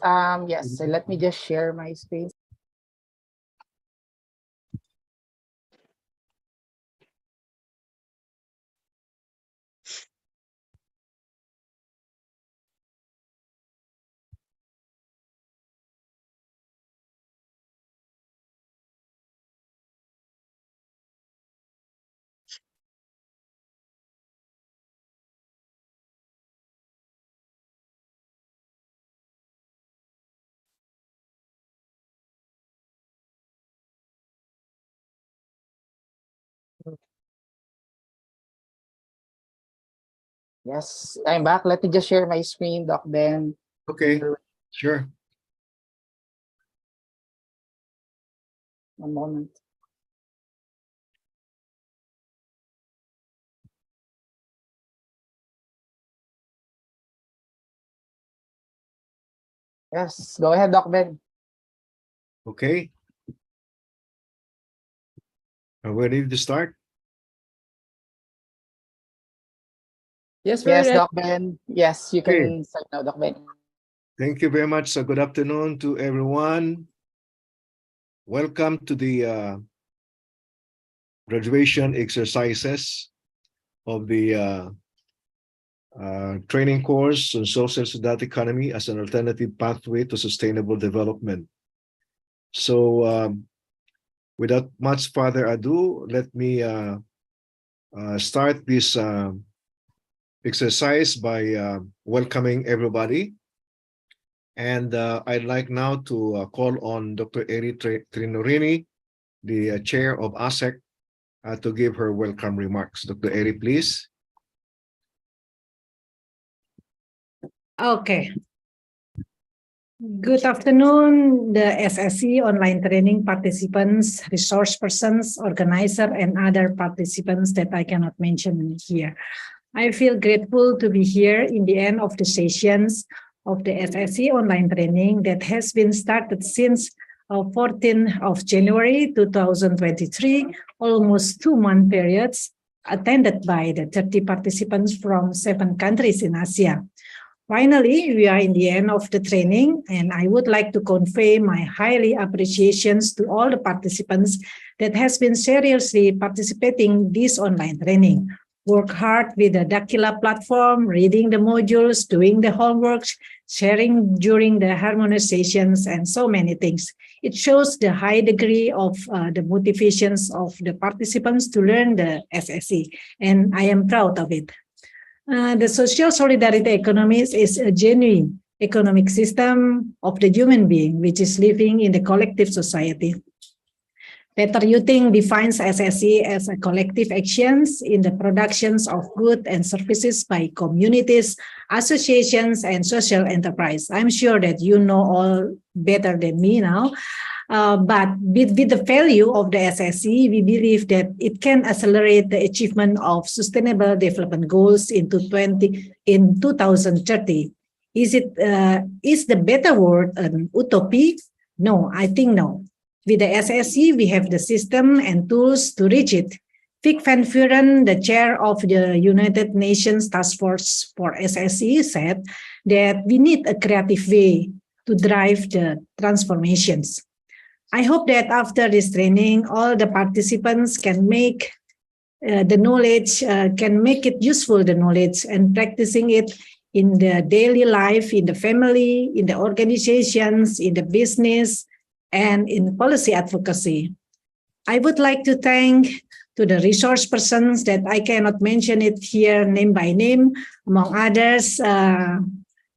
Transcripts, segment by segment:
Yes, so let me just share my screen. Yes, I'm back. Let me just share my screen, Doc Ben. Okay, sure. One moment. Yes, go ahead, Doc Ben. Okay. Are we ready to start? Yes, Doc Ben. Yes, you Okay. can start now, Doc Ben. Thank you very much. So good afternoon to everyone. Welcome to the graduation exercises of the training course on social data economy as an alternative pathway to sustainable development. So without much further ado, let me start this exercise by welcoming everybody. And I'd like now to call on Dr. Eri Trinorini, the chair of ASEC, to give her welcome remarks. Dr. Eri, please. Okay. Good afternoon, the SSE online training participants, resource persons, organizer, and other participants that I cannot mention here. I feel grateful to be here in the end of the sessions of the SSE online training that has been started since 14th of January 2023, almost 2-month periods, attended by the 30 participants from 7 countries in Asia. Finally, we are in the end of the training, and I would like to convey my highly appreciations to all the participants that has been seriously participating this online training. Work hard with the Dakila platform, reading the modules, doing the homework, sharing during the harmonizations, and so many things. It shows the high degree of the motivations of the participants to learn the SSE, and I am proud of it. The social solidarity economy is a genuine economic system of the human being, which is living in the collective society. Peter Yuting defines SSE as a collective actions in the productions of goods and services by communities, associations, and social enterprise. I'm sure that you know all better than me now. But with the value of the SSE, we believe that it can accelerate the achievement of sustainable development goals in 2030. Is the better word an utopia? No, I think no. With the SSE, we have the system and tools to reach it. Vic Van Vuren, the chair of the United Nations Task Force for SSE, said that we need a creative way to drive the transformations. I hope that after this training, all the participants can make the knowledge, can make it useful, the knowledge, and practicing it in the daily life, in the family, in the organizations, in the business, and in policy advocacy. I would like to thank to the resource persons that I cannot mention it here name by name, among others,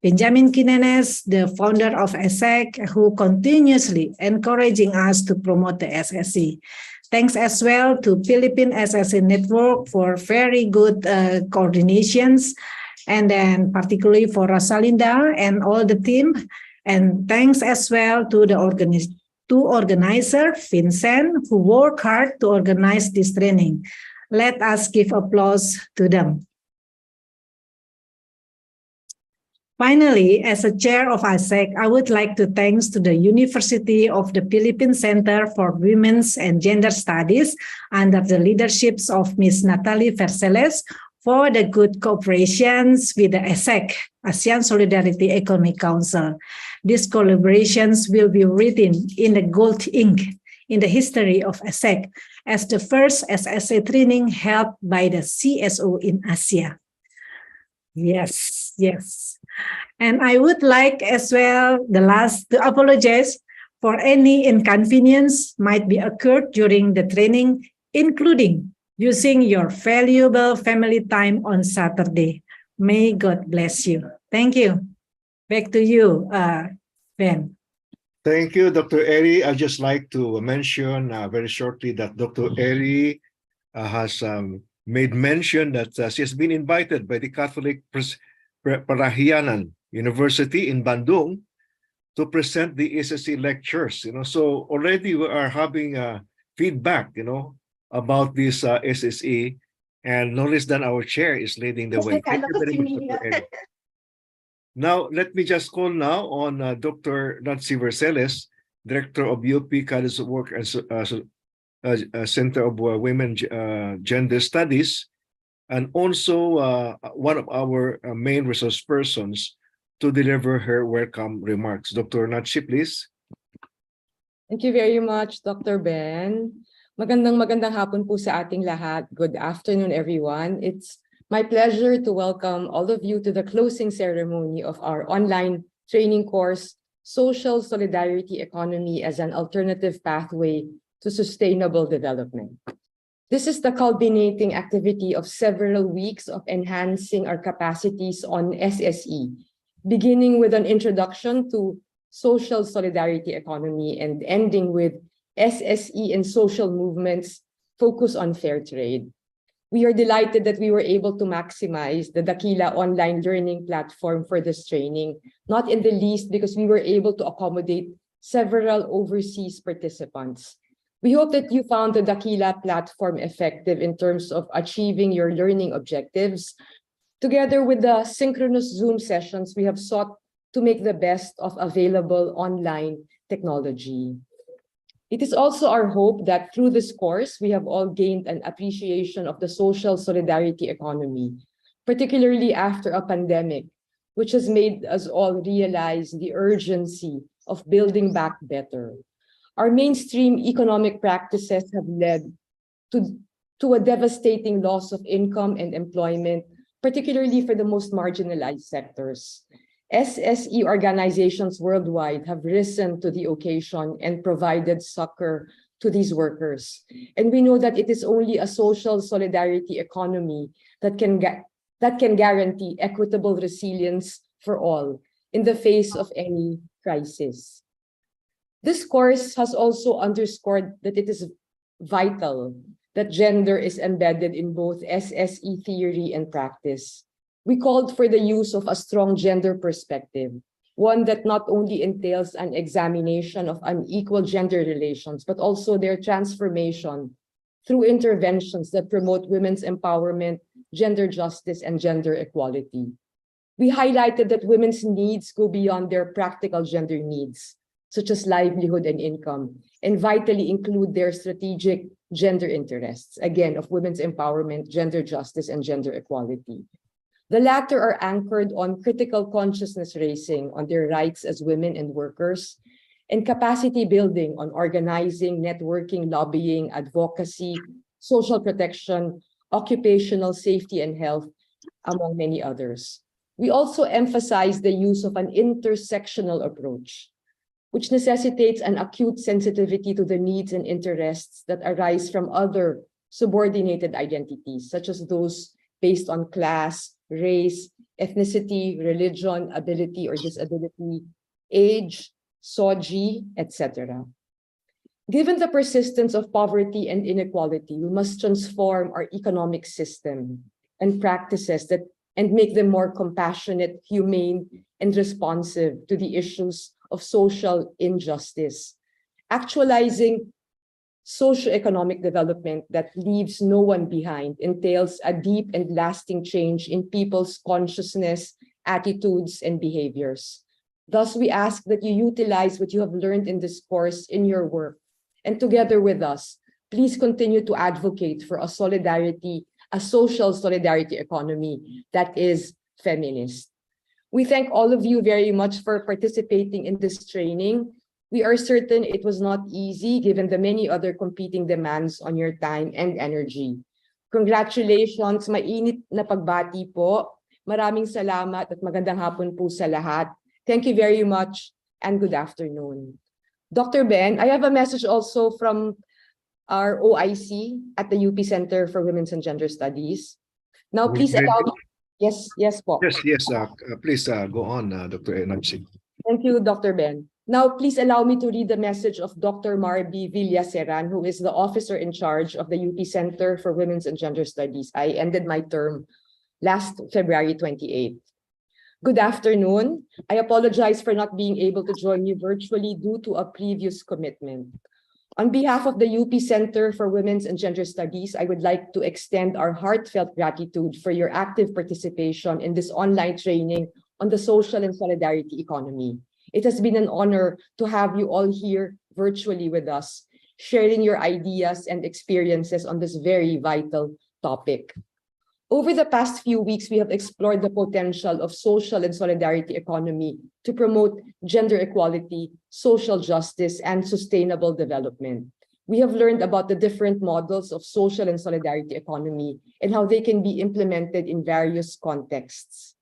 Benjamin Quinenes, the founder of ASEC, who continuously encouraging us to promote the SSE. Thanks as well to Philippine SSE Network for very good coordinations, and then particularly for Rosalinda and all the team. And thanks as well to the organizer, Vincent, who worked hard to organize this training. Let us give applause to them. Finally, as a chair of ASEC, I would like to thank to the University of the Philippine Center for Women's and Gender Studies under the leaderships of Ms. Natalie Verceles for the good cooperations with the ASEC, ASEAN Solidarity Economic Council. These collaborations will be written in the gold ink in the history of ASEC as the first SSE training held by the CSO in Asia. Yes, yes. And I would like as well, the last, to apologize for any inconvenience might be occurred during the training, including using your valuable family time on Saturday. May God bless you. Thank you. Back to you, Ben. Thank you, Dr. Eri. I'd just like to mention very shortly that Dr. Eri has made mention that she has been invited by the Catholic Parahianan University in Bandung to present the SSE lectures. So already we are having feedback, about this SSE, and no less than our chair is leading the way. Thank you very much, Dr. Eri. Now, let me just call now on Dr. Nancy Verceles, Director of UP College of Work and Center of Women Gender Studies, and also one of our main resource persons to deliver her welcome remarks. Dr. Nancy, please. Thank you very much, Dr. Ben. Magandang hapon po sa ating lahat. Good afternoon, everyone. It's my pleasure to welcome all of you to the closing ceremony of our online training course, Social Solidarity Economy as an Alternative Pathway to Sustainable Development. This is the culminating activity of several weeks of enhancing our capacities on SSE, beginning with an introduction to social solidarity economy and ending with SSE and social movements focus on fair trade. We are delighted that we were able to maximize the Dakila online learning platform for this training, not in the least because we were able to accommodate several overseas participants. We hope that you found the Dakila platform effective in terms of achieving your learning objectives. Together with the synchronous Zoom sessions, we have sought to make the best of available online technology. It is also our hope that through this course, we have all gained an appreciation of the social solidarity economy, particularly after a pandemic, which has made us all realize the urgency of building back better. Our mainstream economic practices have led to a devastating loss of income and employment, particularly for the most marginalized sectors. SSE organizations worldwide have risen to the occasion and provided succor to these workers. And we know that it is only a social solidarity economy that can guarantee equitable resilience for all in the face of any crisis. This course has also underscored that it is vital that gender is embedded in both SSE theory and practice. We called for the use of a strong gender perspective, one that not only entails an examination of unequal gender relations, but also their transformation through interventions that promote women's empowerment, gender justice, and gender equality. We highlighted that women's needs go beyond their practical gender needs, such as livelihood and income, and vitally include their strategic gender interests, again, of women's empowerment, gender justice, and gender equality. The latter are anchored on critical consciousness raising on their rights as women and workers, and capacity building on organizing, networking, lobbying, advocacy, social protection, occupational safety and health, among many others. We also emphasize the use of an intersectional approach, which necessitates an acute sensitivity to the needs and interests that arise from other subordinated identities, such as those based on class, race, ethnicity, religion, ability or disability, age, SOGI, etc. Given the persistence of poverty and inequality, we must transform our economic system and practices and make them more compassionate, humane, and responsive to the issues of social injustice, actualizing socioeconomic development that leaves no one behind entails a deep and lasting change in people's consciousness, attitudes, and behaviors. Thus, we ask that you utilize what you have learned in this course in your work, and together with us, please continue to advocate for a solidarity a social solidarity economy that is feminist. We thank all of you very much for participating in this training. We are certain it was not easy given the many other competing demands on your time and energy. Congratulations, mainit na pagbati po. Maraming salamat at magandang hapon po sa lahat. Thank you very much and good afternoon. Dr. Ben, I have a message also from our OIC at the UP Center for Women's and Gender Studies. Now, please allow me. Yes, po. Yes, please go on, Dr. Nancy. Thank you, Dr. Ben. Now, please allow me to read the message of Dr. Marby Villaseran, who is the officer in charge of the UP Center for Women's and Gender Studies. I ended my term last February 28th. Good afternoon. I apologize for not being able to join you virtually due to a previous commitment. On behalf of the UP Center for Women's and Gender Studies, I would like to extend our heartfelt gratitude for your active participation in this online training on the social and solidarity economy. It has been an honor to have you all here virtually with us, sharing your ideas and experiences on this very vital topic. Over the past few weeks, we have explored the potential of social and solidarity economy to promote gender equality, social justice, and sustainable development. We have learned about the different models of social and solidarity economy and how they can be implemented in various contexts.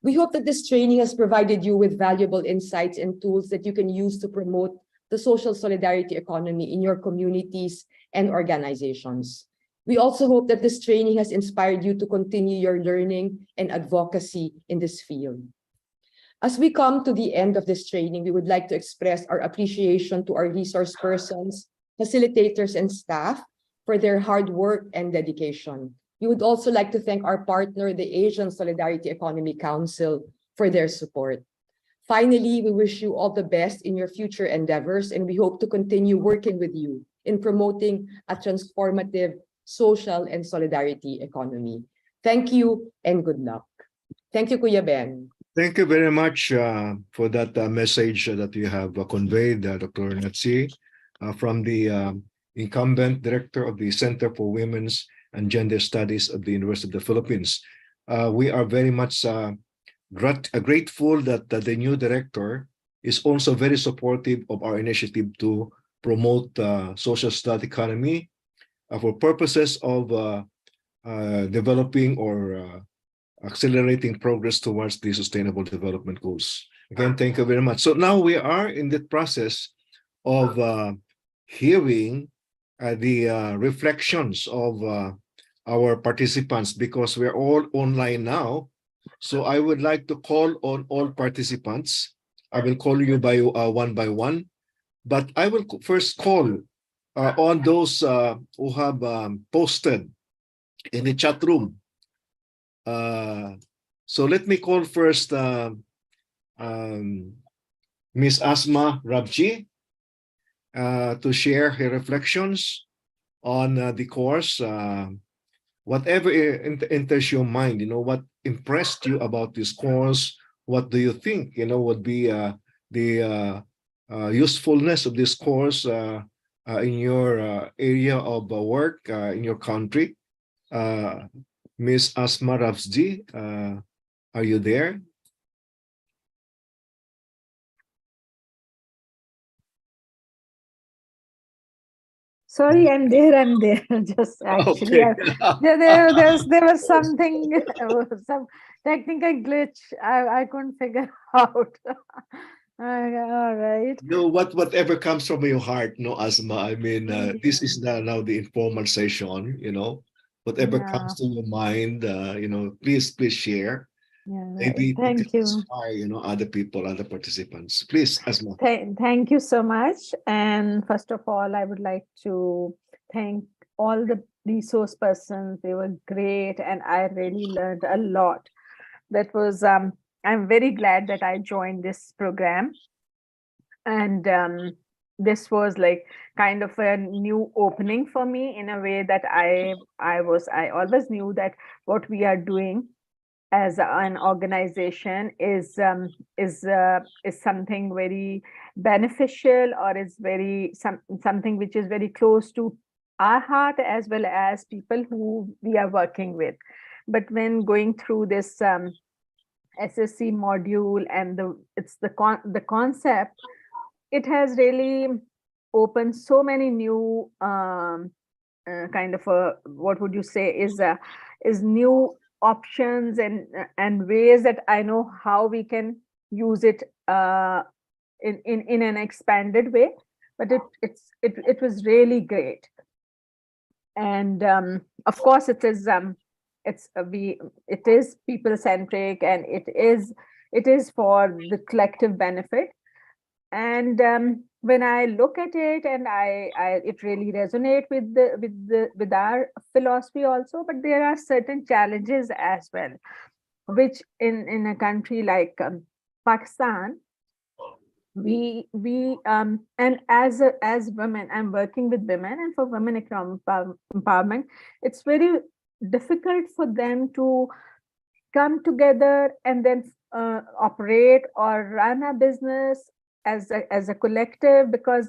We hope that this training has provided you with valuable insights and tools that you can use to promote the social solidarity economy in your communities and organizations. We also hope that this training has inspired you to continue your learning and advocacy in this field. As we come to the end of this training, we would like to express our appreciation to our resource persons, facilitators, and staff for their hard work and dedication. We would also like to thank our partner, the Asian Solidarity Economy Council, for their support. Finally, we wish you all the best in your future endeavors, and we hope to continue working with you in promoting a transformative social and solidarity economy. Thank you and good luck. Thank you, Kuya Ben. Thank you very much for that message that you have conveyed, Dr. Natsi, from the incumbent director of the Center for Women's and Gender Studies of the University of the Philippines. We are very much grateful that the new director is also very supportive of our initiative to promote social study economy for purposes of developing or accelerating progress towards the sustainable development goals. Again, thank you very much. So now we are in the process of hearing the reflections of our participants, because we're all online now. So I would like to call on all participants. I will call you by one, but I will first call on those who have posted in the chat room. So let me call first Ms. Asma Rabji to share her reflections on the course. Whatever enters your mind, what impressed you about this course, what do you think, would be the usefulness of this course in your area of work, in your country. Ms. Asma Rabji, are you there? Sorry, I'm there. Just actually, Okay. there was something, some technical glitch. I couldn't figure out. All right. No, whatever comes from your heart, no, Asma. I mean, this is now the informal session. Whatever comes to your mind, please share. Yeah, Maybe thank you. inspire, other people, other participants. Please, Asma. Thank you so much. And first of all, I would like to thank all the resource persons. They were great, and I really learned a lot. That was, I'm very glad that I joined this program. And this was like kind of a new opening for me in a way that I always knew that what we are doing as an organization is something very beneficial, or is very something which is very close to our heart as well as people who we are working with. But when going through this SSE module and the concept, it has really opened so many new kind of what would you say is new options and ways that I know how we can use it in an expanded way. But it was really great. And of course it is people centric, and it is for the collective benefit. And when I look at it, and it really resonates with our philosophy also. But there are certain challenges as well, which in a country like Pakistan, we and as women, I'm working with women, and for women economic empowerment, it's very difficult for them to come together and then operate or run a business as a collective, because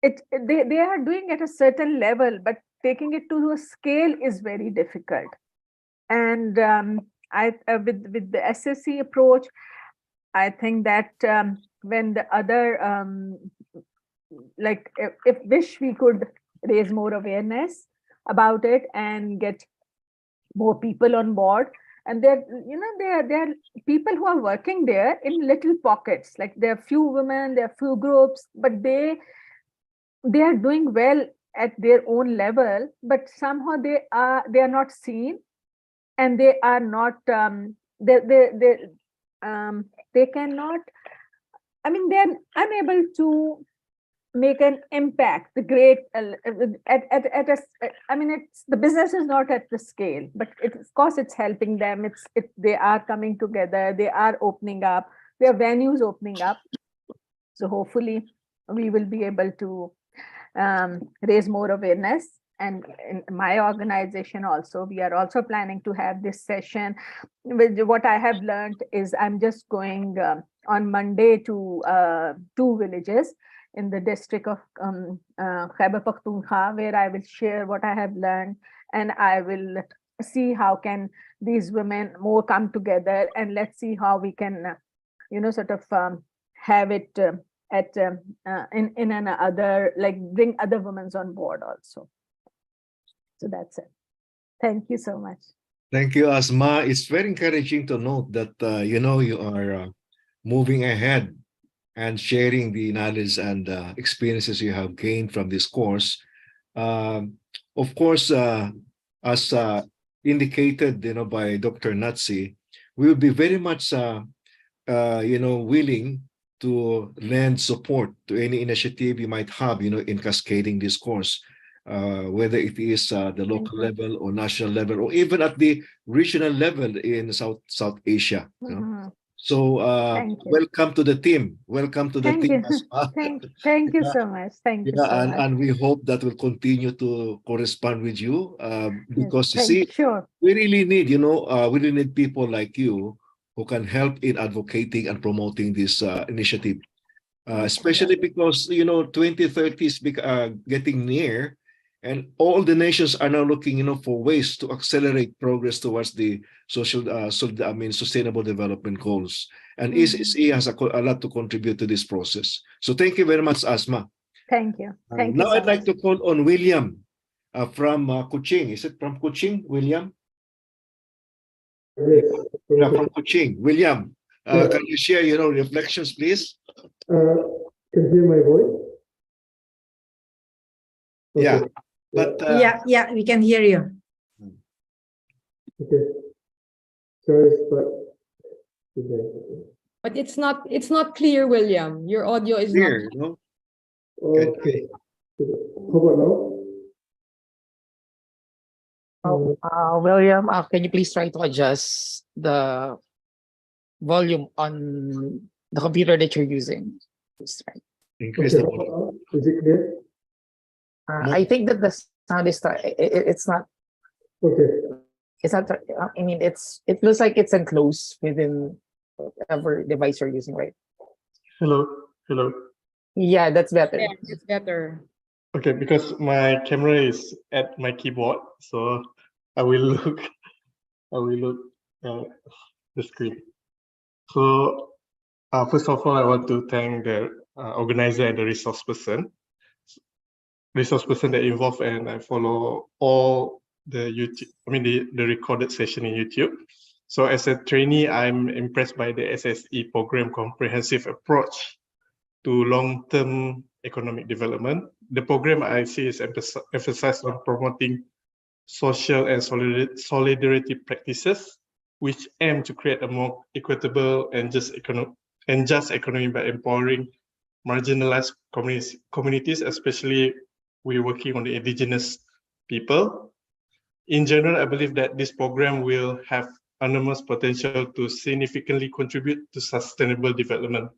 they are doing at a certain level, but taking it to a scale is very difficult. And with the SSE approach, I think that when the other like if wish we could raise more awareness about it and get more people on board. And there are people who are working there in little pockets, like there are few women, there are few groups, but they are doing well at their own level, but somehow they are not seen, and they are not they cannot, I mean, they're unable to make an impact, the great I mean, it's the business is not at the scale, but of course it's helping them. They are coming together, they are opening up, their venues opening up. So hopefully we will be able to raise more awareness. And in my organization also, we are also planning to have this session. With what I have learned is I'm just going on Monday to 2 villages in the district of Khyber Pakhtunkhwa, where I will share what I have learned, and I will see how can these women more come together, and let's see how we can, sort of have it in another, like bring other women on board also. So that's it. Thank you so much. Thank you, Asma. It's very encouraging to note that, you are moving ahead and sharing the knowledge and experiences you have gained from this course. Of course, as indicated, by Dr. Natsi, we will be very much, willing to lend support to any initiative you might have, in cascading this course. Whether it is the local level or national level, or even at the regional level in South Asia. So welcome to the team. Welcome to the team. Thank you so much. Thank you so much. And we hope that will continue to correspond with you, because you see, sure, we really need, we really need people like you who can help in advocating and promoting this initiative. Especially because 2030 is getting near, and all the nations are now looking for ways to accelerate progress towards the sustainable development goals, and SSE has a lot to contribute to this process. So thank you very much, Asma. Thank you. Now I'd like to call on William from Kuching. Is it from Kuching, William? Yeah, from Kuching. William, can you share your reflections, please? Can you hear my voice? Okay. Yeah, but yeah, we can hear you. Okay. Sorry, But it's not clear, William. Your audio is clear, not. Okay. How about now? William, can you please try to adjust the volume on the computer that you're using? Increase the volume. Is it clear? I think that the sound is it's not. Okay. It's not. I mean, it looks like it's enclosed within whatever device you're using, right? Hello. Yeah, that's better. Yeah, it's better. Okay, because my camera is at my keyboard, so I will look. I will look at the screen. So, first of all, I want to thank the organizer and the resource person that involved, and I follow all the YouTube. I mean the recorded session in YouTube. So as a trainee, I'm impressed by the SSE program comprehensive approach to long-term economic development. The program I see is emphasized on promoting social and solidarity practices, which aim to create a more equitable and just economy by empowering marginalized communities, especially we're working on the indigenous people. In general, I believe that this program will have enormous potential to significantly contribute to sustainable development.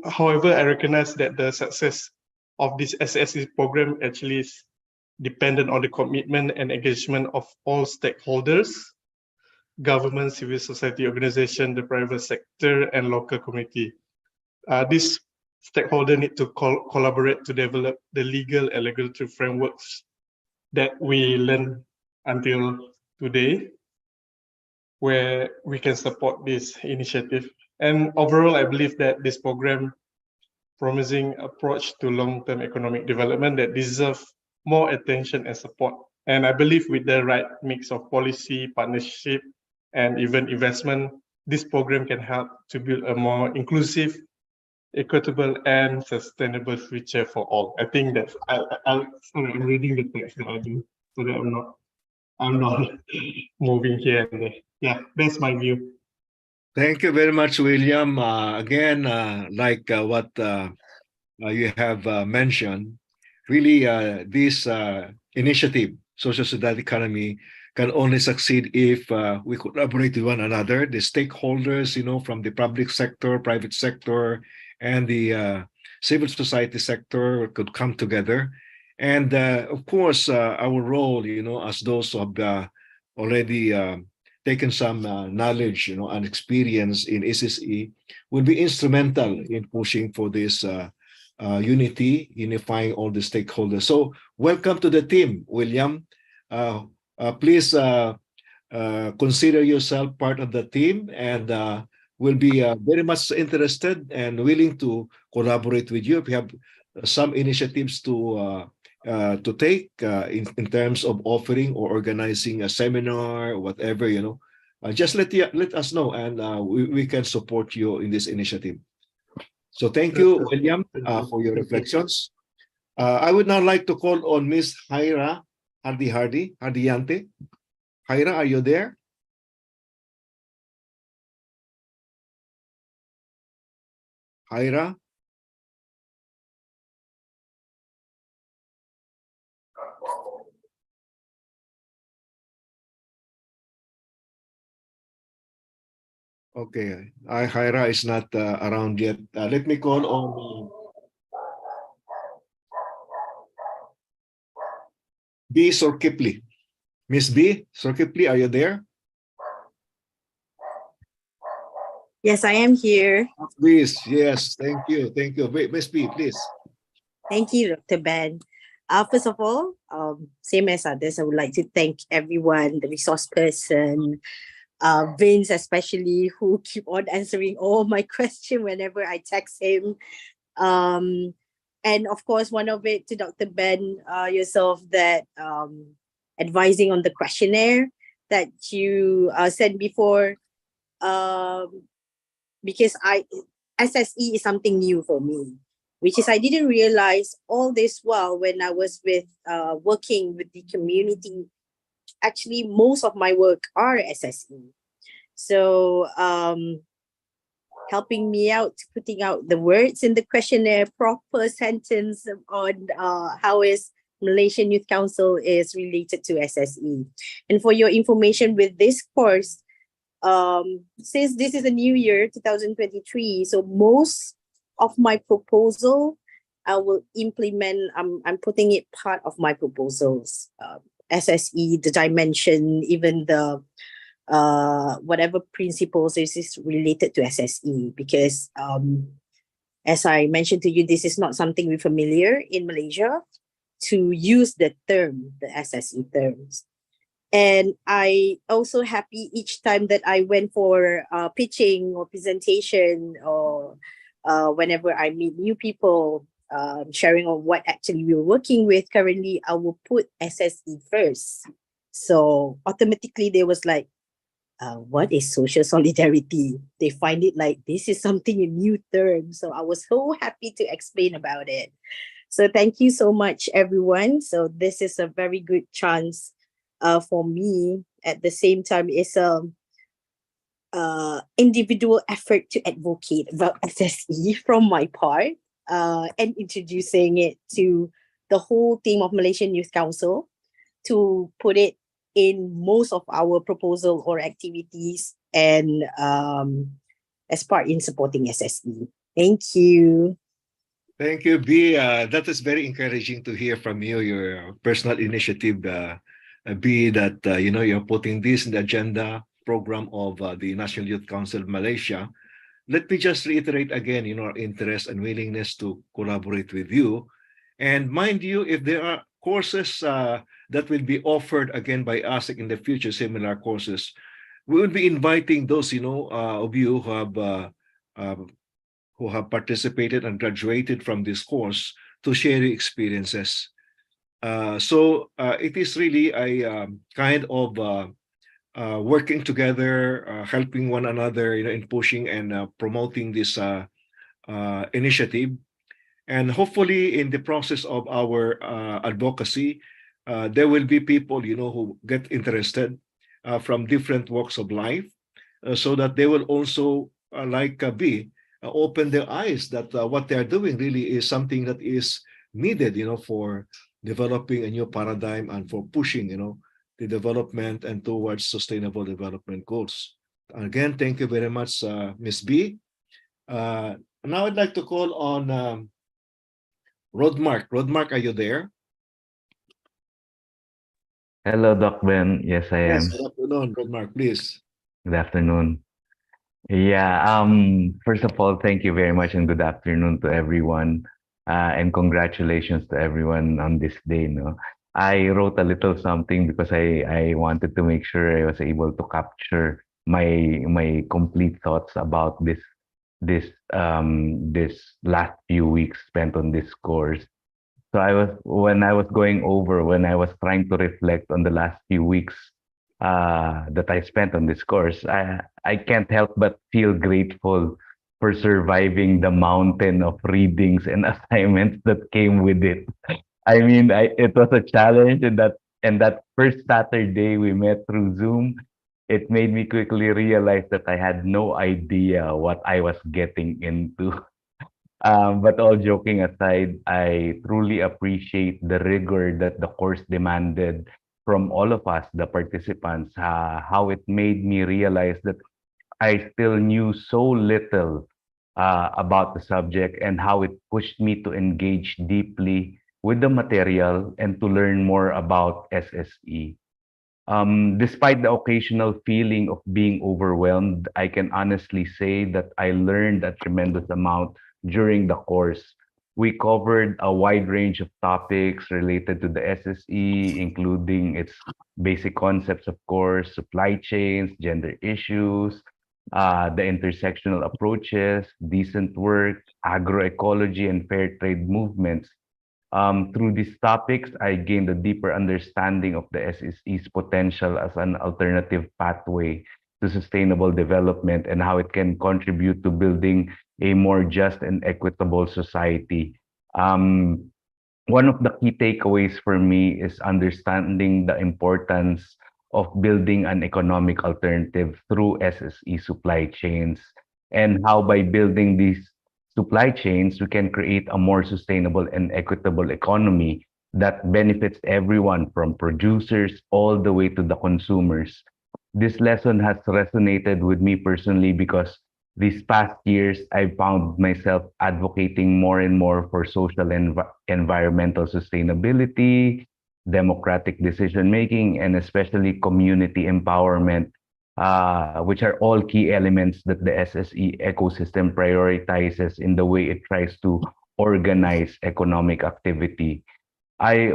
However, I recognize that the success of this SSE program actually is dependent on the commitment and engagement of all stakeholders, government, civil society organization, the private sector, and local community. These stakeholders need to collaborate to develop the legal and regulatory frameworks that we learned until today, where we can support this initiative. And overall, I believe that this program promising approach to long-term economic development that deserve more attention and support. And I believe with the right mix of policy, partnership, and even investment, this program can help to build a more inclusive, equitable, and sustainable future for all. I think that sorry, I'm reading the text that I do so that I'm not moving here and there. Yeah, that's my view. Thank you very much, William. Again, like what you have mentioned, really this initiative, social solidarity economy, can only succeed if we collaborate with one another, the stakeholders, from the public sector, private sector, and the civil society sector could come together. And of course, our role, as those who have already taken some knowledge, and experience in SSE, will be instrumental in pushing for this unifying all the stakeholders. So welcome to the team, William. Please consider yourself part of the team, and we'll be very much interested and willing to collaborate with you if you have some initiatives to take in terms of offering or organizing a seminar or whatever, just let us know, and we can support you in this initiative. So thank you, William, for your reflections. I would now like to call on Ms. Jaira Hardiyante. Jaira, are you there? Jaira? Okay, Jaira is not around yet. Let me call on B. Sorkipli. Miss B. Sorkipli, are you there? Yes, I am here. Please, yes, thank you. Thank you. Wait, Miss B, please. Thank you, Dr. Ben. First of all, same as others, I would like to thank everyone, the resource person, Vince especially, who keep on answering all my questions whenever I text him. And of course, one of it to Dr. Ben, yourself, that advising on the questionnaire that you sent before, because SSE is something new for me, which is I didn't realize all this while when I was working with the community. Actually, most of my work are SSE. So helping me out, putting out the words in the questionnaire, proper sentence on how is Malaysian Youth Council is related to SSE. And for your information with this course, since this is a new year, 2023, so most of my proposal, I will implement, I'm putting it part of my proposals. SSE, the dimension, even the whatever principles is related to SSE, because as I mentioned to you, this is not something we're familiar in Malaysia to use the term, the SSE terms. And I also happy each time that I went for pitching or presentation or whenever I meet new people, sharing on what actually we're working with currently, I will put SSE first. So automatically they was like, what is social solidarity? They find it like this is something a new term. So I was so happy to explain about it. So thank you so much, everyone. So this is a very good chance for me. At the same time, it's a individual effort to advocate about SSE from my part and introducing it to the whole team of Malaysian Youth Council to put it in most of our proposal or activities and as part in supporting SSE. Thank you. Thank you, B. That is very encouraging to hear from you, your personal initiative, B, that you're putting this in the agenda program of the National Youth Council of Malaysia. Let me just reiterate again, our interest and willingness to collaborate with you. And mind you, if there are courses that will be offered again by ASEC in the future, similar courses, we will be inviting those, of you who have participated and graduated from this course to share your experiences. So it is really a kind of working together, helping one another, in pushing and promoting this initiative. And hopefully in the process of our advocacy, there will be people, who get interested from different walks of life so that they will also, like B, open their eyes that what they're doing really is something that is needed, for developing a new paradigm and for pushing, the development and towards sustainable development goals. Again, thank you very much, Ms. B. Now I'd like to call on Rodmark. Rodmark, are you there? Hello, Doc Ben. Yes, I am. Yes, good afternoon, Rodmark, please. Good afternoon. Yeah, first of all, thank you very much and good afternoon to everyone. And congratulations to everyone on this day. No, I wrote a little something because I wanted to make sure I was able to capture my complete thoughts about this last few weeks spent on this course. So when I was trying to reflect on the last few weeks that I spent on this course, I can't help but feel grateful for surviving the mountain of readings and assignments that came with it. I mean, it was a challenge, and that first Saturday we met through Zoom, it made me quickly realize that I had no idea what I was getting into. But all joking aside, I truly appreciate the rigor that the course demanded from all of us, the participants, how it made me realize that I still knew so little about the subject and how it pushed me to engage deeply with the material and to learn more about SSE. Despite the occasional feeling of being overwhelmed, I can honestly say that I learned a tremendous amount during the course. We covered a wide range of topics related to the SSE, including its basic concepts, of course, supply chains, gender issues, the intersectional approaches, decent work, agroecology, and fair trade movements. Through these topics, I gained a deeper understanding of the SSE's potential as an alternative pathway to sustainable development and how it can contribute to building a more just and equitable society. One of the key takeaways for me is understanding the importance of building an economic alternative through SSE supply chains and how by building these supply chains, we can create a more sustainable and equitable economy that benefits everyone from producers all the way to the consumers. This lesson has resonated with me personally because these past years, I found myself advocating more and more for social and environmental sustainability, democratic decision making, and especially community empowerment. which are all key elements that the SSE ecosystem prioritizes in the way it tries to organize economic activity. I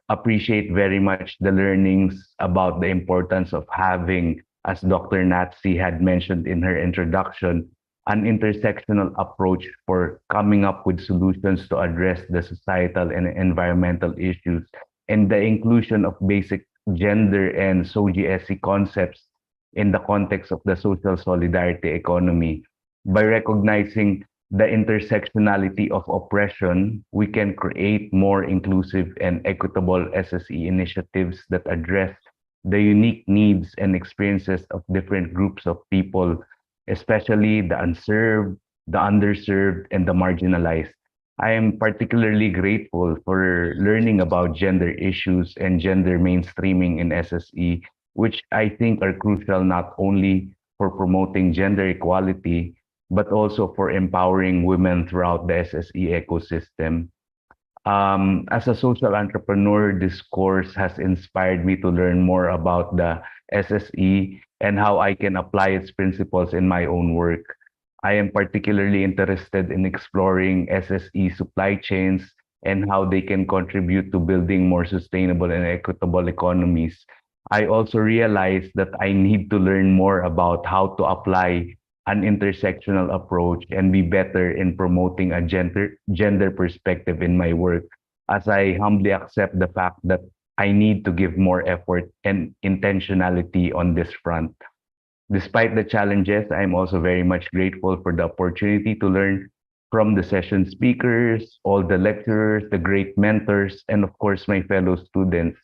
appreciate very much the learnings about the importance of having, as Dr. Natsi had mentioned in her introduction, an intersectional approach for coming up with solutions to address the societal and environmental issues, and the inclusion of basic gender and SOGSE concepts in the context of the social solidarity economy. By recognizing the intersectionality of oppression, we can create more inclusive and equitable SSE initiatives that address the unique needs and experiences of different groups of people, especially the unserved, the underserved, and the marginalized. I am particularly grateful for learning about gender issues and gender mainstreaming in SSE, which I think are crucial not only for promoting gender equality, but also for empowering women throughout the SSE ecosystem. As a social entrepreneur, this course has inspired me to learn more about the SSE and how I can apply its principles in my own work. I am particularly interested in exploring SSE supply chains and how they can contribute to building more sustainable and equitable economies. I also realized that I need to learn more about how to apply an intersectional approach and be better in promoting a gender perspective in my work, as I humbly accept the fact that I need to give more effort and intentionality on this front. Despite the challenges, I'm also very much grateful for the opportunity to learn from the session speakers, all the lecturers, the great mentors, and of course, my fellow students.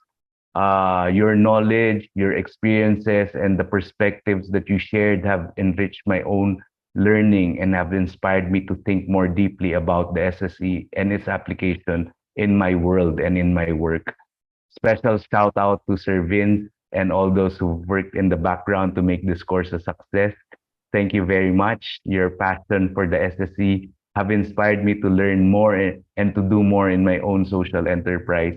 Your knowledge, your experiences, and the perspectives that you shared have enriched my own learning and have inspired me to think more deeply about the SSE and its application in my world and in my work. Special shout out to Sir Vince and all those who've worked in the background to make this course a success. Thank you very much. Your passion for the SSE have inspired me to learn more and to do more in my own social enterprise.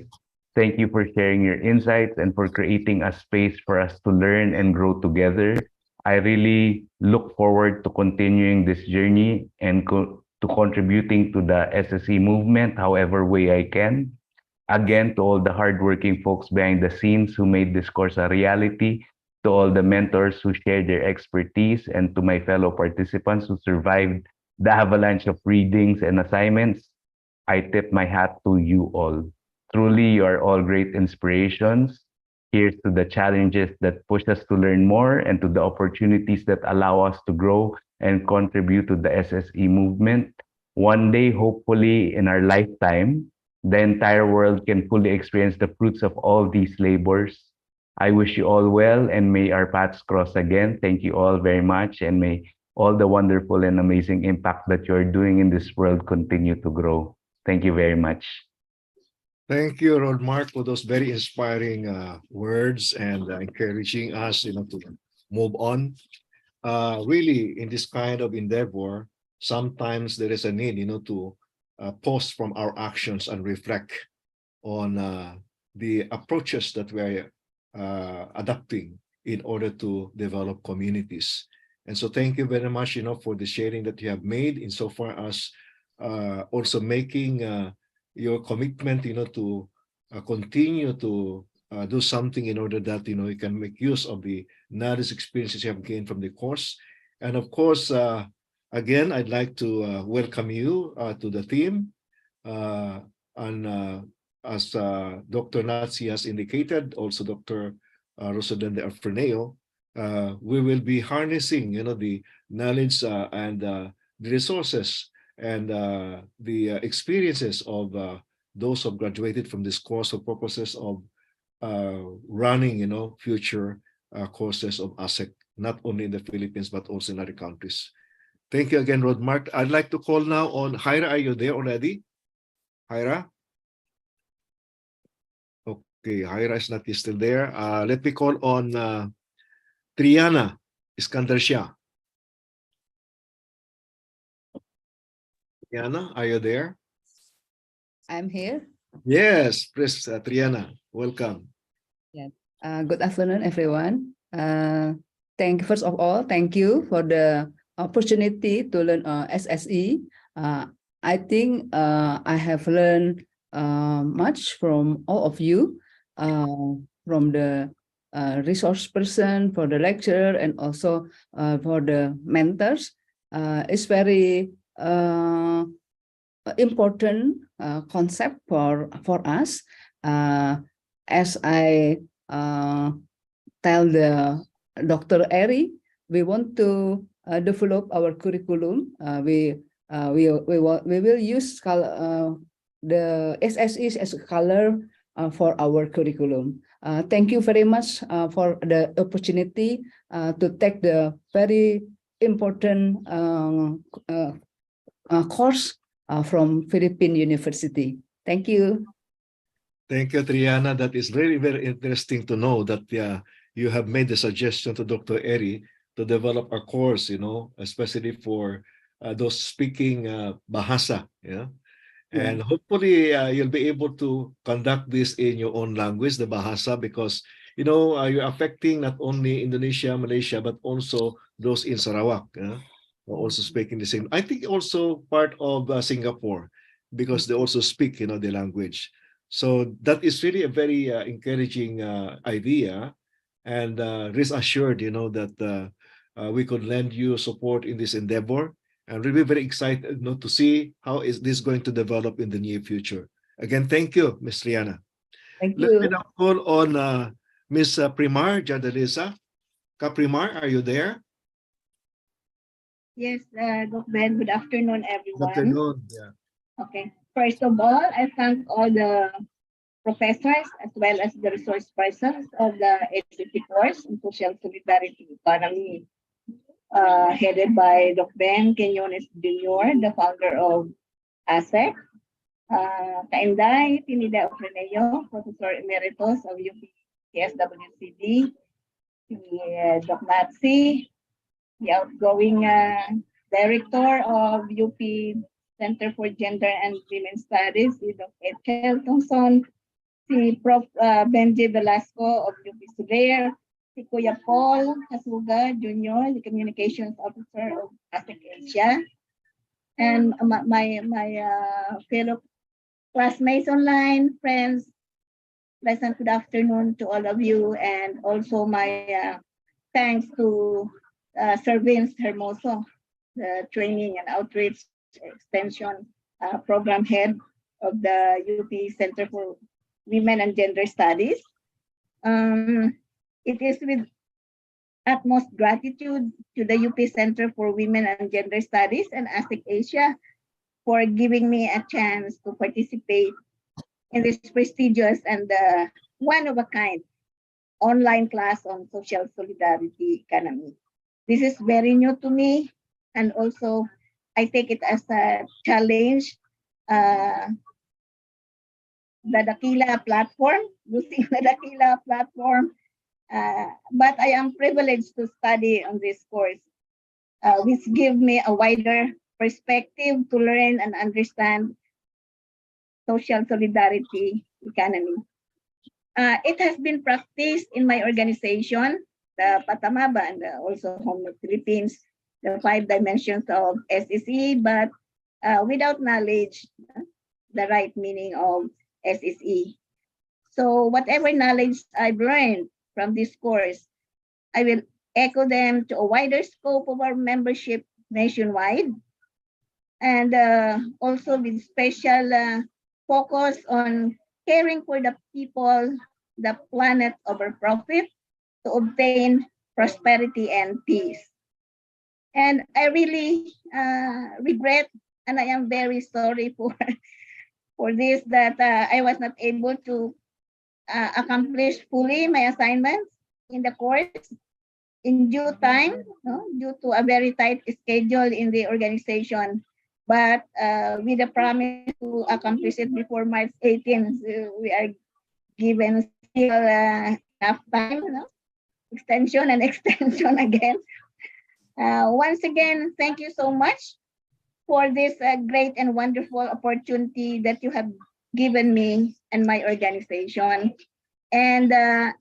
Thank you for sharing your insights and for creating a space for us to learn and grow together. I really look forward to continuing this journey and to contributing to the SSE movement however way I can. Again, to all the hardworking folks behind the scenes who made this course a reality, to all the mentors who shared their expertise, and to my fellow participants who survived the avalanche of readings and assignments, I tip my hat to you all. Truly, you are all great inspirations. Here's to the challenges that push us to learn more and to the opportunities that allow us to grow and contribute to the SSE movement. One day, hopefully, in our lifetime, the entire world can fully experience the fruits of all these labors. I wish you all well and may our paths cross again. Thank you all very much and may all the wonderful and amazing impact that you're doing in this world continue to grow. Thank you very much. Thank you, Rod Mark, for those very inspiring words and encouraging us, to move on. Really, in this kind of endeavor, sometimes there is a need, to pause from our actions and reflect on the approaches that we are adapting in order to develop communities. And so thank you very much, for the sharing that you have made insofar as also making your commitment, to continue to do something in order that, you can make use of the knowledge experiences you have gained from the course. And of course, again, I'd like to welcome you to the team. As Dr. Natsi has indicated, also Dr. Rosodende Arfreneo, we will be harnessing, the knowledge and the resources and the experiences of those who have graduated from this course for purposes of running, future courses of ASEC, not only in the Philippines, but also in other countries. Thank you again, Rod Mark. I'd like to call now on Hyra. Are you there already? Hyra? Okay, Hyra is not still there. Let me call on Triana Iskandar Shah. Triana, are you there? I'm here. Yes, please, Triana, welcome. Good afternoon, everyone. First of all, thank you for the opportunity to learn SSE. I think I have learned much from all of you, from the resource person, for the lecturer, and also for the mentors. It's very important concept for us. As I tell the Dr. Eri, we want to develop our curriculum. We will use the SSE as a color for our curriculum. Thank you very much for the opportunity to take the very important course from Philippine University. Thank you. Thank you, Triana. That is very, very interesting to know that you have made the suggestion to Dr. Eri to develop a course, especially for those speaking Bahasa. Yeah. And hopefully you'll be able to conduct this in your own language, the Bahasa, because, you're affecting not only Indonesia, Malaysia, but also those in Sarawak, also speaking the same. I think also part of Singapore, because they also speak, the language. So that is really a very encouraging idea, and rest assured, that we could lend you support in this endeavor, and we'll be very excited, to see how is this going to develop in the near future. Again, thank you, Ms. Rihanna. Thank Let me you. now call on Ms. Primar Jadalisa. Kaprimar, are you there? Yes, Doc Ben, good afternoon, Good everyone. afternoon. Yeah. Okay, first of all, I thank all the professors as well as the resource persons of the SSE course in Social Solidarity Economy, headed by Doc Ben Quinones Jr., the founder of ASEC, Kainday Tinida Ofreneo, Professor Emeritus of UPCWGS, Doc Natsi, the outgoing director of UP Center for Gender and Women's Studies, Dr. Ethel Thompson, si Prof. Benji Velasco of UP Suler, si Kuya Paul Kasuga Jr., the Communications Officer of ASEC Asia, and my fellow classmates online, friends, pleasant good afternoon to all of you, and also my thanks to Sir Vince Hermoso, the Training and Outreach Extension Program Head of the UP Center for Women and Gender Studies. It is with utmost gratitude to the UP Center for Women and Gender Studies and ASEC Asia for giving me a chance to participate in this prestigious and one-of-a-kind online class on social solidarity economy. This is very new to me, and also I take it as a challenge. The Dakila platform, using the Dakila platform, but I am privileged to study on this course, which give me a wider perspective to learn and understand social solidarity economy. It has been practiced in my organization, the Patamaba, and also Homeland Philippines, the 5 dimensions of SSE, but without knowledge, the right meaning of SSE. So whatever knowledge I've learned from this course, I will echo them to a wider scope of our membership nationwide, and also with special focus on caring for the people, the planet over profit, to obtain prosperity and peace. And I really regret, and I am very sorry for this, that I was not able to accomplish fully my assignments in the course in due time, due to a very tight schedule in the organization. But with a promise to accomplish it before March 18th, we are given still enough time, extension and extension again. Once again, thank you so much for this great and wonderful opportunity that you have given me and my organization. And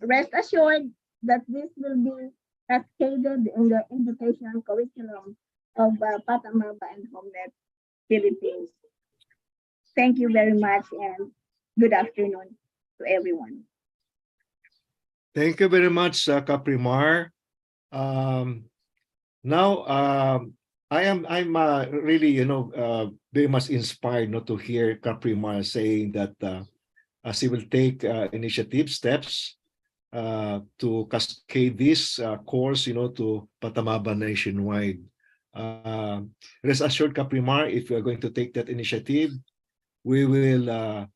rest assured that this will be cascaded in the educational curriculum of Patamaba and Homeland, Philippines. Thank you very much and good afternoon to everyone. Thank you very much, Kaprimar. Now, I'm really, very much inspired not to hear Kaprimar saying that she will take initiative steps to cascade this course, to Patamaba nationwide. Rest assured, Kaprimar, if you are going to take that initiative, we will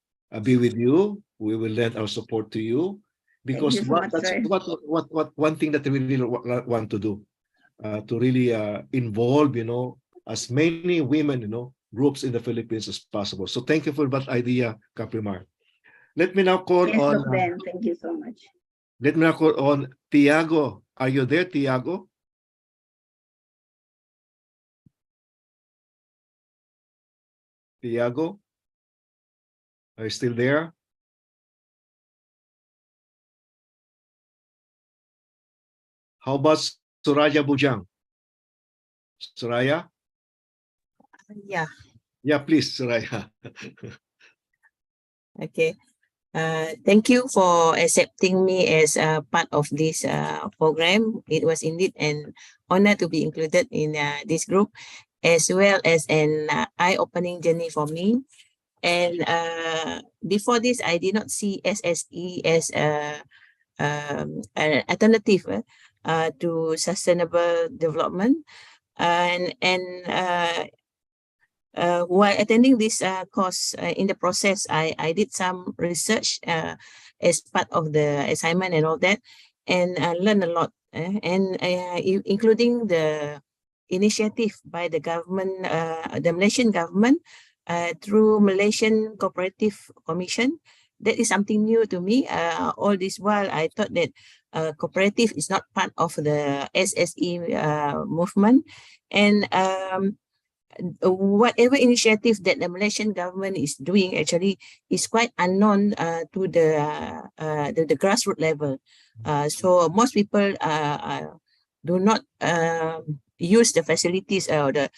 be with you. We will lend our support to you, because Thank you so much, that's sir. what one thing that we really want to do, to really involve, as many women, groups in the Philippines as possible. So thank you for that idea, Kaprimar. Let me now call Yes, on. Doc Ben. Thank you so much. Let me now call on Tiago. Are you there, Tiago? Tiago? Are you still there? How about Soraya Bujang? Soraya? Yeah, Yeah, please, Soraya. okay. Thank you for accepting me as a part of this program. It was indeed an honor to be included in this group, as well as an eye-opening journey for me. And before this, I did not see SSE as an alternative to sustainable development. While attending this course, in the process, I did some research as part of the assignment and all that, and learned a lot, including the initiative by the government, the Malaysian government, through Malaysian Cooperative Commission. That is something new to me. All this while, I thought that cooperative is not part of the SSE movement, and whatever initiative that the Malaysian government is doing actually is quite unknown to the grassroots level. So most people do not use the facilities or the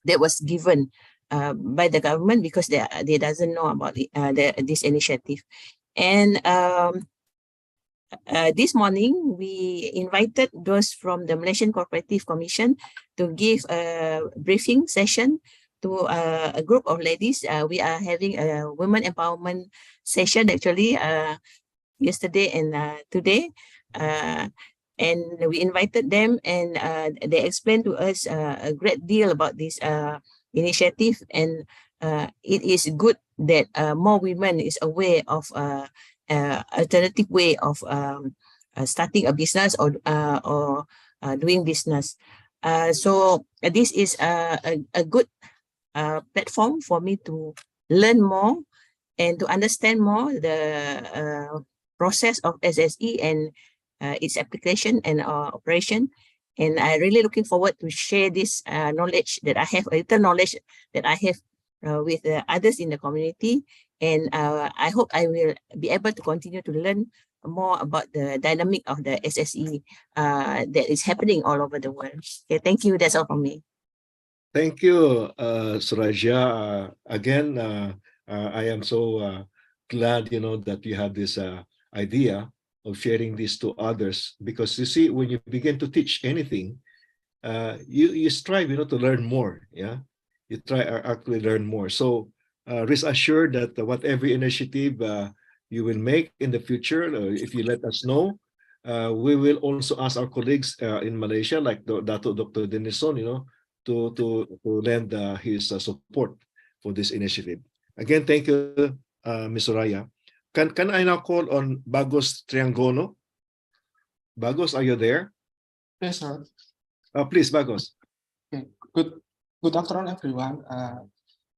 that was given by the government, because they doesn't know about this initiative. And this morning, we invited those from the Malaysian Cooperative Commission to give a briefing session to a group of ladies. We are having a women empowerment session actually yesterday and today. And we invited them, and they explained to us a great deal about this initiative. And it is good that more women is aware of alternative way of starting a business or doing business. So this is a good platform for me to learn more and to understand more the process of SSE and its application and operation. And I really looking forward to share this knowledge that I have, a little knowledge that I have with others in the community. And I hope I will be able to continue to learn more about the dynamic of the SSE that is happening all over the world. Okay, thank you. That's all from me. Thank you, Suraja. Again, I am so glad, that you have this idea of sharing this to others, because you see, when you begin to teach anything, you strive, to learn more. Yeah, you try actually learn more. So rest assured that whatever initiative you will make in the future, if you let us know, we will also ask our colleagues in Malaysia, like Dr. Denison, to lend his support for this initiative. Again, thank you, Ms. Soraya. Can I now call on Bagos Triangono? Bagos, are you there? Yes, sir. Please, Bagos. Okay. Good afternoon, everyone.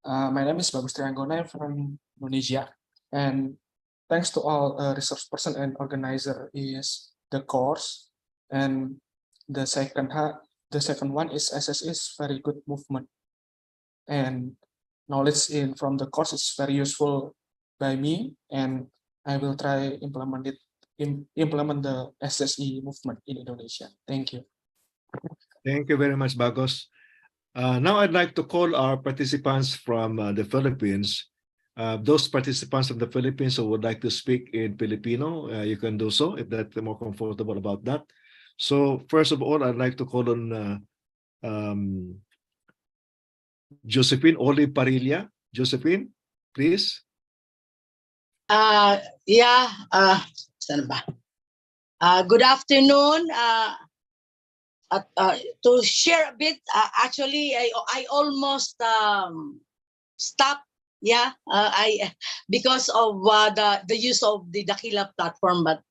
My name is Bagus Trianggona. I'm from Indonesia, and thanks to all resource person and organizer is the course, and the second one is SSE is very good movement, and knowledge from the course is very useful by me, and I will try implement it implement the SSE movement in Indonesia. Thank you. Thank you very much, Bagos. Now I'd like to call our participants from the Philippines. Those participants from the Philippines who would like to speak in Filipino, you can do so if that's more comfortable about that. So first of all, I'd like to call on Josephine Oli Parilla. Josephine, please. Saan ba? Good afternoon. To share a bit, actually, I almost stopped. Because of the use of the Dakila platform, but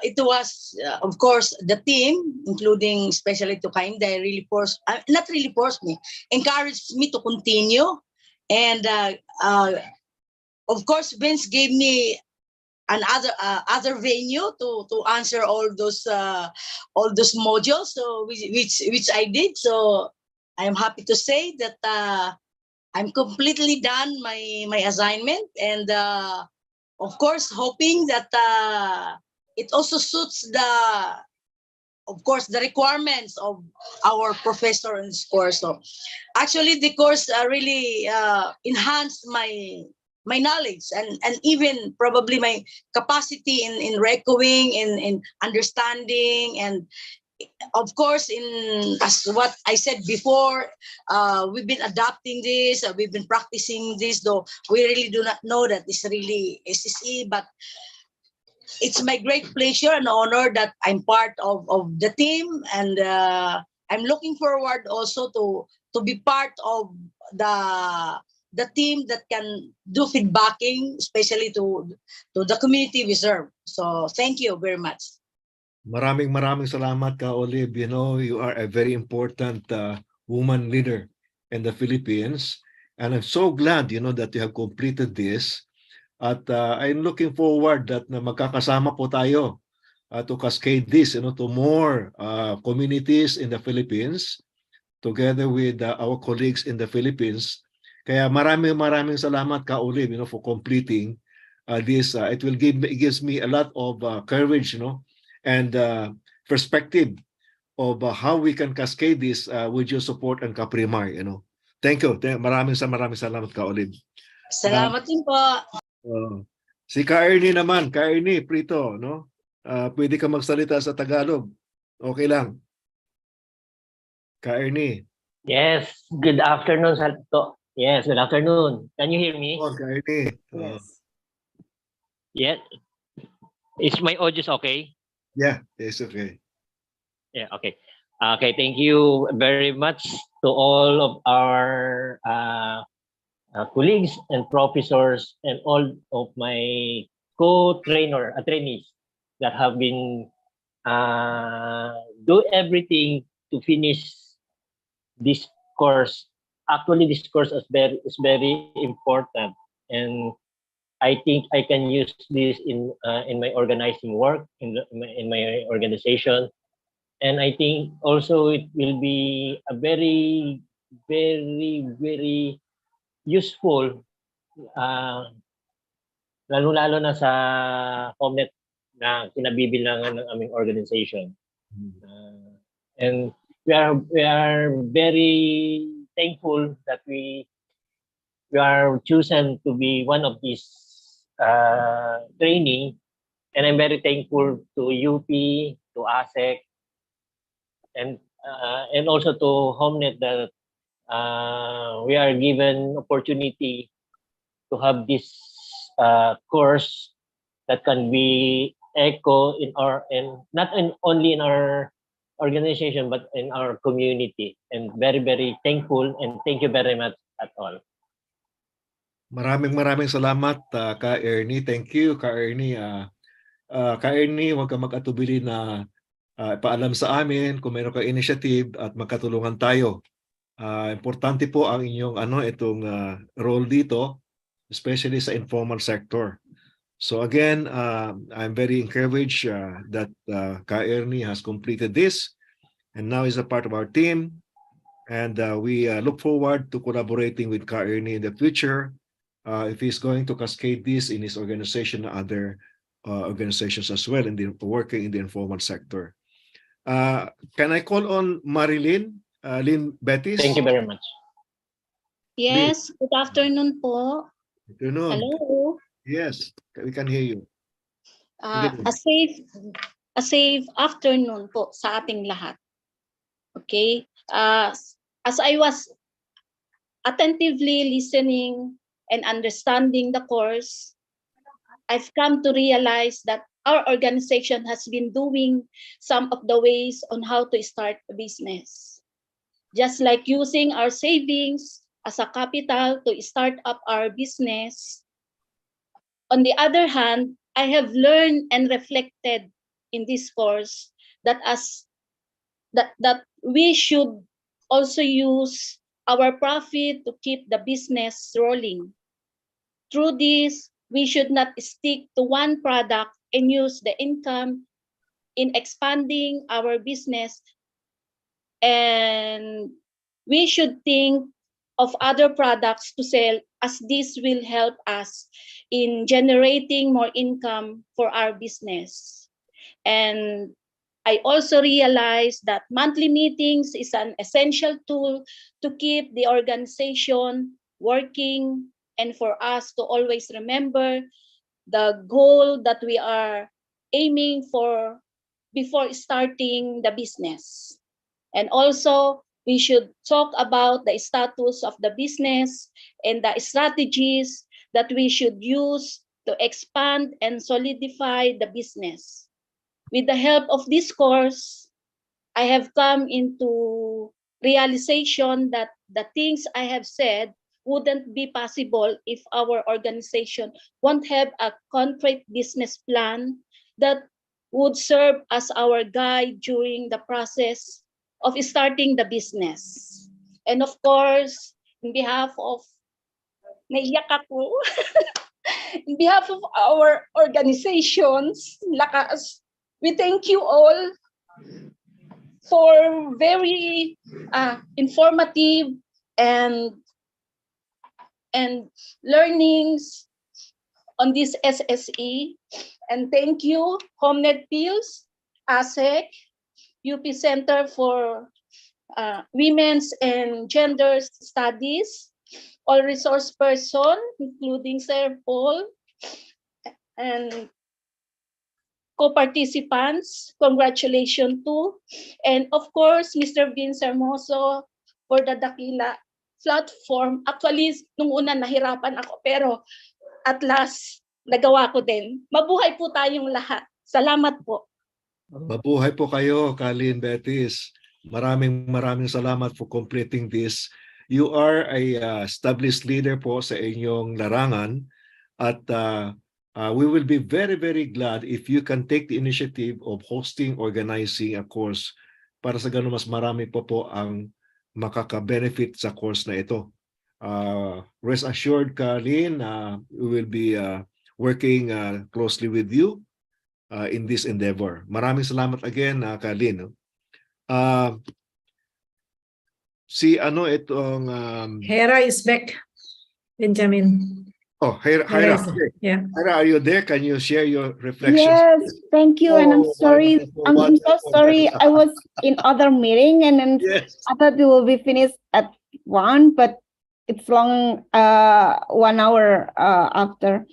it was, of course, the team, including especially to Kainday, really not really forced me, encouraged me to continue. And of course, Vince gave me another other venue to answer all those modules, so which I did. So I'm happy to say that I'm completely done my assignment, and of course hoping that it also suits the requirements of our professor in this course. So actually the course really enhanced my knowledge and even probably my capacity in recalling, in understanding, and of course, as what I said before, we've been adapting this, we've been practicing this, though we really do not know that it's really SSE, but it's my great pleasure and honor that I'm part of the team, and I'm looking forward also to be part of the team that can do feedbacking, especially to the community we serve. So thank you very much. Maraming salamat ka, Olive. You know, you are a very important woman leader in the Philippines. And I'm so glad, you know, that you have completed this. At I'm looking forward that na magkakasama po tayo to cascade this, you know, to more communities in the Philippines, together with our colleagues in the Philippines. Kaya maraming salamat ka, Olive, you know, for completing this. It gives me a lot of courage, you know, and perspective of how we can cascade this with your support and Kaprimar, you know. Thank you. Maraming salamat ka, Olive. Salamat din po. Si Ka-Ernie naman, Ka-Ernie Prito, no? Pwede ka magsalita sa Tagalog. Okay lang. Ka-Ernie. Yes, good afternoon, Salto. Yes, good afternoon. Can you hear me? Oh, Ka-Ernie. Yes. Yeah. Is my audio okay? Yeah, it's okay. Yeah, okay. Okay, thank you very much to all of our colleagues and professors and all of my trainees that have been do everything to finish this course. Actually, this course is very important, and I think I can use this in my organizing work in my organization, and I think also it will be a very useful, lalo na sa COMNET na kinabibilangan ng aming organization. And we are very thankful that we are chosen to be one of these training, and I'm very thankful to UP, to ASEC, and also to HomeNet that we are given opportunity to have this course that can be echo only in our organization but in our community, and very thankful, and thank you very much at all. Maraming salamat Ka-Ernie. Thank you, Ka-Ernie. Ka-Ernie, huwag ka mag-atubili na paalam sa amin kung mayroon ka initiative at magkatulungan tayo. Importante po ang inyong itong role dito, especially sa informal sector. So again, I'm very encouraged that Ka-Ernie has completed this and now is a part of our team. And we look forward to collaborating with Ka-Ernie in the future if he's going to cascade this in his organization and other organizations as well in the working in the informal sector. Can I call on Marilyn, Lynn Betis? Thank you very much. Yes, good afternoon po. Good afternoon. Hello. Yes, we can hear you. A safe afternoon po sa ating lahat. Okay? As I was attentively listening and understanding the course, I've come to realize that our organization has been doing some of the ways on how to start a business. Just like using our savings as a capital to start up our business. On the other hand, I have learned and reflected in this course that that we should also use our profit to keep the business rolling. Through this, we should not stick to one product and use the income in expanding our business, and we should think of other products to sell, as this will help us in generating more income for our business. And I also realized that monthly meetings is an essential tool to keep the organization working and for us to always remember the goal that we are aiming for before starting the business. And also, we should talk about the status of the business and the strategies that we should use to expand and solidify the business. With the help of this course, I have come into realization that the things I have said wouldn't be possible if our organization won't have a concrete business plan that would serve as our guide during the process of starting the business. And of course, in behalf of, naiyak ako, in behalf of our organizations, Lakas, we thank you all for very informative and learnings on this SSE. And thank you, HomeNet Pills, ASEC, UP Center for Women's and Gender Studies, all resource person, including Sir Paul, and co-participants, congratulations too. And of course, Mr. Vince Hermoso for the Dakila platform. Actually, nung una nahirapan ako, pero at last, nagawa ko din. Mabuhay po tayong lahat. Salamat po. Mabuhay po kayo, Kalin Betis. Maraming salamat for completing this. You are a established leader po sa inyong larangan, at we will be very glad if you can take the initiative of hosting, organizing a course para sa ganun mas marami po ang makaka-benefit sa course na ito. Rest assured, Kalin, we will be working closely with you in this endeavor. Maraming salamat again, Kalin. Hera is back, Benjamin. Oh, Hera. Yeah. Hera, are you there? Can you share your reflections? Yes, thank you. And I'm sorry. I'm so sorry. I was in other meeting, and then yes. I thought it will be finished at 1, but it's long 1 hour after.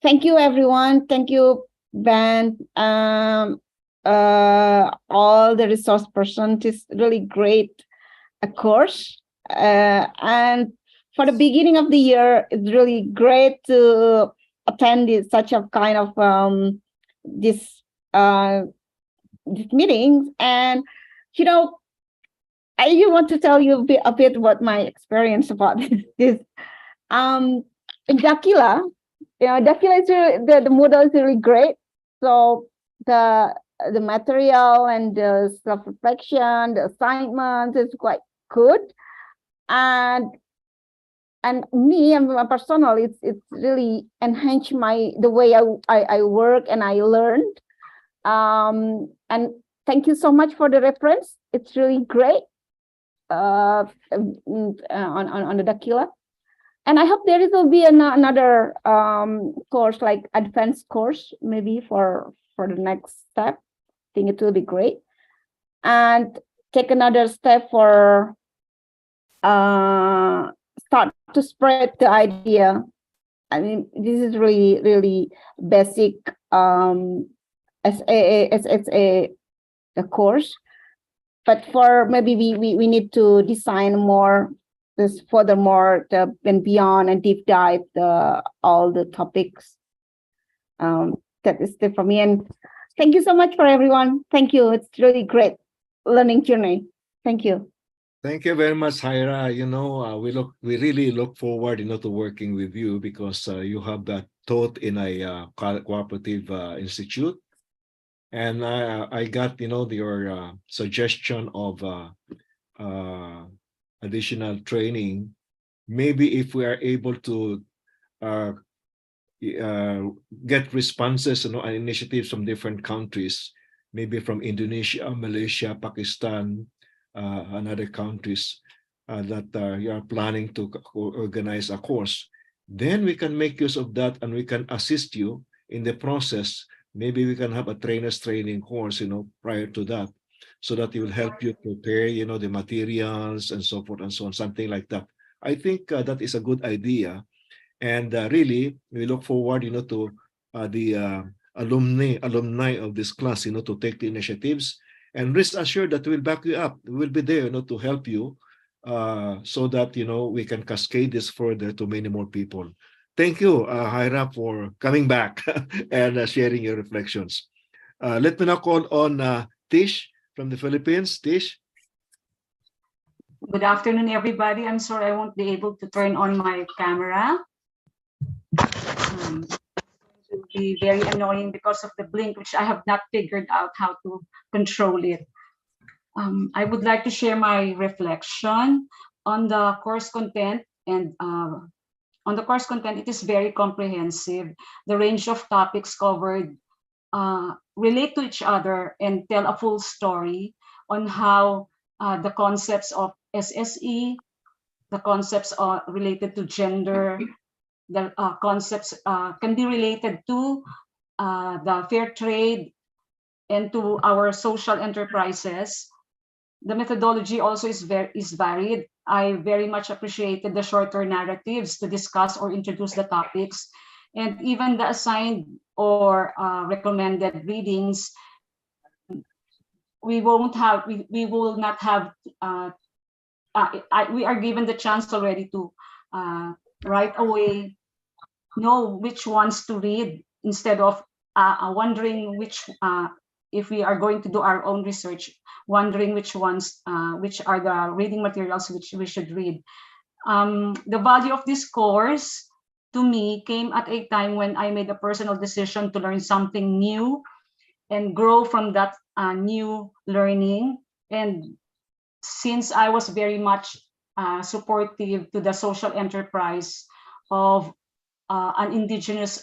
Thank you, everyone. Thank you, Ben. All the resource persons. It's really great course. And for the beginning of the year, it's really great to attend such a kind of this meetings. And you know, I want to tell you a bit about my experience about this. In Dakila, Dakila is really, the model is really great. So the material and the self-reflection, the assignments is quite good. And me and my personal, it's really enhanced the way I work and I learned. And thank you so much for the reference. It's really great on the Dakila. And I hope there will be another course, like advanced course, maybe for the next step. I think it will be great. And take another step for start to spread the idea. I mean, this is really basic SSA the course, but for maybe we need to design more this furthermore and beyond and deep dive all the topics. That is it for me, and thank you so much for everyone. Thank you. It's really great learning journey. Thank you. Thank you very much, Hyra. We really look forward, to working with you because you have that taught in a cooperative institute, and I got your suggestion of additional training. Maybe if we are able to get responses, and initiatives from different countries, maybe from Indonesia, Malaysia, Pakistan, and other countries that you are planning to organize a course, then we can make use of that and we can assist you in the process. Maybe we can have a trainer's training course, prior to that, so that it will help you prepare, the materials and so forth and so on, something like that. I think that is a good idea. And really, we look forward, to the alumni of this class, to take the initiatives. And rest assured that we'll back you up. We'll be there, to help you so that, we can cascade this further to many more people. Thank you, Hyra, for coming back and sharing your reflections. Let me now call on Tish from the Philippines. Tish. Good afternoon, everybody. I'm sorry I won't be able to turn on my camera. It will be very annoying because of the blink, which I have not figured out how to control it. I would like to share my reflection on the course content. And on the course content, it is very comprehensive. The range of topics covered relate to each other and tell a full story on how the concepts of SSE, the concepts related to gender, the concepts can be related to the fair trade and to our social enterprises. The methodology also is varied. I very much appreciated the shorter narratives to discuss or introduce the topics, and even the assigned or recommended readings. We will not have. We are given the chance already to right away know which ones to read instead of wondering which. If we are going to do our own research, wondering which ones, which are the reading materials which we should read. The value of this course to me came at a time when I made a personal decision to learn something new and grow from that new learning. And since I was very much supportive to the social enterprise of an indigenous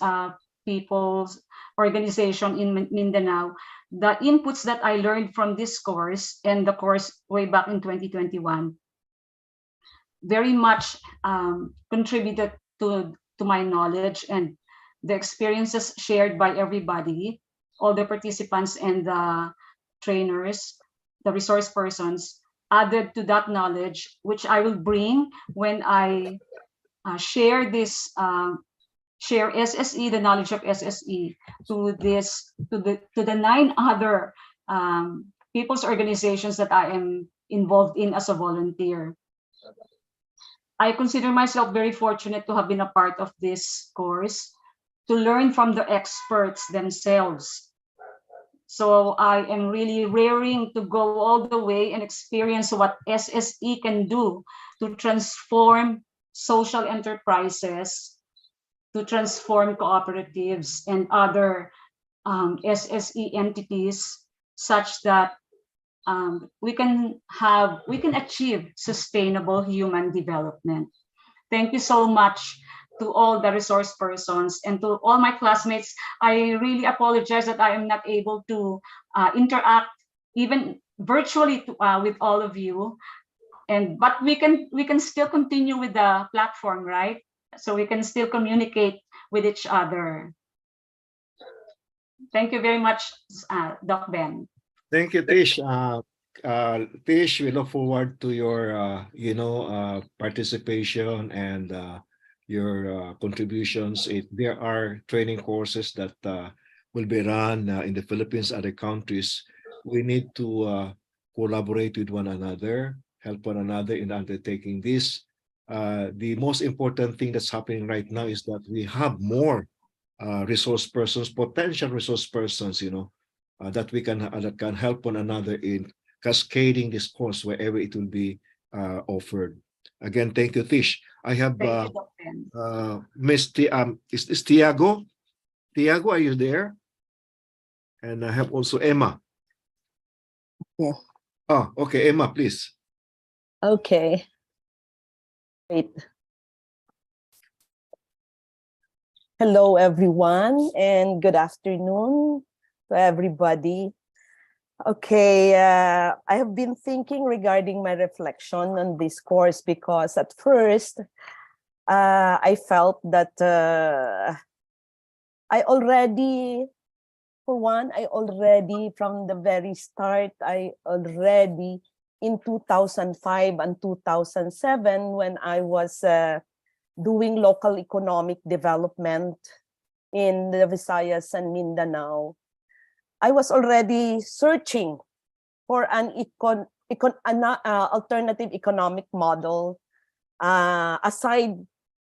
people's organization in Mindanao, the inputs that I learned from this course and the course way back in 2021 very much contributed to my knowledge, and the experiences shared by everybody, all the participants and the trainers, the resource persons, added to that knowledge, which I will bring when I share this share SSE, the knowledge of SSE, to the 9 other people's organizations that I am involved in as a volunteer. I consider myself very fortunate to have been a part of this course, to learn from the experts themselves. So I am really raring to go all the way and experience what SSE can do to transform social enterprises, to transform cooperatives and other SSE entities, such that we can achieve sustainable human development. Thank you so much to all the resource persons and to all my classmates. I really apologize that I am not able to interact even virtually with all of you. but we can still continue with the platform, right? So we can still communicate with each other. Thank you very much, Doc Ben. Thank you, Tish. Tish, we look forward to your, participation and your contributions. There are training courses that will be run in the Philippines, other countries. We need to collaborate with one another, help one another in undertaking this. The most important thing that's happening right now is that we have more resource persons, potential resource persons, that can help one another in cascading this course wherever it will be offered. Again, thank you, Tish. I have Thank you, Doc Ben. Miss is Tiago? Tiago, are you there? And I have also Emma. Yeah. Oh, okay, Emma, please. Okay. Wait. Hello, everyone, and good afternoon to everybody. Okay, I have been thinking regarding my reflection on this course because at first, I felt that from the very start, in 2005 and 2007, when I was doing local economic development in the Visayas and Mindanao, I was already searching for an alternative economic model aside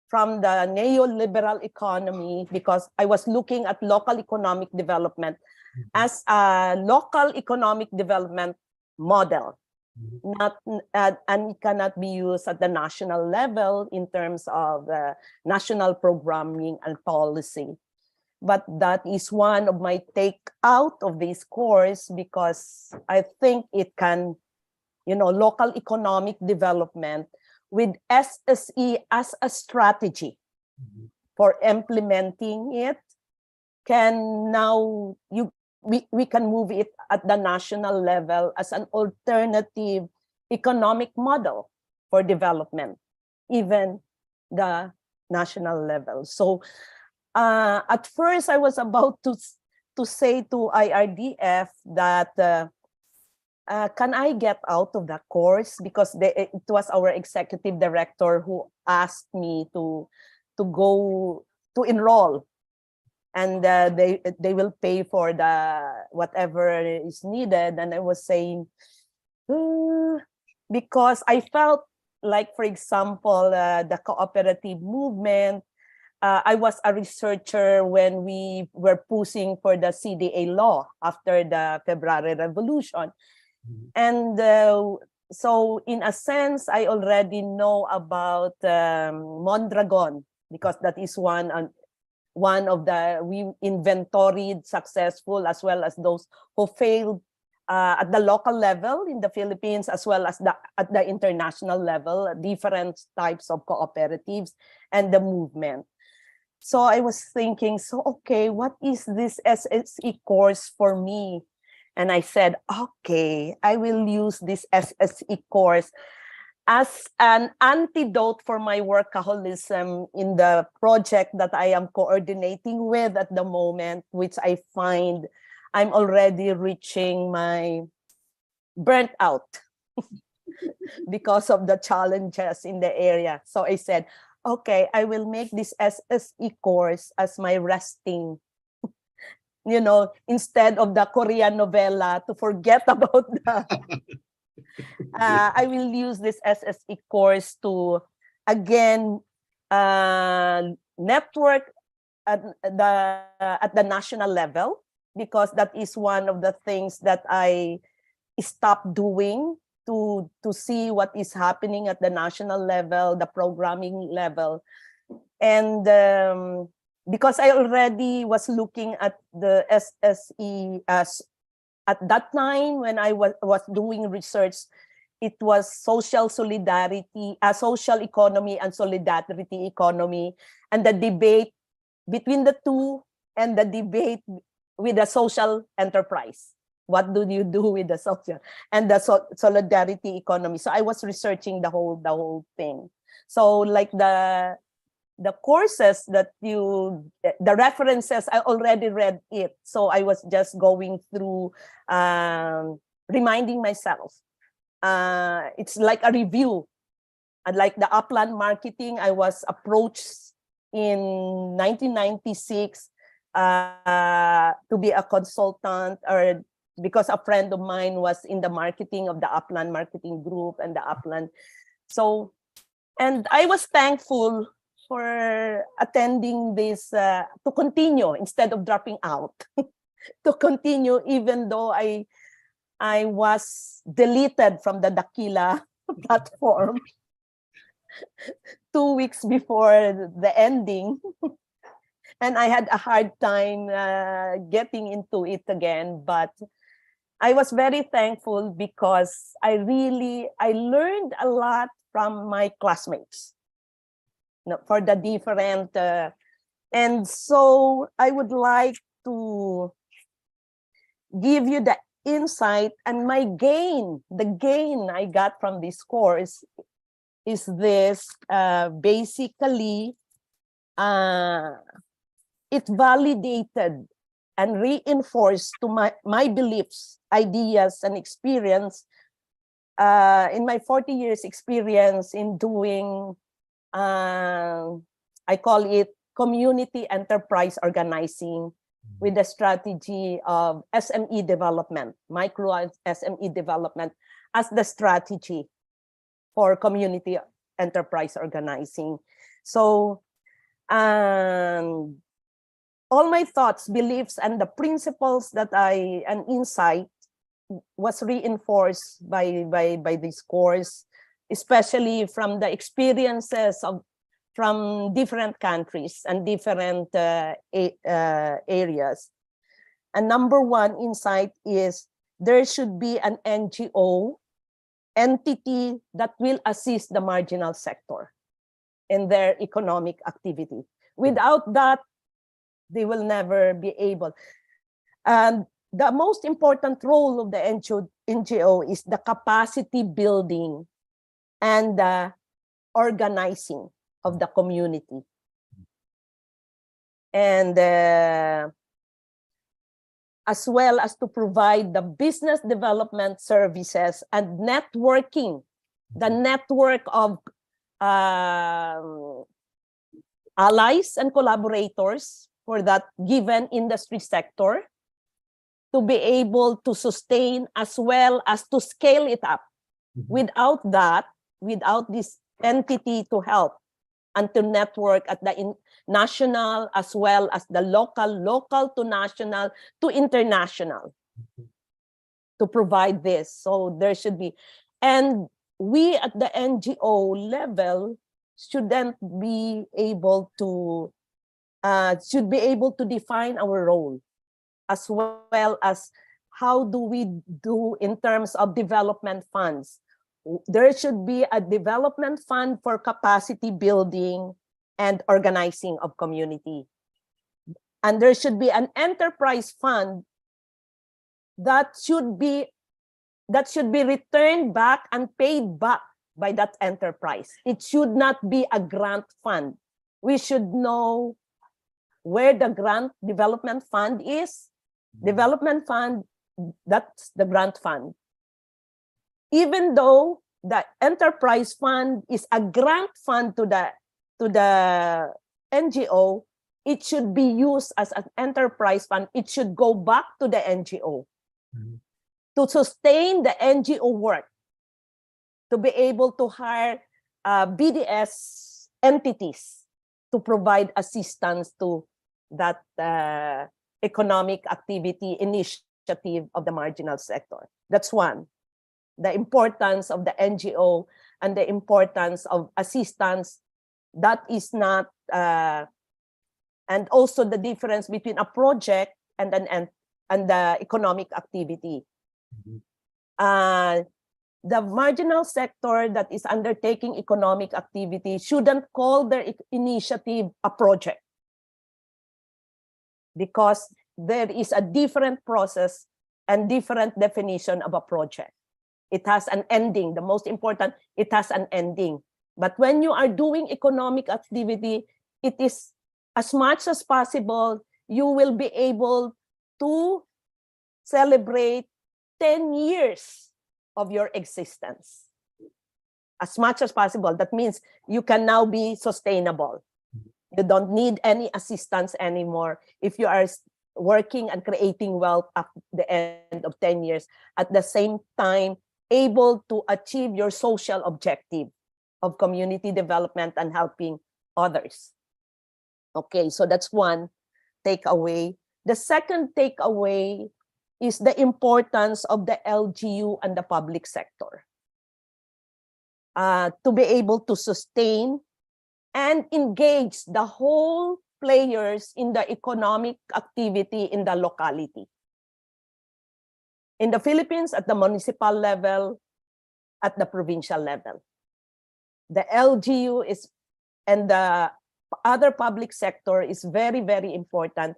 from the neoliberal economy, because I was looking at local economic development as a local economic development model. And it cannot be used at the national level in terms of national programming and policy. But that is one of my take out of this course, because I think it can, local economic development with SSE as a strategy for implementing it can now we can move it at the national level as an alternative economic model for development, even the national level. So at first I was about to say to IRDF that can I get out of the course, because it was our executive director who asked me to go to enroll, and they will pay for the whatever is needed. And I was saying, because I felt like, for example, the cooperative movement, I was a researcher when we were pushing for the CDA law after the February Revolution. And so in a sense, I already know about Mondragon, because that is one of the we inventoried successful, as well as those who failed at the local level in the Philippines, as well as at the international level, different types of cooperatives and the movement. So I was thinking, okay, what is this SSE course for me? And I said, okay, I will use this SSE course as an antidote for my workaholism in the project that I am coordinating with at the moment, which I find I'm already reaching my burnt out because of the challenges in the area. So I said, okay, I will make this SSE course as my resting, instead of the Korean novela to forget about the I will use this SSE course to again network at the national level, because that is one of the things that I stopped doing to see what is happening at the national level, the programming level. And because I already was looking at the SSE as at that time when I was doing research, it was social solidarity, social economy and solidarity economy, and the debate between the two, and the debate with the social enterprise, what do you do with the social and the solidarity economy? So I was researching the whole thing. So like the courses that the references, I already read it. So I was just going through, reminding myself. It's like a review. And like the upland marketing, I was approached in 1996 to be a consultant, or because a friend of mine was in the marketing of the upland marketing group and the upland. So, and I was thankful for attending this, to continue instead of dropping out, to continue even though I was deleted from the Dakila platform 2 weeks before the ending. And I had a hard time getting into it again, but I was very thankful because I learned a lot from my classmates, for the different, and so I would like to give you the insight and the gain I got from this course is this. Basically, it validated and reinforced to my beliefs, ideas, and experience in my 40 years experience in doing, I call it community enterprise organizing with the strategy of SME development, micro SME development as the strategy for community enterprise organizing. So, all my thoughts, beliefs, and the principles that and insight was reinforced by this course, especially from the experiences from different countries and different areas. And number one insight is there should be an NGO entity that will assist the marginal sector in their economic activity. Without that, they will never be able. And the most important role of the NGO is the capacity building and the organizing of the community. And as well as to provide the business development services and networking, the network of allies and collaborators for that given industry sector, to be able to sustain as well as to scale it up. Without that, without this entity to help and to network at the national as well as the local to national to international to provide this. So there should be, and we at the NGO level shouldn't be able to, should be able to define our role, as well as how do we do in terms of development funds. There should be a development fund for capacity building and organizing of community. And there should be an enterprise fund that should be returned back and paid back by that enterprise. It should not be a grant fund. We should know where the grant development fund is. Development fund, that's the grant fund. Even though the enterprise fund is a grant fund to the NGO, it should be used as an enterprise fund. It should go back to the NGO to sustain the NGO work, to be able to hire BDS entities to provide assistance to that economic activity initiative of the marginal sector. That's one. The importance of the NGO and the importance of assistance, that is not, and also the difference between a project and the economic activity. The marginal sector that is undertaking economic activity shouldn't call their initiative a project, because there is a different process and different definition of a project. It has an ending. The most important, it has an ending. But when you are doing economic activity, it is as much as possible, you will be able to celebrate 10 years of your existence. As much as possible. That means you can now be sustainable. You don't need any assistance anymore if you are working and creating wealth at the end of 10 years. At the same time, able to achieve your social objective of community development and helping others. Okay, so that's one takeaway. The second takeaway is the importance of the LGU and the public sector to be able to sustain and engage the whole players in the economic activity in the locality. In the Philippines, at the municipal level, at the provincial level. The LGU is, and the other public sector is very, very important,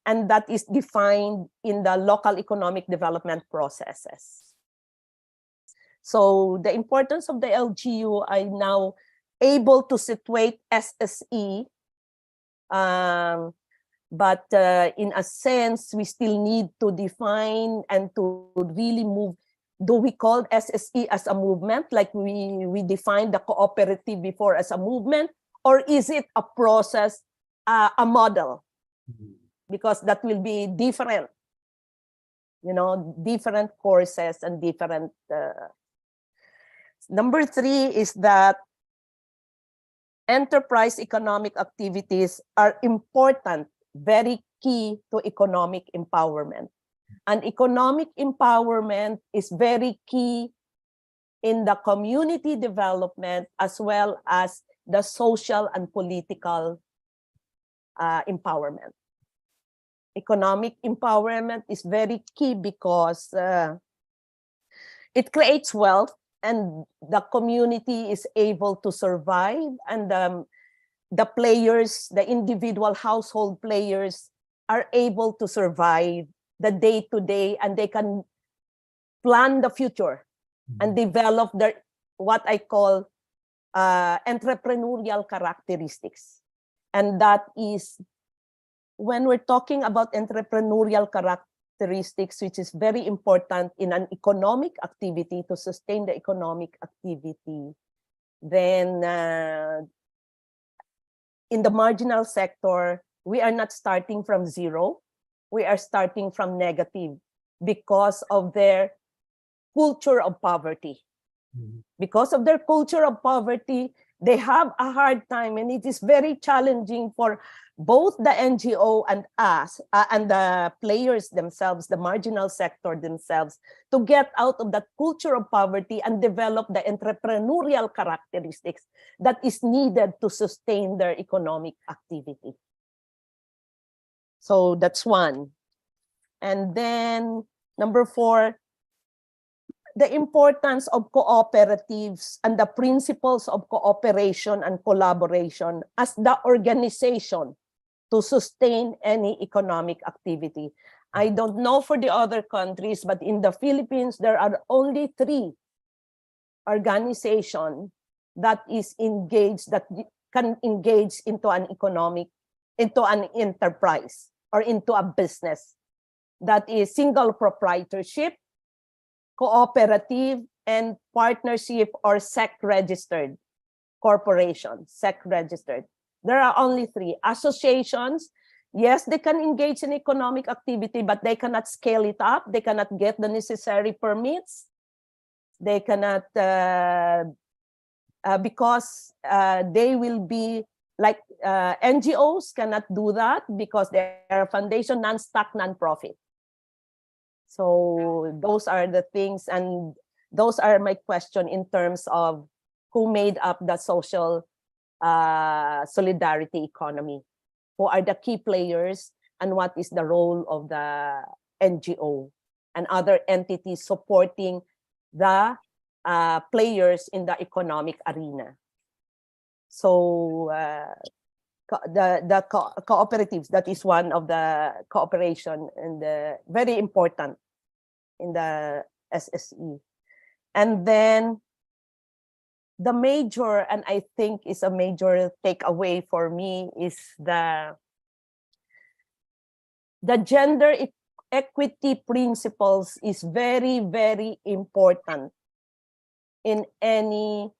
and that is defined in the local economic development processes. So the importance of the LGU, I now able to situate SSE, but in a sense, we still need to define and to really move. Do we call SSE as a movement, like we defined the cooperative before as a movement, or is it a process, a model? Because that will be different, you know, different courses and different. Number 3 is that enterprise economic activities are important, very key to economic empowerment. And economic empowerment is very key in the community development as well as the social and political empowerment. Economic empowerment is very key because it creates wealth and the community is able to survive, and the players, the individual household players are able to survive the day-to-day, and they can plan the future and develop their, what I call entrepreneurial characteristics. And that is, when we're talking about entrepreneurial characteristics, which is very important in an economic activity to sustain the economic activity, then in the marginal sector, we are not starting from zero. We are starting from negative because of their culture of poverty. Because of their culture of poverty, they have a hard time, and it is very challenging for both the NGO and us and the players themselves, the marginal sector themselves, to get out of that culture of poverty and develop the entrepreneurial characteristics that is needed to sustain their economic activity. So that's one. And then number 4, the importance of cooperatives and the principles of cooperation and collaboration as the organization to sustain any economic activity. I don't know for the other countries, but in the Philippines, there are only 3 organizations that is engaged, that can engage into an economic, into an enterprise or into a business. That is single proprietorship, cooperative, and partnership or SEC registered corporation, SEC registered. There are only 3 associations. Yes, they can engage in economic activity, but they cannot scale it up. They cannot get the necessary permits. They cannot, because they will be like NGOs cannot do that because they are a foundation, non-stock, non-profit. So those are the things, and those are my question in terms of who made up the social solidarity economy, who are the key players, and what is the role of the NGO and other entities supporting the players in the economic arena. So the cooperatives, that is one of the cooperation, and very important. in the SSE. And then the major, and I think is a major takeaway for me, is the gender equity principles is very, very important in any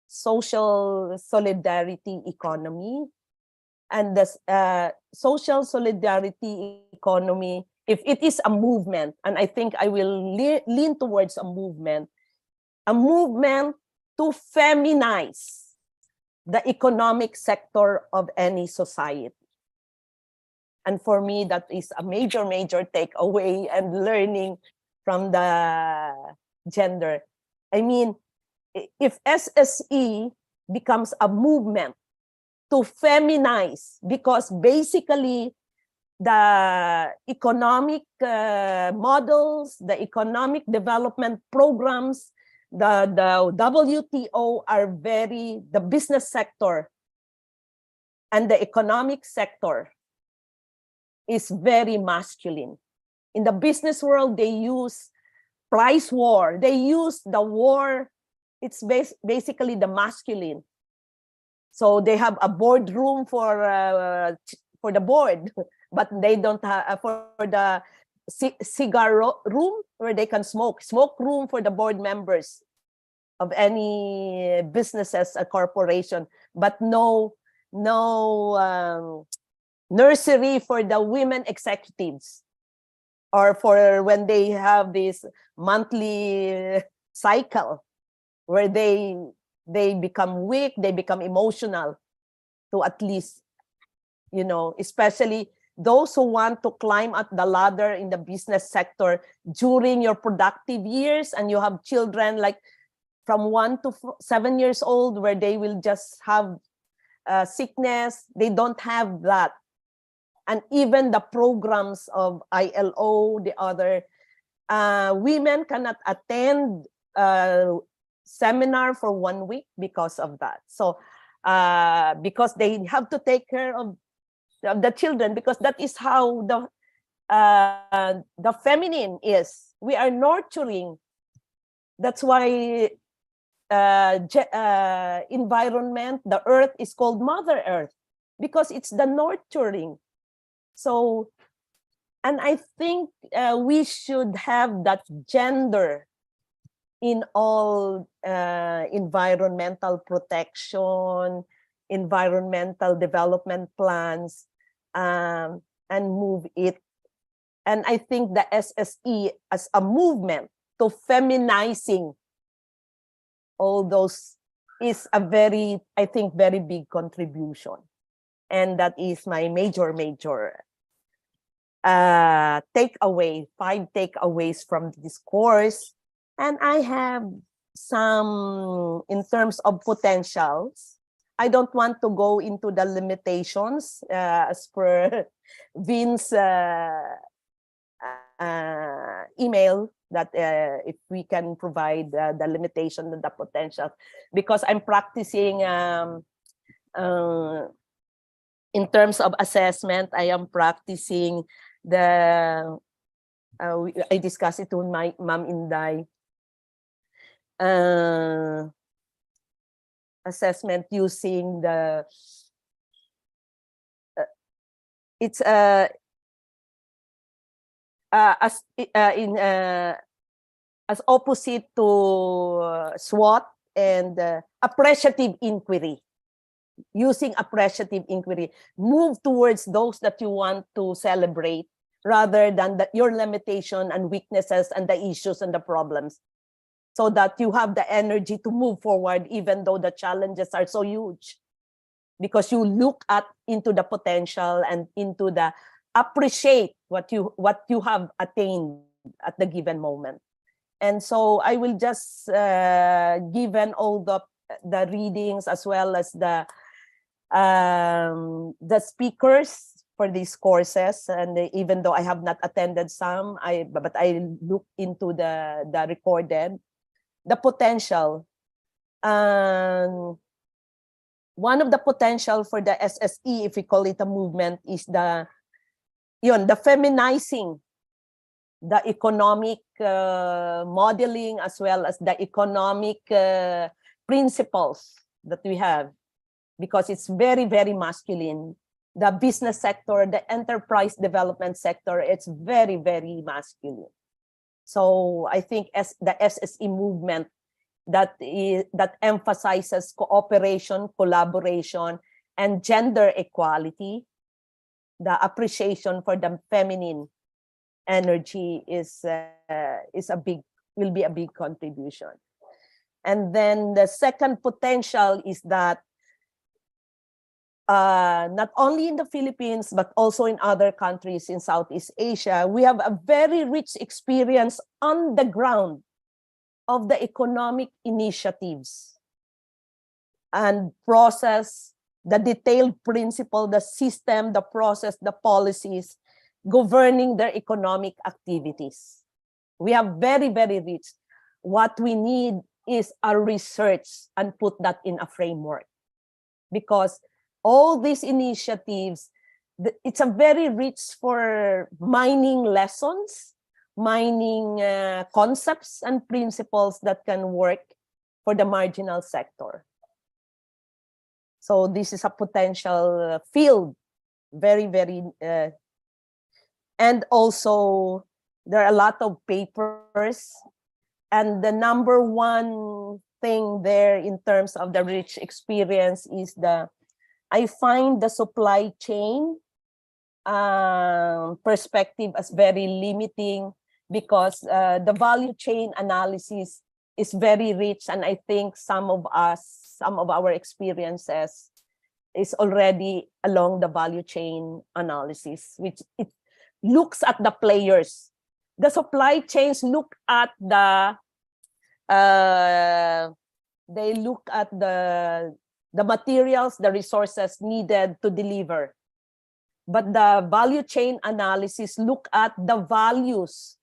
social solidarity economy. And the social solidarity economy, if it is a movement, and I think I will lean towards a movement to feminize the economic sector of any society. And for me, that is a major, major takeaway and learning from the gender. I mean, if SSE becomes a movement to feminize, because basically the economic models, the economic development programs, the WTO are the business sector and the economic sector is very masculine. In the business world, they use price war. They use the war. It's basically the masculine. So they have a boardroom for the board, but they don't have for the cigar room where they can smoke room for the board members of any businesses, a corporation, but no nursery for the women executives, or for when they have this monthly cycle where they become weak, they become emotional, to at least, especially those who want to climb up the ladder in the business sector during your productive years, and you have children like from 1 to 7 years old, where they will just have sickness. They don't have that. And even the programs of ILO, the other women cannot attend seminar for 1 week because of that. So because they have to take care of the children, because that is how the feminine is. We are nurturing. That's why environment, the earth is called Mother Earth, because it's the nurturing. So, and I think we should have that gender in all environmental protection, environmental development plans, and move it. And I think the SSE as a movement to feminizing all those is a very, I think, very big contribution. And that is my major takeaway, 5 takeaways from this course. And I have some in terms of potentials. I don't want to go into the limitations as per Vince's email, that if we can provide the limitation and the potential, because I'm practicing in terms of assessment. I am practicing I discussed it with my Ma'am Inday, assessment using the it's as opposite to SWOT and appreciative inquiry. Using appreciative inquiry, move towards those that you want to celebrate, rather than your limitation and weaknesses and the issues and the problems, so that you have the energy to move forward even though the challenges are so huge, because you look into the potential and into the appreciate what you have attained at the given moment. And so I will just given all the readings as well as the speakers for these courses, and even though I have not attended some, but I look into the recorded, the potential. One of the potential for the SSE, if we call it a movement, is the feminizing the economic modeling as well as the economic principles that we have, because it's very, very masculine. The business sector, the enterprise development sector, it's very, very masculine. So I think as the SSE movement that emphasizes cooperation, collaboration, and gender equality, the appreciation for the feminine energy will be a big contribution. And then the second potential is that not only in the Philippines, but also in other countries in Southeast Asia, we have a very rich experience on the ground of the economic initiatives and process, the detailed principle, the system, the process, the policies governing their economic activities. We have very, very rich. What we need is a research and put that in a framework, because all these initiatives, it's a very rich for mining lessons, mining concepts and principles that can work for the marginal sector. So this is a potential field, very, very, and also there are a lot of papers, and the number one thing there in terms of the rich experience is I find the supply chain perspective as very limiting, because the value chain analysis is very rich, and I think some of our experiences is already along the value chain analysis, which it looks at the players. The supply chains look at they look at the materials, the resources needed to deliver. But the value chain analysis look at the values.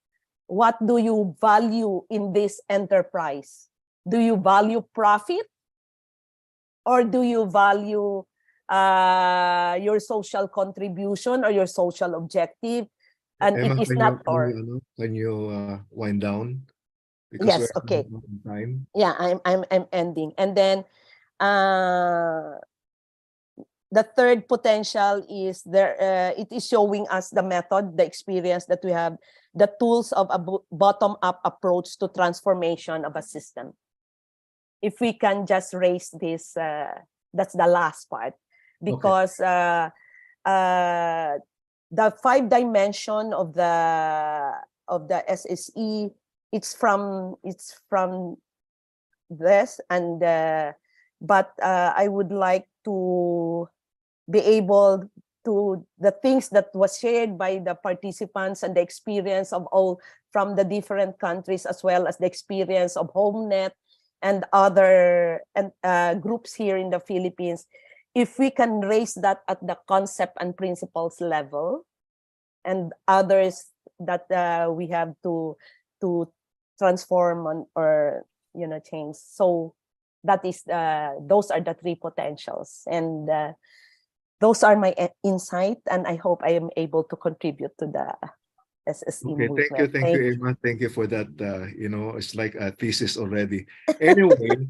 What do you value in this enterprise? Do you value profit? Or do you value your social contribution or your social objective? And Emma, it is not or. Can you wind down? Because Yes, we're okay. out of time. Yeah, I'm ending. And then the third potential is there. It is showing us the method, the experience that we have, the tools of a bottom-up approach to transformation of a system. If we can just raise this, that's the last part, because the 5 dimension of the SSE, it's from this, and but I would like to be able to the things that was shared by the participants and the experience of all from the different countries, as well as the experience of HomeNet and other groups here in the Philippines. If we can raise that at the concept and principles level, and others that we have to transform on or change. So that is those are the 3 potentials, and those are my insight, and I hope I am able to contribute to the SSE movement. Thank you, Emma. Thank you for that. It's like a thesis already. Anyway,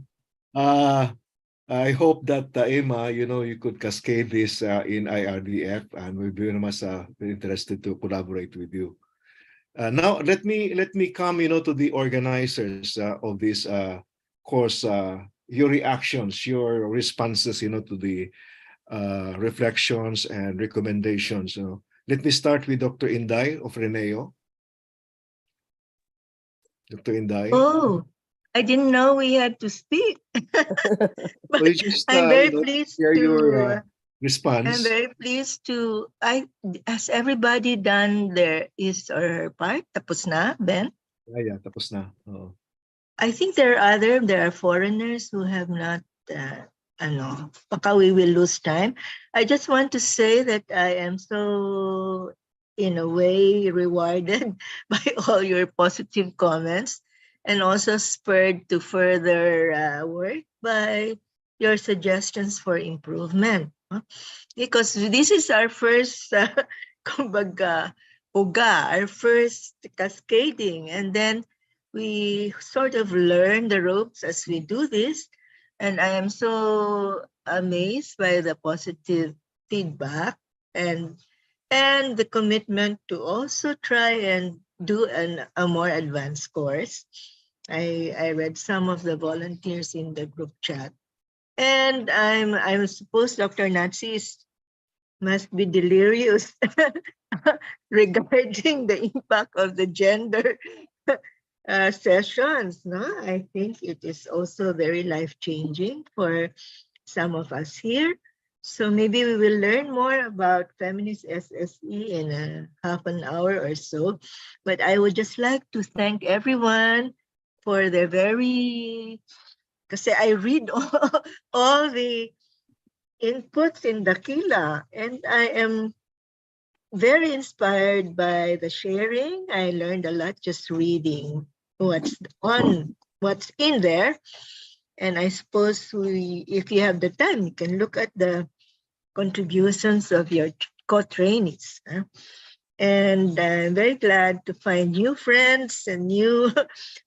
I hope that Emma, you could cascade this in IRDF, and we're very much very interested to collaborate with you. Now, let me come, to the organizers of this course. Your reactions, your responses, to the reflections and recommendations. Let me start with Dr. Inday of Reneo. Dr. Inday. Oh, I didn't know we had to speak. But I'm very pleased share to your response. I'm very pleased to has everybody done his or her part? Tapos na, Ben? Yeah, tapos na. Oh. I think there are foreigners who have not baka we will lose time. I just want to say that I am so, in a way, rewarded by all your positive comments, and also spurred to further work by your suggestions for improvement. Because this is our first Oga, our first cascading, and then we sort of learn the ropes as we do this. And I am so amazed by the positive feedback and the commitment to also try and do a more advanced course. I read some of the volunteers in the group chat, and I'm supposed Dr. Natsi must be delirious regarding the impact of the gender sessions. No, I think it is also very life-changing for some of us here. So maybe we will learn more about feminist SSE in a half an hour or so. But I would just like to thank everyone for their because I read all the inputs in Dakila, and I am very inspired by the sharing. I learned a lot just reading what's in there. And I suppose if you have the time, you can look at the contributions of your co-trainees. And I'm very glad to find new friends and new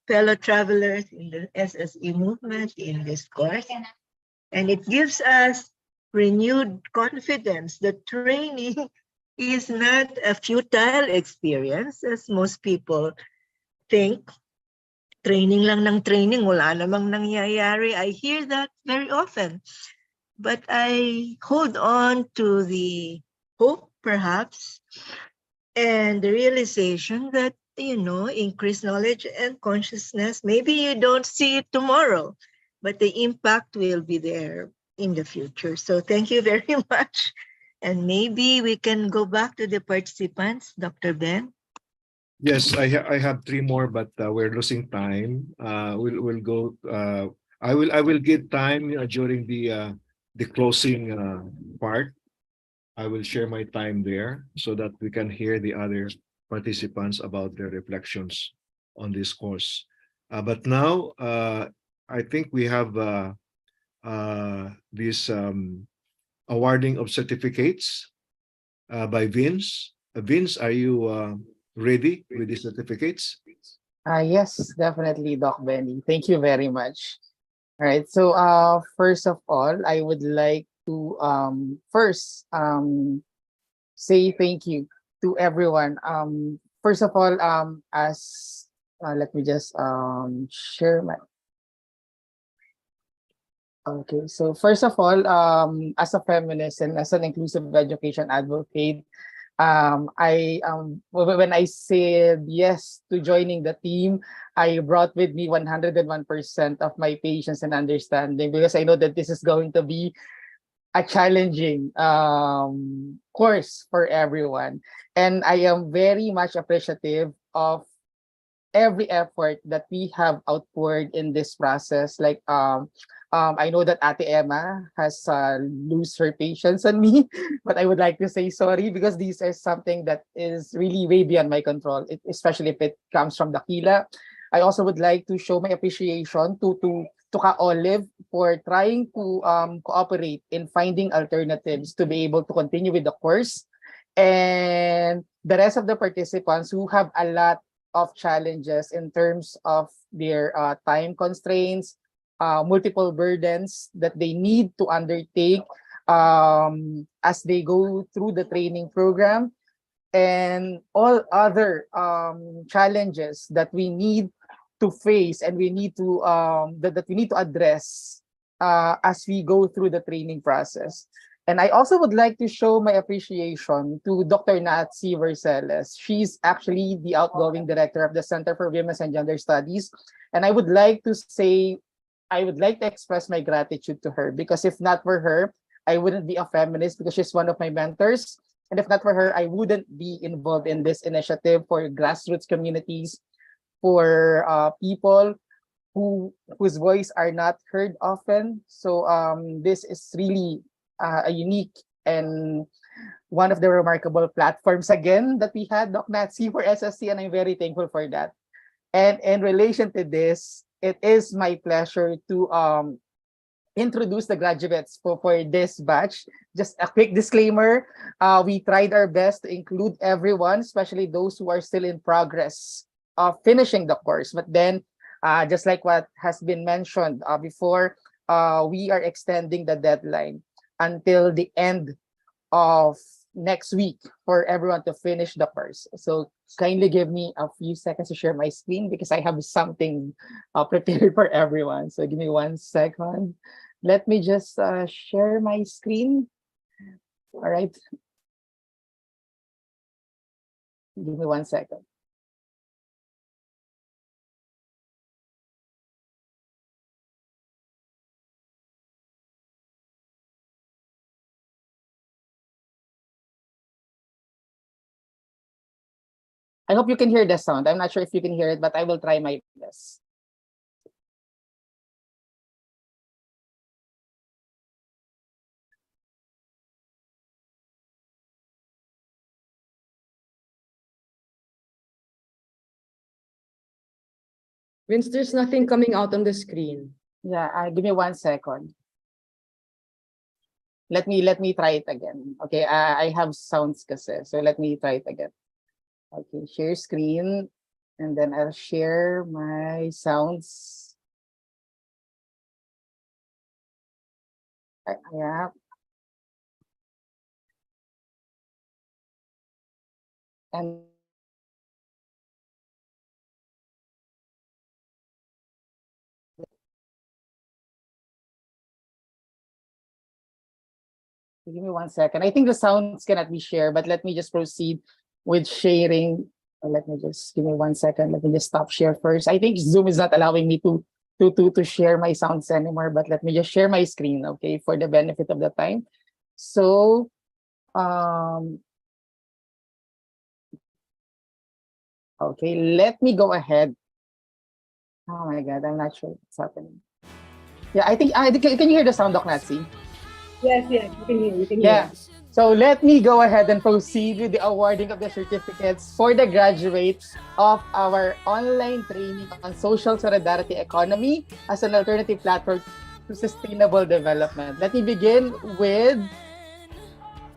fellow travelers in the SSE movement in this course. And it gives us renewed confidence that training is not a futile experience, as most people think. Training lang ng training, wala namang nangyayari. I hear that very often. But I hold on to the hope, perhaps, and the realization that, increased knowledge and consciousness, maybe you don't see it tomorrow, but the impact will be there in the future. So thank you very much. And maybe we can go back to the participants, Dr. Ben. Yes, I have three more, but we're losing time. We'll go. I will give time during the closing part. I will share my time there so that we can hear the other participants about their reflections on this course. But now I think we have this awarding of certificates by Vince. Vince, are you ready with the certificates? Yes, definitely, Doc Benny. Thank you very much. All right. So first of all, I would like to first say thank you to everyone. First of all, as let me just share my. Okay, so first of all, as a feminist and as an inclusive education advocate, when I said yes to joining the team, I brought with me 101% of my patience and understanding, because I know that this is going to be a challenging course for everyone. And I am very much appreciative of every effort that we have outpoured in this process. Like I know that Ate Emma has lose her patience on me, but I would like to say sorry, because these are something that is really way beyond my control, especially if it comes from Dakila. I also would like to show my appreciation to Ka Olive for trying to cooperate in finding alternatives to be able to continue with the course, and the rest of the participants who have a lot of challenges in terms of their time constraints, multiple burdens that they need to undertake as they go through the training program, and all other challenges that we need to face and we need to that we need to address as we go through the training process. And I also would like to show my appreciation to Dr. Natsi Verceles. She's actually the outgoing director of the Center for Women's and Gender Studies. And I would like to express my gratitude to her, because if not for her, I wouldn't be a feminist, because she's one of my mentors. And if not for her, I wouldn't be involved in this initiative for grassroots communities, for people whose voice are not heard often. So this is really a unique and one of the remarkable platforms again that we had, Doc Natsi, for SSC, and I'm very thankful for that. And in relation to this, it is my pleasure to introduce the graduates for this batch. Just a quick disclaimer, we tried our best to include everyone, especially those who are still in progress of finishing the course. But then, just like what has been mentioned before, we are extending the deadline until the end of next week for everyone to finish the course. So kindly give me a few seconds to share my screen because I have something prepared for everyone. So give me 1 second. Let me just share my screen. All right. Give me 1 second. I hope you can hear the sound. I'm not sure if you can hear it, but I will try my best. Vince, there's nothing coming out on the screen. Yeah, give me 1 second. Let me try it again. Okay, I have sounds kasi, so let me try it again. Okay, share screen, and then I'll share my sounds. Yeah. And give me 1 second. I think the sounds cannot be shared, but let me just proceed with sharing. Let me just give me 1 second. Let me just stop share first. I think Zoom is not allowing me to share my sounds anymore, but let me just share my screen, okay, for the benefit of the time. So, okay, let me go ahead. Oh my God, I'm not sure what's happening. Yeah, I think, can you hear the sound, Doc Natsy? Yes, yes, you can hear, you can Yeah. hear. So let me go ahead and proceed with the awarding of the certificates for the graduates of our online training on social solidarity economy as an alternative platform to sustainable development. Let me begin with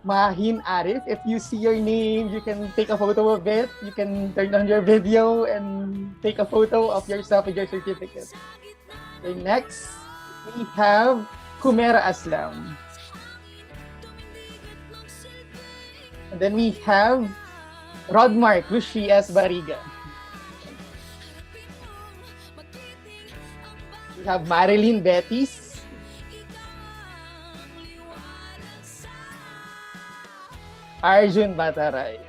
Mahin Arif. If you see your name, you can take a photo of it. You can turn on your video and take a photo of yourself with your certificate. Okay, next, we have Kumera Aslam. And then we have Rodmark Lucy S. Bariga. We have Marilyn Betis. Arjun Bataray.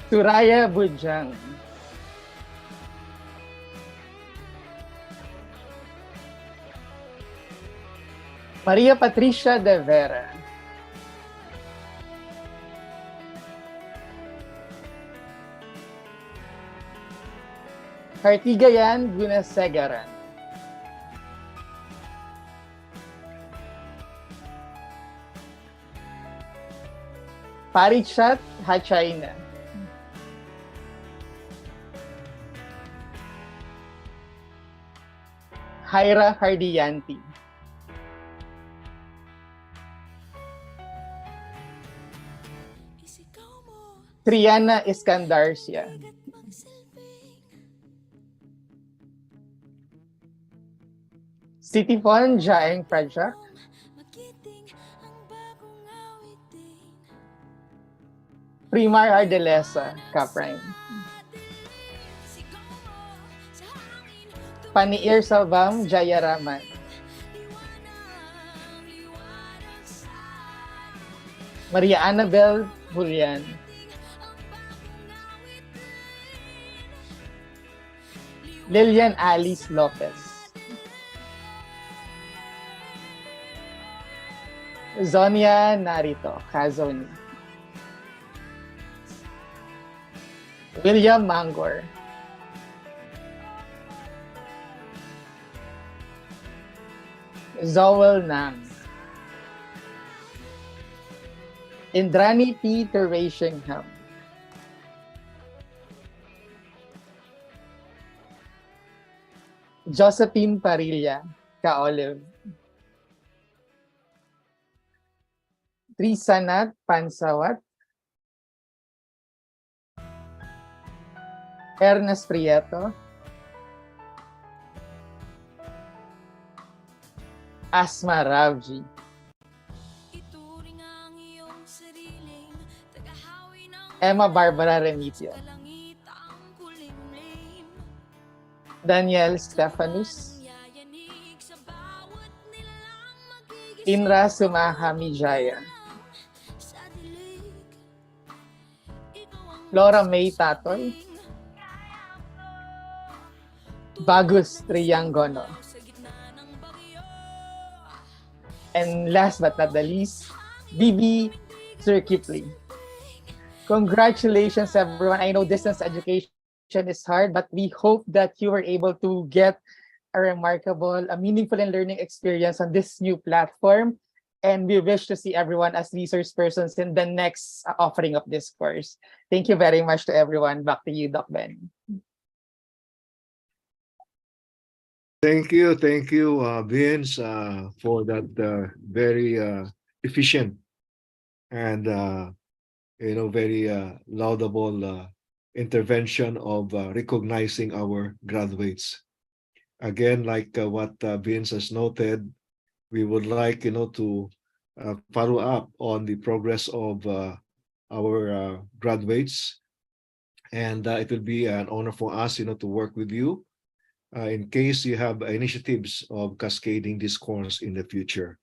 Suraya Bujang. Maria Patricia De Vera. Kartigayan Gunasegaran. Parichat Hachaina. Haira Hardiyanti. Triana Iskandarsia. Sitifon Jaeng Prajak. Primar Ardelesa, Kaprime. Paniir Salvam Jayaraman. Maria Annabel Julian. Lilian Alice Lopez. Zonia Narito, Kazoni. William Mangor. Zowel Nang. Indrani P. Tereshingham. Josephine Parilla, Ka-Olive. Trisanat Pansawat. Ernest Prieto. Asma Ravji. Emma Barbara Remitio. Daniel Stephanus. Inra Sumaha Mijaya. Laura May Tatoy. Bagus Triangono. And last but not the least, Bibi Sir Kipling. Congratulations, everyone. I know distance education is hard, but we hope that you were able to get a remarkable, a meaningful and learning experience on this new platform. And we wish to see everyone as resource persons in the next offering of this course. Thank you very much to everyone. Back to you, Doc Ben. Thank you, Vince, for that very efficient and very laudable intervention of recognizing our graduates. Again, like what Vince has noted, we would like to follow up on the progress of our graduates, and it will be an honor for us to work with you in case you have initiatives of cascading this course in the future.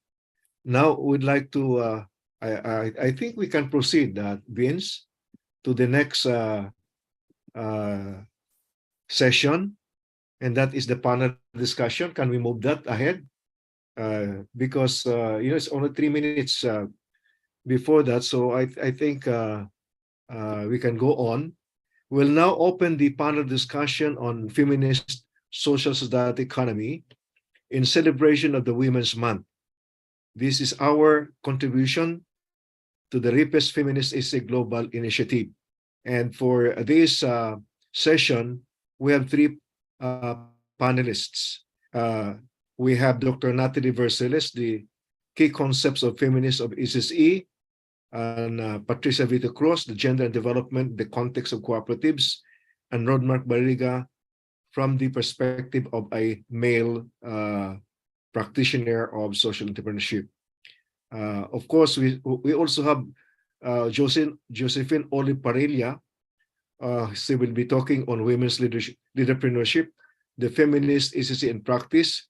Now, we'd like to, I think we can proceed, Vince, to the next session, and that is the panel discussion. Can we move that ahead? Because it's only 3 minutes before that, so I think we can go on. We'll now open the panel discussion on feminist social society economy in celebration of the Women's Month. This is our contribution to the RIPES Feminist ASEC Global Initiative. And for this session, we have 3 panelists. We have Dr. Natalie Verceles, the Key Concepts of Feminists of SSE, and Patricia Vito Cruz, the Gender and Development, the Context of Cooperatives, and Rodmark Barriga, from the perspective of a male practitioner of social entrepreneurship. Of course, we also have Josephine Olive Parilla. She will be talking on women's leadership, the feminist SSE in practice,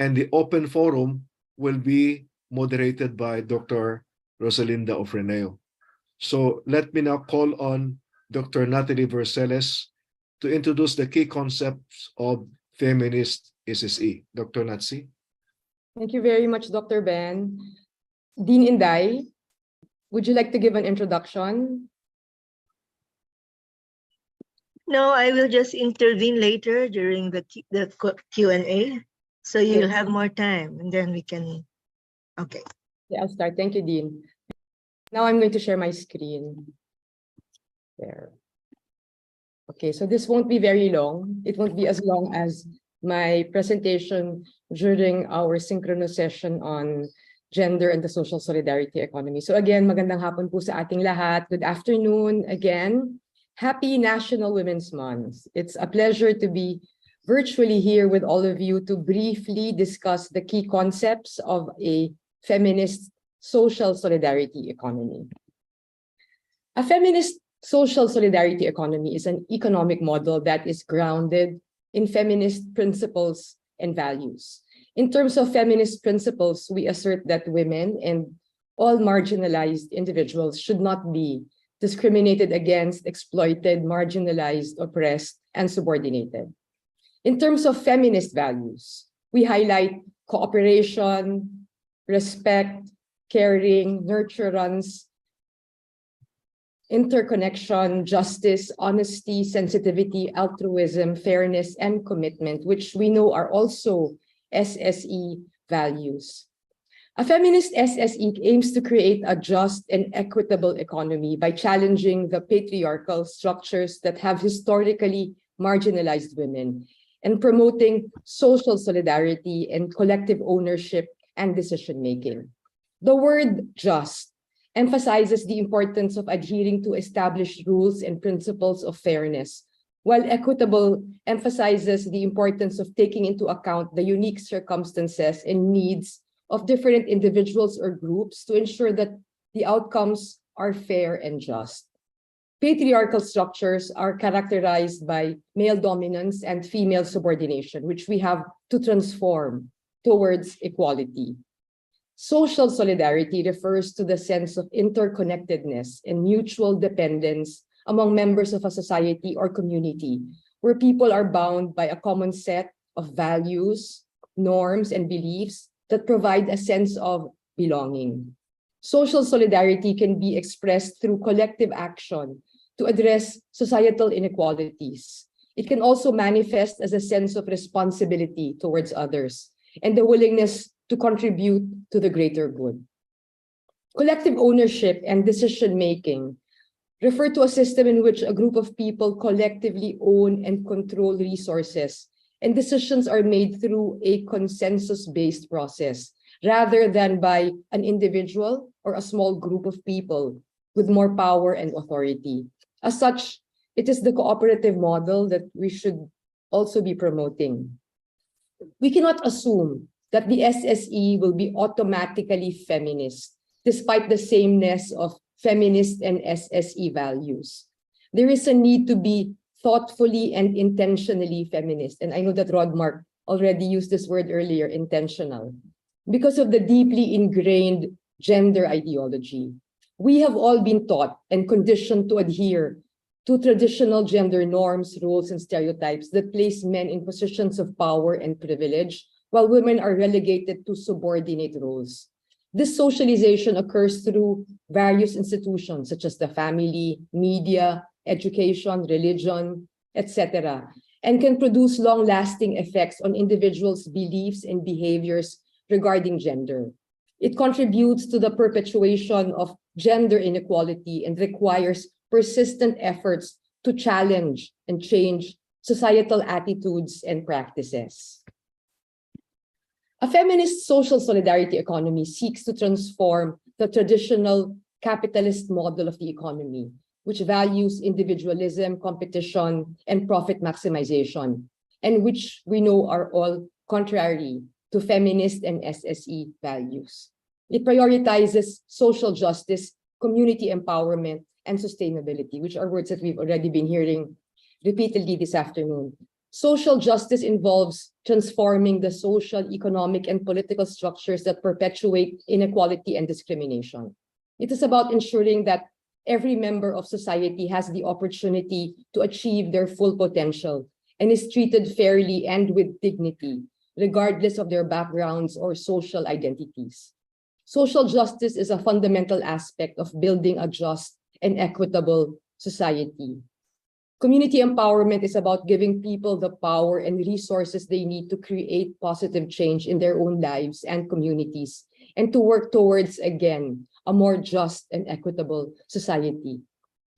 and the open forum will be moderated by Dr. Rosalinda Ofreneo. So let me now call on Dr. Natalie Verceles to introduce the key concepts of feminist SSE. Dr. Natsi. Thank you very much, Dr. Ben. Dean Inday, would you like to give an introduction? No, I will just intervene later during the Q&A. So you'll have more time and then we can, okay. Yeah, I'll start. Thank you, Dean. Now I'm going to share my screen. There. Okay, so this won't be very long. It won't be as long as my presentation during our synchronous session on gender and the social solidarity economy. So again, magandang hapon po sa ating lahat. Good afternoon again. Happy National Women's Month. It's a pleasure to be virtually here with all of you to briefly discuss the key concepts of a feminist social solidarity economy. A feminist social solidarity economy is an economic model that is grounded in feminist principles and values. In terms of feminist principles, we assert that women and all marginalized individuals should not be discriminated against, exploited, marginalized, oppressed, and subordinated. In terms of feminist values, we highlight cooperation, respect, caring, nurturance, interconnection, justice, honesty, sensitivity, altruism, fairness, and commitment, which we know are also SSE values. A feminist SSE aims to create a just and equitable economy by challenging the patriarchal structures that have historically marginalized women and promoting social solidarity and collective ownership and decision-making. The word just emphasizes the importance of adhering to established rules and principles of fairness, while equitable emphasizes the importance of taking into account the unique circumstances and needs of different individuals or groups to ensure that the outcomes are fair and just. Patriarchal structures are characterized by male dominance and female subordination, which we have to transform towards equality. Social solidarity refers to the sense of interconnectedness and mutual dependence among members of a society or community, where people are bound by a common set of values, norms, and beliefs that provide a sense of belonging. Social solidarity can be expressed through collective action to address societal inequalities. It can also manifest as a sense of responsibility towards others and the willingness to contribute to the greater good. Collective ownership and decision-making refer to a system in which a group of people collectively own and control resources, and decisions are made through a consensus-based process, rather than by an individual or a small group of people with more power and authority. As such, it is the cooperative model that we should also be promoting. We cannot assume that the SSE will be automatically feminist, despite the sameness of feminist and SSE values. There is a need to be thoughtfully and intentionally feminist. And I know that Rodmark already used this word earlier, intentional, because of the deeply ingrained gender ideology. We have all been taught and conditioned to adhere to traditional gender norms, roles, and stereotypes that place men in positions of power and privilege, while women are relegated to subordinate roles. This socialization occurs through various institutions such as the family, media, education, religion, etc., and can produce long-lasting effects on individuals' beliefs and behaviors regarding gender. It contributes to the perpetuation of gender inequality and requires persistent efforts to challenge and change societal attitudes and practices. A feminist social solidarity economy seeks to transform the traditional capitalist model of the economy, which values individualism, competition, and profit maximization, and which we know are all contrary to feminist and SSE values. It prioritizes social justice, community empowerment, and sustainability, which are words that we've already been hearing repeatedly this afternoon. Social justice involves transforming the social, economic, and political structures that perpetuate inequality and discrimination. It is about ensuring that every member of society has the opportunity to achieve their full potential and is treated fairly and with dignity, regardless of their backgrounds or social identities. Social justice is a fundamental aspect of building a just and equitable society. Community empowerment is about giving people the power and resources they need to create positive change in their own lives and communities, and to work towards, again, a more just and equitable society.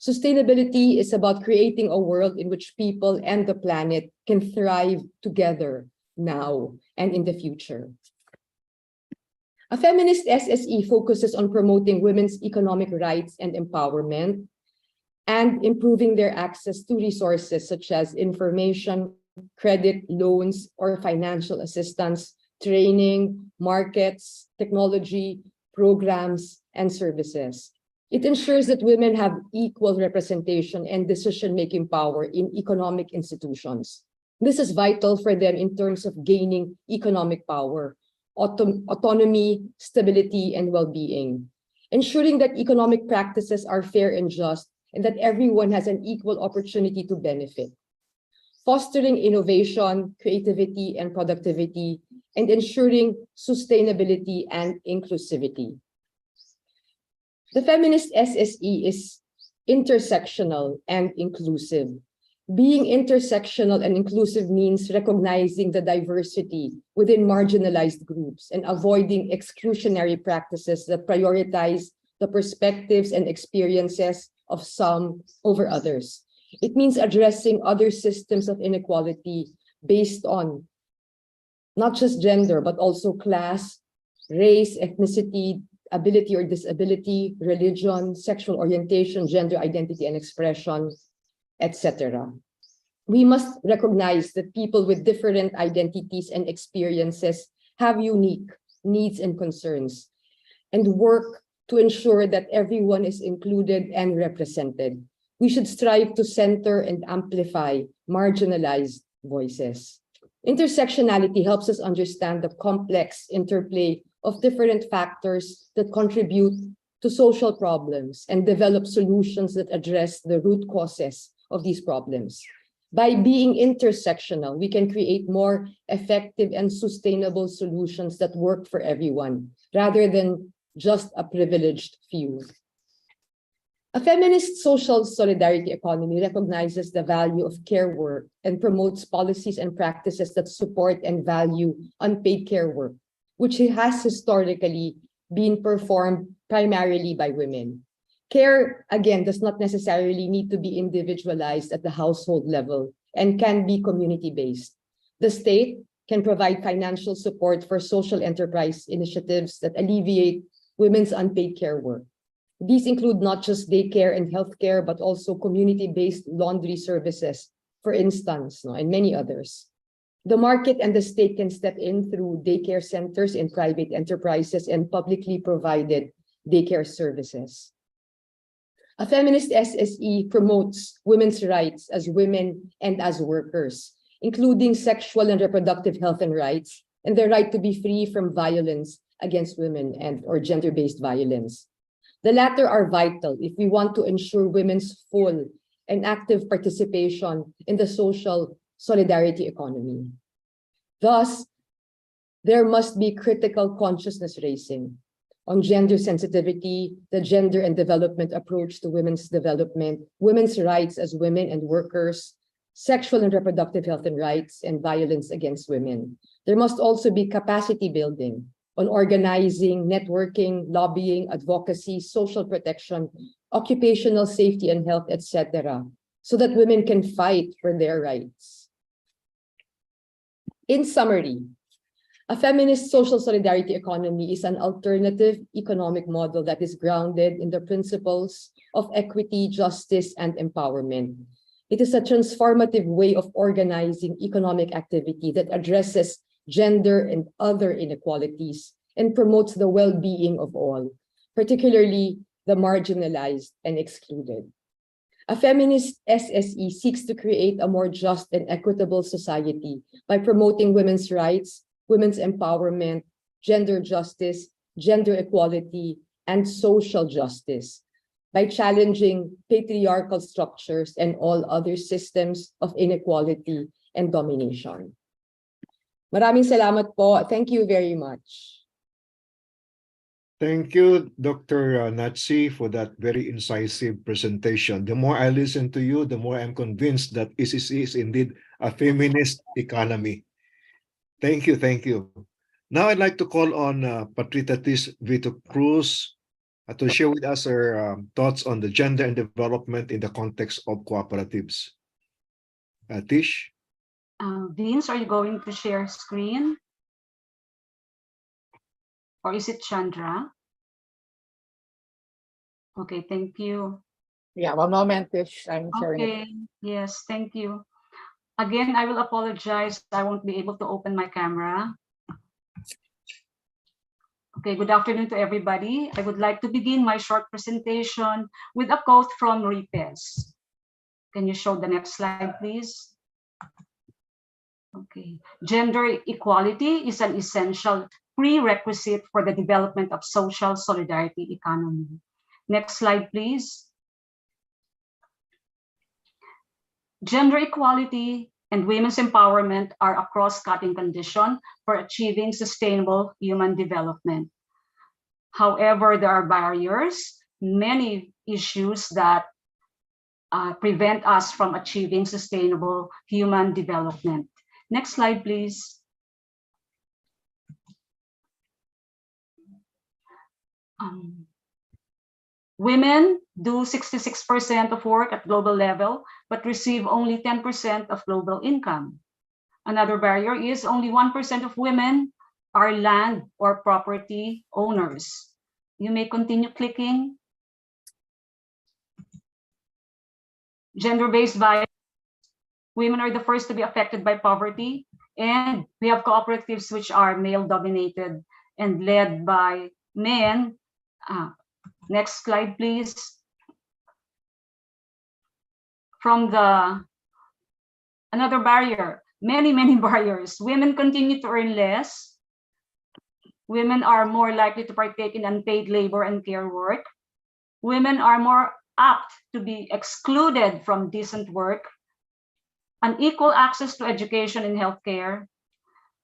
Sustainability is about creating a world in which people and the planet can thrive together now and in the future. A feminist SSE focuses on promoting women's economic rights and empowerment and improving their access to resources such as information, credit, loans, or financial assistance, training, markets, technology, programs, and services. It ensures that women have equal representation and decision-making power in economic institutions. This is vital for them in terms of gaining economic power, autonomy, stability, and well-being. Ensuring that economic practices are fair and just, and that everyone has an equal opportunity to benefit. Fostering innovation, creativity, and productivity, and ensuring sustainability and inclusivity. The feminist SSE is intersectional and inclusive. Being intersectional and inclusive means recognizing the diversity within marginalized groups and avoiding exclusionary practices that prioritize the perspectives and experiences of some over others. It means addressing other systems of inequality based on not just gender, but also class, race, ethnicity, ability or disability, religion, sexual orientation, gender identity and expression, etc. We must recognize that people with different identities and experiences have unique needs and concerns, and work to ensure that everyone is included and represented. We should strive to center and amplify marginalized voices. Intersectionality helps us understand the complex interplay of different factors that contribute to social problems and develop solutions that address the root causes of these problems. By being intersectional, we can create more effective and sustainable solutions that work for everyone, rather than just a privileged few. A feminist social solidarity economy recognizes the value of care work and promotes policies and practices that support and value unpaid care work, which has historically been performed primarily by women. Care, again, does not necessarily need to be individualized at the household level and can be community-based. The state can provide financial support for social enterprise initiatives that alleviate women's unpaid care work. These include not just daycare and healthcare, but also community-based laundry services, for instance, and many others. The market and the state can step in through daycare centers in private enterprises and publicly provided daycare services. A feminist SSE promotes women's rights as women and as workers, including sexual and reproductive health and rights, and the right to be free from violence against women or gender-based violence. The latter are vital if we want to ensure women's full and active participation in the social solidarity economy. Thus, there must be critical consciousness raising on gender sensitivity, the gender and development approach to women's development, women's rights as women and workers, sexual and reproductive health and rights, and violence against women. There must also be capacity building on organizing, networking, lobbying, advocacy, social protection, occupational safety and health, etc., so that women can fight for their rights. In summary, a feminist social solidarity economy is an alternative economic model that is grounded in the principles of equity, justice, and empowerment. It is a transformative way of organizing economic activity that addresses gender and other inequalities and promotes the well-being of all, particularly the marginalized and excluded. A feminist SSE seeks to create a more just and equitable society by promoting women's rights, women's empowerment, gender justice, gender equality, and social justice, by challenging patriarchal structures and all other systems of inequality and domination. Maraming salamat po. Thank you very much. Thank you, Dr. Natsi, for that very incisive presentation. The more I listen to you, the more I'm convinced that SSE is indeed a feminist economy. Thank you, thank you. Now I'd like to call on Patrita Vito Cruz to share with us her thoughts on the gender and development in the context of cooperatives. Tish? Vince, are you going to share screen? Or is it Chandra? Okay, thank you. Yeah, one moment, Tish. I'm sharing it. Okay, yes, thank you. Again, I will apologize. I won't be able to open my camera. Okay, good afternoon to everybody. I would like to begin my short presentation with a quote from Ripes. Can you show the next slide, please? Okay, gender equality is an essential prerequisite for the development of social solidarity economy. Next slide, please. Gender equality and women's empowerment are a cross-cutting condition for achieving sustainable human development. However, there are barriers, many issues that prevent us from achieving sustainable human development. Next slide, please. Women do 66% of work at global level, but receive only 10% of global income. Another barrier is only 1% of women are land or property owners. You may continue clicking. Gender-based violence. Women are the first to be affected by poverty, and we have cooperatives which are male-dominated and led by men. Next slide, please. From another barrier, many barriers. Women continue to earn less. Women are more likely to partake in unpaid labor and care work. Women are more apt to be excluded from decent work. Unequal access to education and healthcare.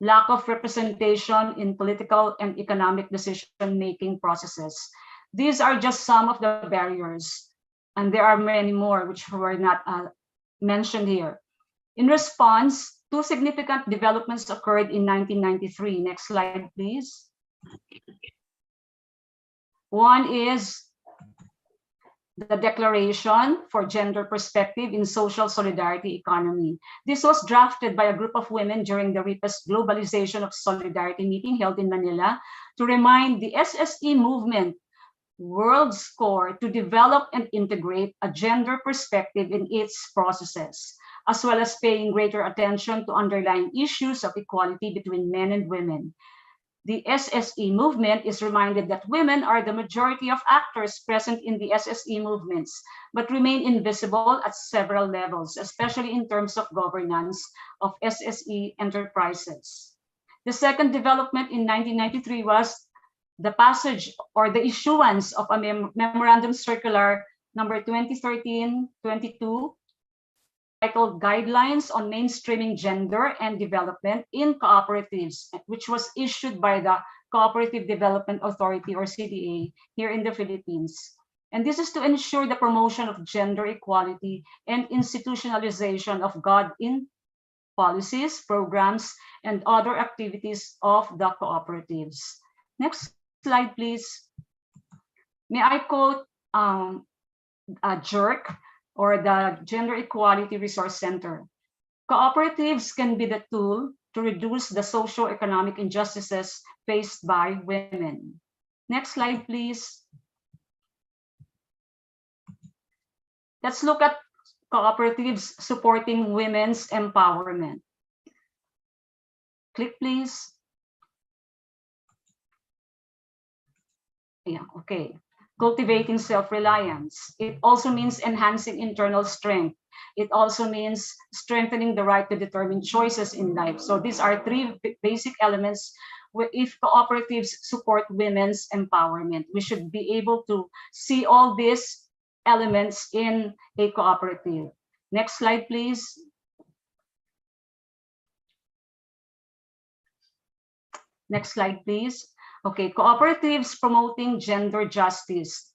Lack of representation in political and economic decision-making processes. These are just some of the barriers, and there are many more which were not mentioned here. In response, two significant developments occurred in 1993. Next slide, please. One is the Declaration for Gender Perspective in Social Solidarity Economy. This was drafted by a group of women during the RIPA's Globalization of Solidarity meeting held in Manila to remind the SSE movement World Score to develop and integrate a gender perspective in its processes, as well as paying greater attention to underlying issues of equality between men and women. The SSE movement is reminded that women are the majority of actors present in the SSE movements, but remain invisible at several levels, especially in terms of governance of SSE enterprises. The second development in 1993 was the passage or the issuance of a Memorandum Circular number 2013-22 titled Guidelines on Mainstreaming Gender and Development in Cooperatives, which was issued by the Cooperative Development Authority, or CDA, here in the Philippines. And this is to ensure the promotion of gender equality and institutionalization of God in policies, programs, and other activities of the cooperatives. Next slide, please. May I quote JERC, or the Gender Equality Resource Center. Cooperatives can be the tool to reduce the socio-economic injustices faced by women. Next slide, please. Let's look at cooperatives supporting women's empowerment. Click, please. Yeah, okay. Cultivating self-reliance. It also means enhancing internal strength. It also means strengthening the right to determine choices in life. So these are three basic elements. If cooperatives support women's empowerment, we should be able to see all these elements in a cooperative. Next slide, please. Next slide, please. Okay, cooperatives promoting gender justice.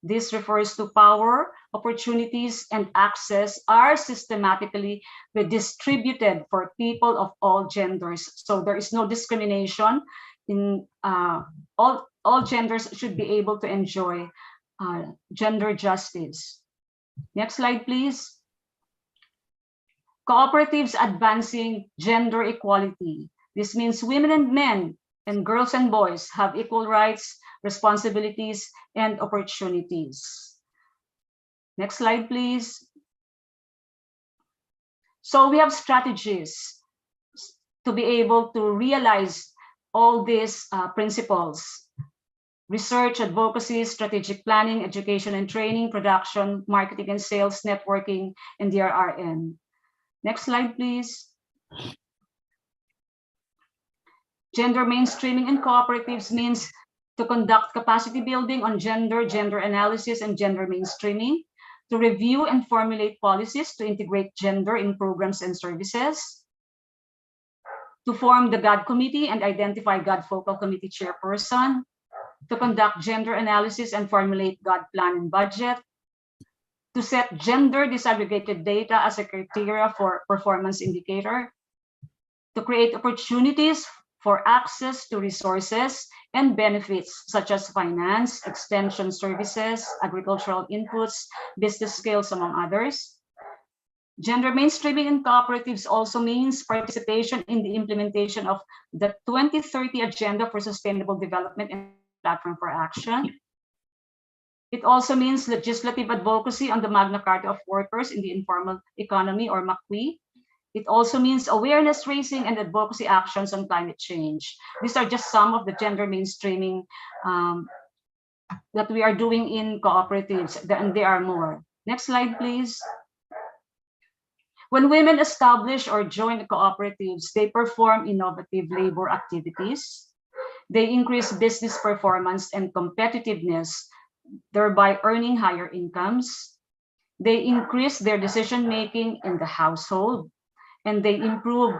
This refers to power, opportunities, and access are systematically redistributed for people of all genders. So there is no discrimination. In all genders should be able to enjoy gender justice. Next slide, please. Cooperatives advancing gender equality. This means women and men and girls and boys have equal rights, responsibilities, and opportunities. Next slide, please. So we have strategies to be able to realize all these principles: research, advocacy, strategic planning, education and training, production, marketing and sales, networking, and DRRN. Next slide, please. Gender mainstreaming in cooperatives means to conduct capacity building on gender, gender analysis, and gender mainstreaming, to review and formulate policies to integrate gender in programs and services, to form the GAD committee and identify GAD focal committee chairperson, to conduct gender analysis and formulate GAD plan and budget, to set gender disaggregated data as a criteria for performance indicator, to create opportunities for access to resources and benefits such as finance, extension services, agricultural inputs, business skills, among others, Gender mainstreaming in cooperatives also means participation in the implementation of the 2030 Agenda for Sustainable Development and Platform for Action. It also means legislative advocacy on the Magna Carta of Workers in the Informal Economy, or MACWI. It also means awareness raising and advocacy actions on climate change. These are just some of the gender mainstreaming that we are doing in cooperatives, and there are more. Next slide, please. When women establish or join cooperatives, they perform innovative labor activities. They increase business performance and competitiveness, thereby earning higher incomes. They increase their decision-making in the household, and they improve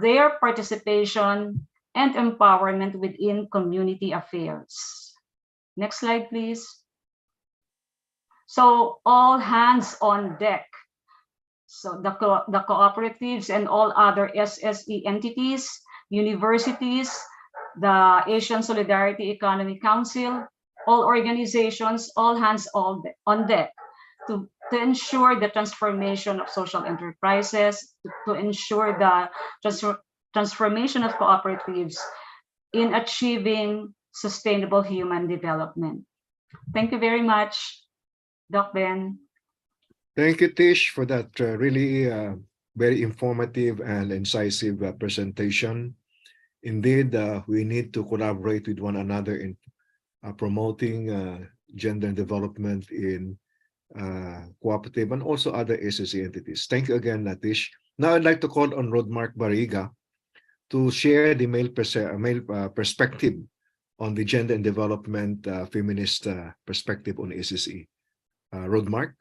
their participation and empowerment within community affairs. Next slide, please. So all hands on deck. So the cooperatives and all other SSE entities, universities, the Asian Solidarity Economy Council, all organizations, all hands on deck to ensure the transformation of social enterprises, to ensure the transformation of cooperatives in achieving sustainable human development. Thank you very much, Doc Ben. Thank you, Tish, for that really very informative and incisive presentation. Indeed, we need to collaborate with one another in promoting gender development in cooperative and also other SSE entities. Thank you again, Tish. Now I'd like to call on Rodmark Bariga to share the male perspective on the gender and development feminist perspective on SSE. Rodmark.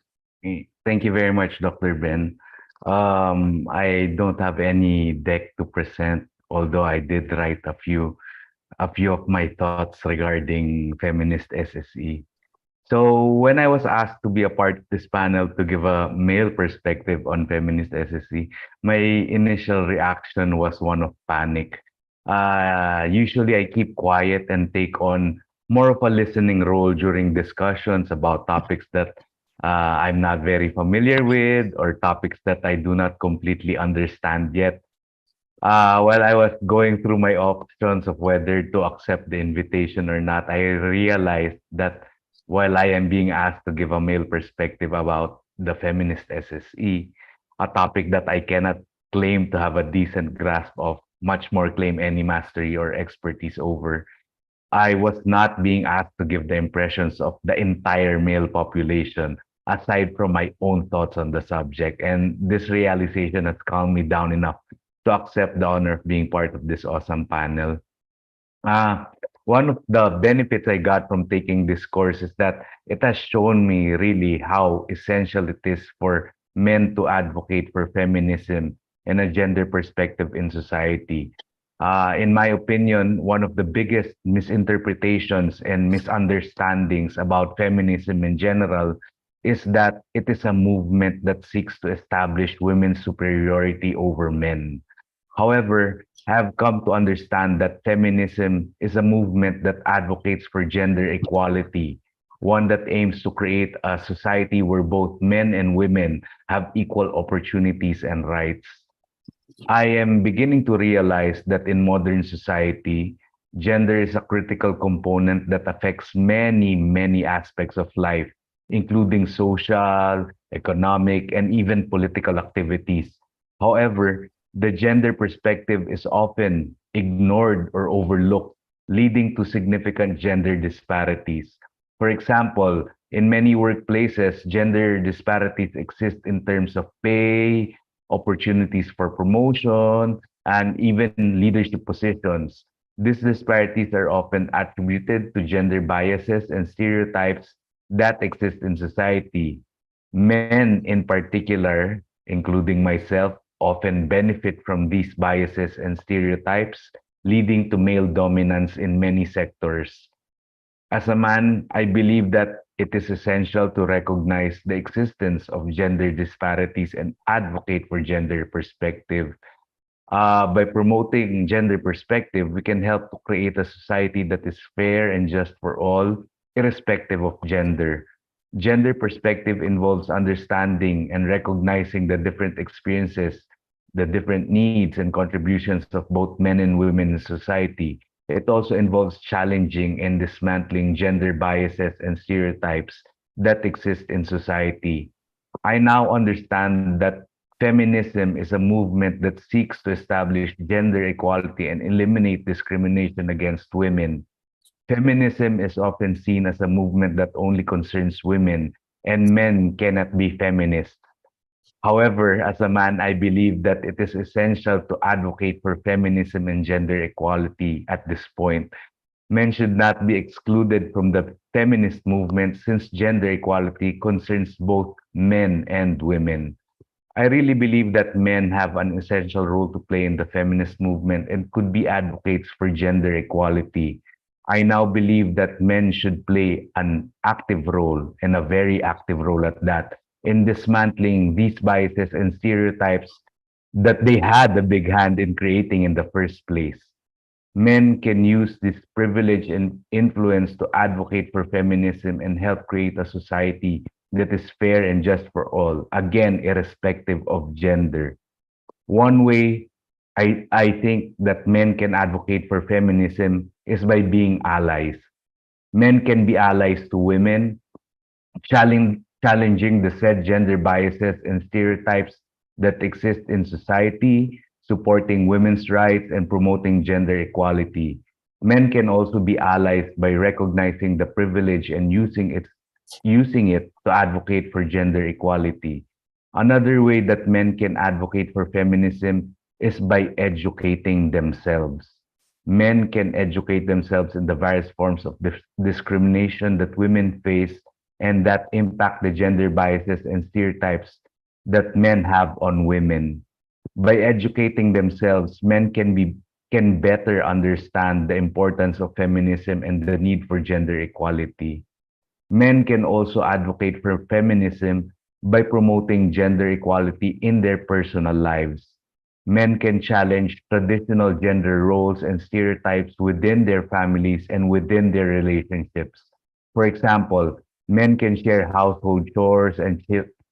Thank you very much, Dr. Ben. I don't have any deck to present, although I did write a few of my thoughts regarding feminist SSE. So when I was asked to be a part of this panel to give a male perspective on feminist SSE, my initial reaction was one of panic. Usually I keep quiet and take on more of a listening role during discussions about topics that I'm not very familiar with, or topics that I do not completely understand yet. While I was going through my options of whether to accept the invitation or not, I realized that while I am being asked to give a male perspective about the feminist SSE, a topic that I cannot claim to have a decent grasp of, much more claim any mastery or expertise over, I was not being asked to give the impressions of the entire male population, aside from my own thoughts on the subject. And this realization has calmed me down enough to accept the honor of being part of this awesome panel. One of the benefits I got from taking this course is that it has shown me really how essential it is for men to advocate for feminism and a gender perspective in society. In my opinion, one of the biggest misinterpretations and misunderstandings about feminism in general is that it is a movement that seeks to establish women's superiority over men. However, I have come to understand that feminism is a movement that advocates for gender equality, one that aims to create a society where both men and women have equal opportunities and rights. I am beginning to realize that in modern society, gender is a critical component that affects many, many aspects of life, including social, economic, and even political activities. However, the gender perspective is often ignored or overlooked, leading to significant gender disparities. For example, in many workplaces, gender disparities exist in terms of pay, opportunities for promotion, and even leadership positions. These disparities are often attributed to gender biases and stereotypes that exist in society. Men, in particular, including myself, often benefit from these biases and stereotypes, leading to male dominance in many sectors. As a man, I believe that it is essential to recognize the existence of gender disparities and advocate for gender perspective. By promoting gender perspective, we can help to create a society that is fair and just for all, irrespective of gender. Gender perspective involves understanding and recognizing the different experiences, the different needs and contributions of both men and women in society. It also involves challenging and dismantling gender biases and stereotypes that exist in society. I now understand that feminism is a movement that seeks to establish gender equality and eliminate discrimination against women. Feminism is often seen as a movement that only concerns women, and men cannot be feminists. However, as a man, I believe that it is essential to advocate for feminism and gender equality at this point. Men should not be excluded from the feminist movement since gender equality concerns both men and women. I really believe that men have an essential role to play in the feminist movement and could be advocates for gender equality. I now believe that men should play an active role, and a very active role at that, in dismantling these biases and stereotypes that they had a big hand in creating in the first place. Men can use this privilege and influence to advocate for feminism and help create a society that is fair and just for all, again, irrespective of gender. One way I think that men can advocate for feminism is by being allies. Men can be allies to women, challenging the said gender biases and stereotypes that exist in society, supporting women's rights, and promoting gender equality. Men can also be allies by recognizing the privilege and using it to advocate for gender equality. Another way that men can advocate for feminism is by educating themselves. Men can educate themselves in the various forms of discrimination that women face and that impact the gender biases and stereotypes that men have on women. By educating themselves, men can better understand the importance of feminism and the need for gender equality. Men can also advocate for feminism by promoting gender equality in their personal lives. Men can challenge traditional gender roles and stereotypes within their families and within their relationships. For example, men can share household chores and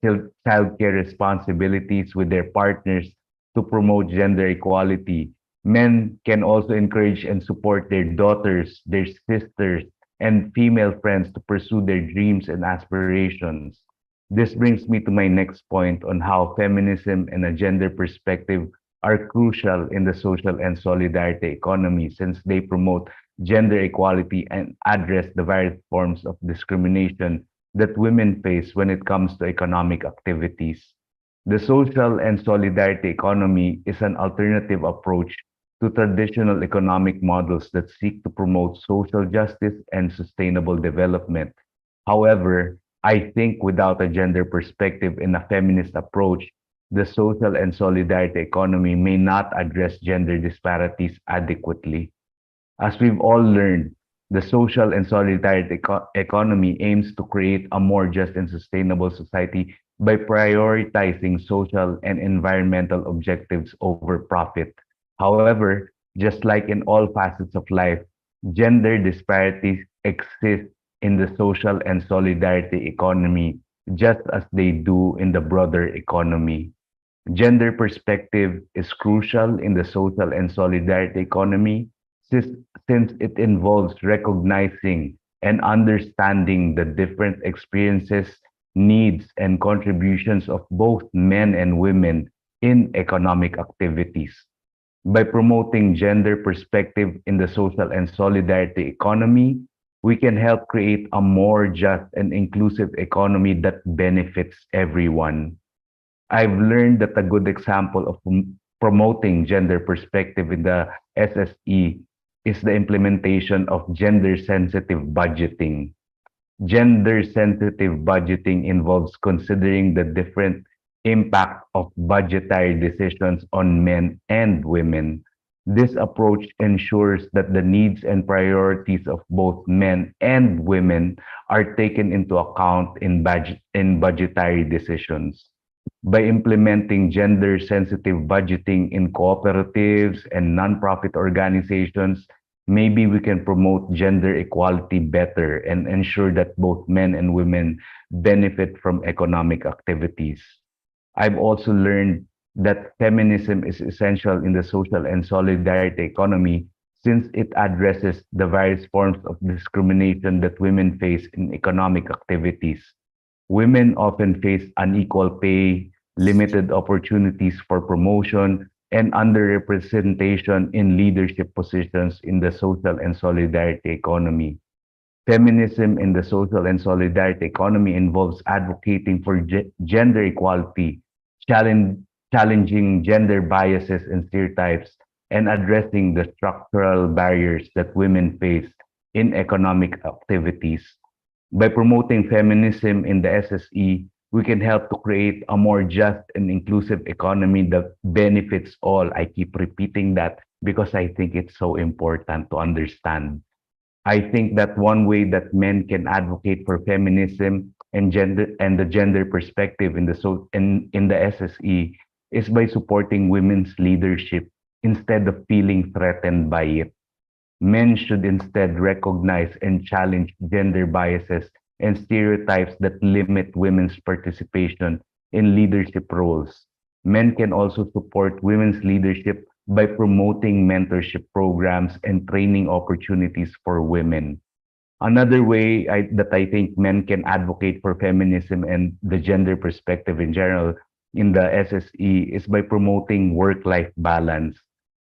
childcare responsibilities with their partners to promote gender equality. Men can also encourage and support their daughters, their sisters, and female friends to pursue their dreams and aspirations. This brings me to my next point on how feminism and a gender perspective are crucial in the social and solidarity economy since they promote gender equality and address the various forms of discrimination that women face when it comes to economic activities. The social and solidarity economy is an alternative approach to traditional economic models that seek to promote social justice and sustainable development. However, I think without a gender perspective in a feminist approach, the social and solidarity economy may not address gender disparities adequately. As we've all learned, the social and solidarity economy aims to create a more just and sustainable society by prioritizing social and environmental objectives over profit. However, just like in all facets of life, gender disparities exist in the social and solidarity economy just as they do in the broader economy. Gender perspective is crucial in the social and solidarity economy since it involves recognizing and understanding the different experiences, needs, and contributions of both men and women in economic activities. By promoting gender perspective in the social and solidarity economy, we can help create a more just and inclusive economy that benefits everyone. I've learned that a good example of promoting gender perspective in the SSE is the implementation of gender-sensitive budgeting. Gender-sensitive budgeting involves considering the different impact of budgetary decisions on men and women. This approach ensures that the needs and priorities of both men and women are taken into account in budgetary decisions. By implementing gender-sensitive budgeting in cooperatives and nonprofit organizations, maybe we can promote gender equality better and ensure that both men and women benefit from economic activities. I've also learned that feminism is essential in the social and solidarity economy since it addresses the various forms of discrimination that women face in economic activities. Women often face unequal pay, limited opportunities for promotion, and underrepresentation in leadership positions in the social and solidarity economy. Feminism in the social and solidarity economy involves advocating for gender equality, challenge, challenging gender biases and stereotypes, and addressing the structural barriers that women face in economic activities. By promoting feminism in the SSE, we can help to create a more just and inclusive economy that benefits all. I keep repeating that because I think it's so important to understand. I think that one way that men can advocate for feminism and the gender perspective in the SSE is by supporting women's leadership instead of feeling threatened by it. Men should instead recognize and challenge gender biases and stereotypes that limit women's participation in leadership roles. Men can also support women's leadership by promoting mentorship programs and training opportunities for women. Another way that I think men can advocate for feminism and the gender perspective in general in the SSE is by promoting work-life balance.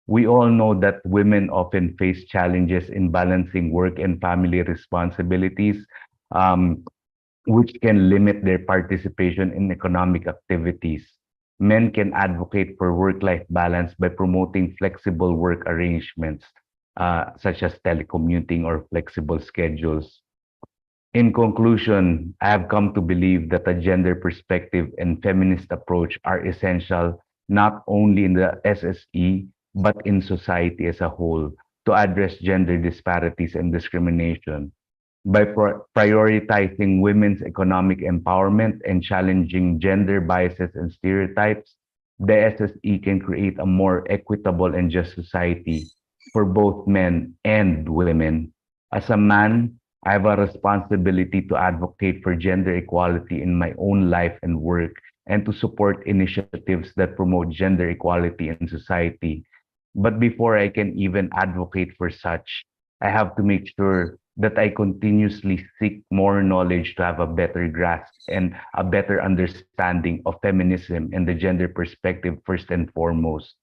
We all know that women often face challenges in balancing work and family responsibilities, um, which can limit their participation in economic activities. Men can advocate for work-life balance by promoting flexible work arrangements, such as telecommuting or flexible schedules. In conclusion, I have come to believe that a gender perspective and feminist approach are essential not only in the SSE, but in society as a whole to address gender disparities and discrimination. By prioritizing women's economic empowerment and challenging gender biases and stereotypes, the SSE can create a more equitable and just society for both men and women. As a man, I have a responsibility to advocate for gender equality in my own life and work and to support initiatives that promote gender equality in society. But before I can even advocate for such, I have to make sure that I continuously seek more knowledge to have a better grasp and a better understanding of feminism and the gender perspective first and foremost.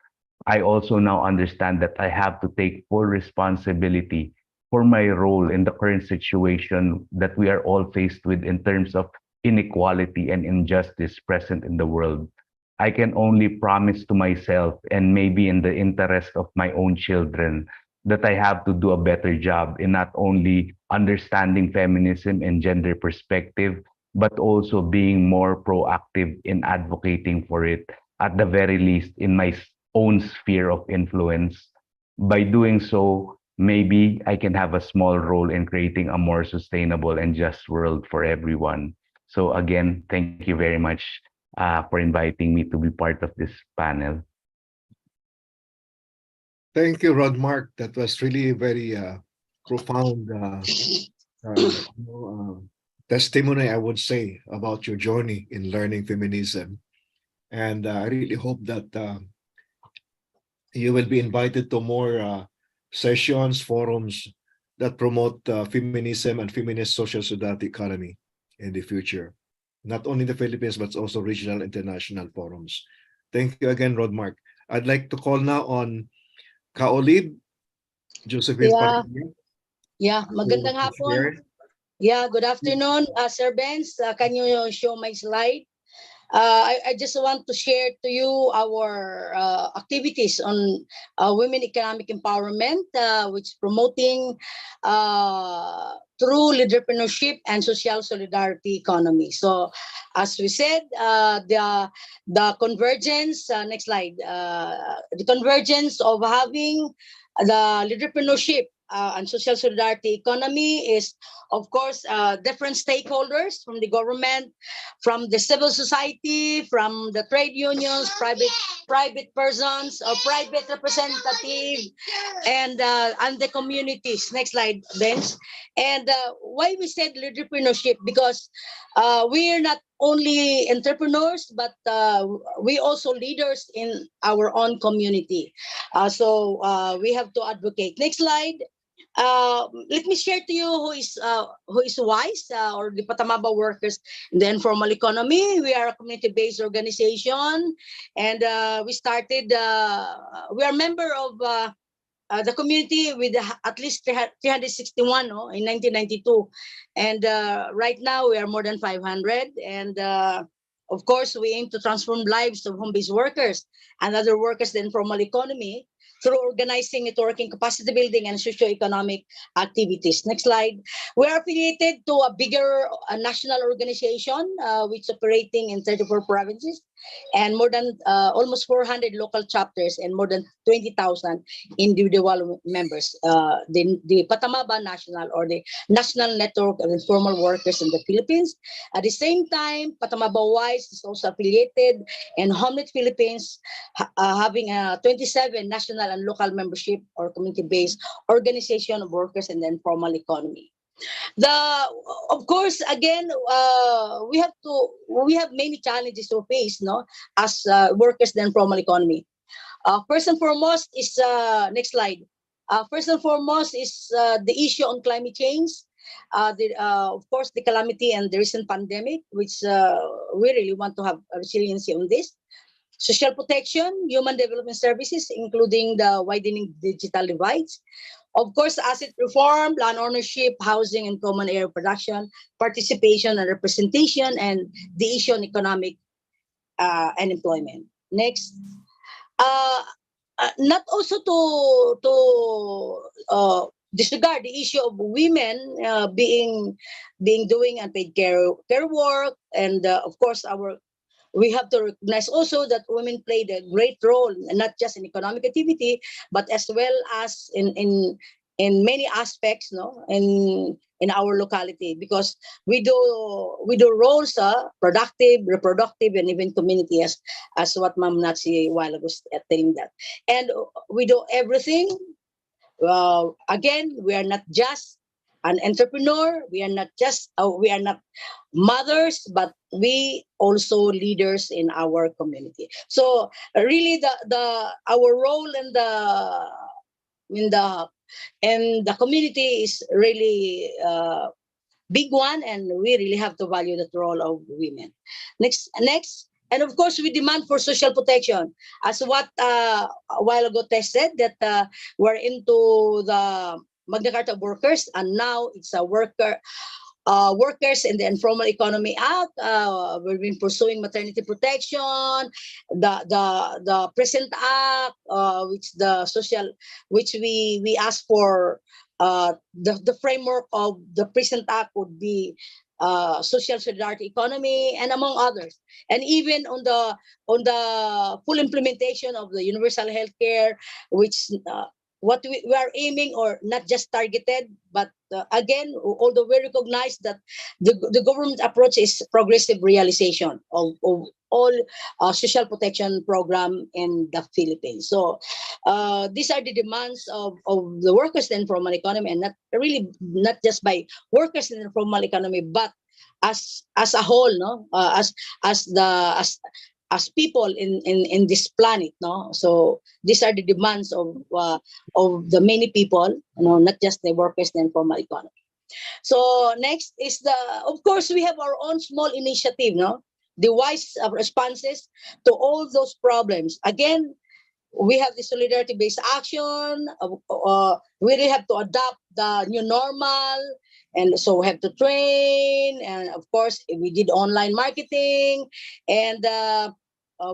I also now understand that I have to take full responsibility for my role in the current situation that we are all faced with in terms of inequality and injustice present in the world. I can only promise to myself and maybe in the interest of my own children that I have to do a better job in not only understanding feminism and gender perspective, but also being more proactive in advocating for it, at the very least in my own sphere of influence. By doing so, maybe I can have a small role in creating a more sustainable and just world for everyone. So again, thank you very much for inviting me to be part of this panel. Thank you, Rodmark. That was really very profound testimony, I would say, about your journey in learning feminism. And I really hope that you will be invited to more sessions, forums that promote feminism and feminist social solidarity economy in the future, not only in the Philippines, but also regional international forums. Thank you again, Rodmark. I'd like to call now on Kaolib, Josephine. Yeah, magandang hapon. Yeah, good afternoon, Sir Benz. Can you show my slide? I just want to share to you our activities on women economic empowerment, which is promoting through leadership and social solidarity economy. So, as we said, the convergence. Next slide. The convergence of having the leadership and social solidarity economy is, of course, different stakeholders from the government, from the civil society, from the trade unions, private persons, or private representative, and the communities. Next slide, Bench. And why we said leaderpreneurship? Because we are not only entrepreneurs, but we also leaders in our own community. So we have to advocate. Next slide. Let me share to you who is WISE, or the Patamaba workers in the informal economy. We are a community-based organization, and we started. We are a member of the community with at least 361 in 1992, and right now we are more than 500. And of course, we aim to transform lives of home-based workers and other workers in the informal economy through organizing, networking, capacity building, and socio-economic activities. Next slide. We are affiliated to a bigger national organization which is operating in 34 provinces and more than almost 400 local chapters and more than 20,000 individual members. The Patamaba National, or the National Network of Informal Workers in the Philippines. At the same time, Patamaba WISE is also affiliated in Homelet Philippines, having 27 national and local membership or community-based organization of workers in the informal economy. Of course, again, we have many challenges to face, as workers in the informal economy. First and foremost is next slide. First and foremost is the issue on climate change. Of course, the calamity and the recent pandemic, which we really want to have resiliency on this. Social protection, human development services, including the widening digital divides. Of course, asset reform, land ownership, housing and common area production, participation and representation, and the issue on economic and employment. Next. Not also to disregard the issue of women being doing unpaid care work, and of course we have to recognize also that women played a great role, not just in economic activity, but as well as in many aspects, in our locality, because we do roles, productive, reproductive, and even community, as what Ma'am Natsi a while ago was telling that, and we do everything. Again, we are not just an entrepreneur. We are not mothers, but we also leaders in our community. So really, our role in the community is really big one, and we really have to value the role of women. Next. And of course, we demand for social protection, as what a while ago Tess said, that we're into the Magna Carta of Workers, and now it's a workers in the Informal Economy Act. We've been pursuing maternity protection, the present act, which we asked for. The framework of the present act would be social solidarity economy, and among others, and even on the full implementation of the universal health care, which what we are aiming, or not just targeted, but again, although we recognize that the government approach is progressive realization of all social protection program in the Philippines. So these are the demands of the workers in the informal economy, and not just by workers in the informal economy, but as a whole, as people in this planet, So these are the demands of the many people, not just the workers in the informal economy. So next is of course, we have our own small initiative, the WISE responses to all those problems. Again, we have the solidarity-based action. We really have to adopt the new normal, and so we have to train. And of course, we did online marketing, and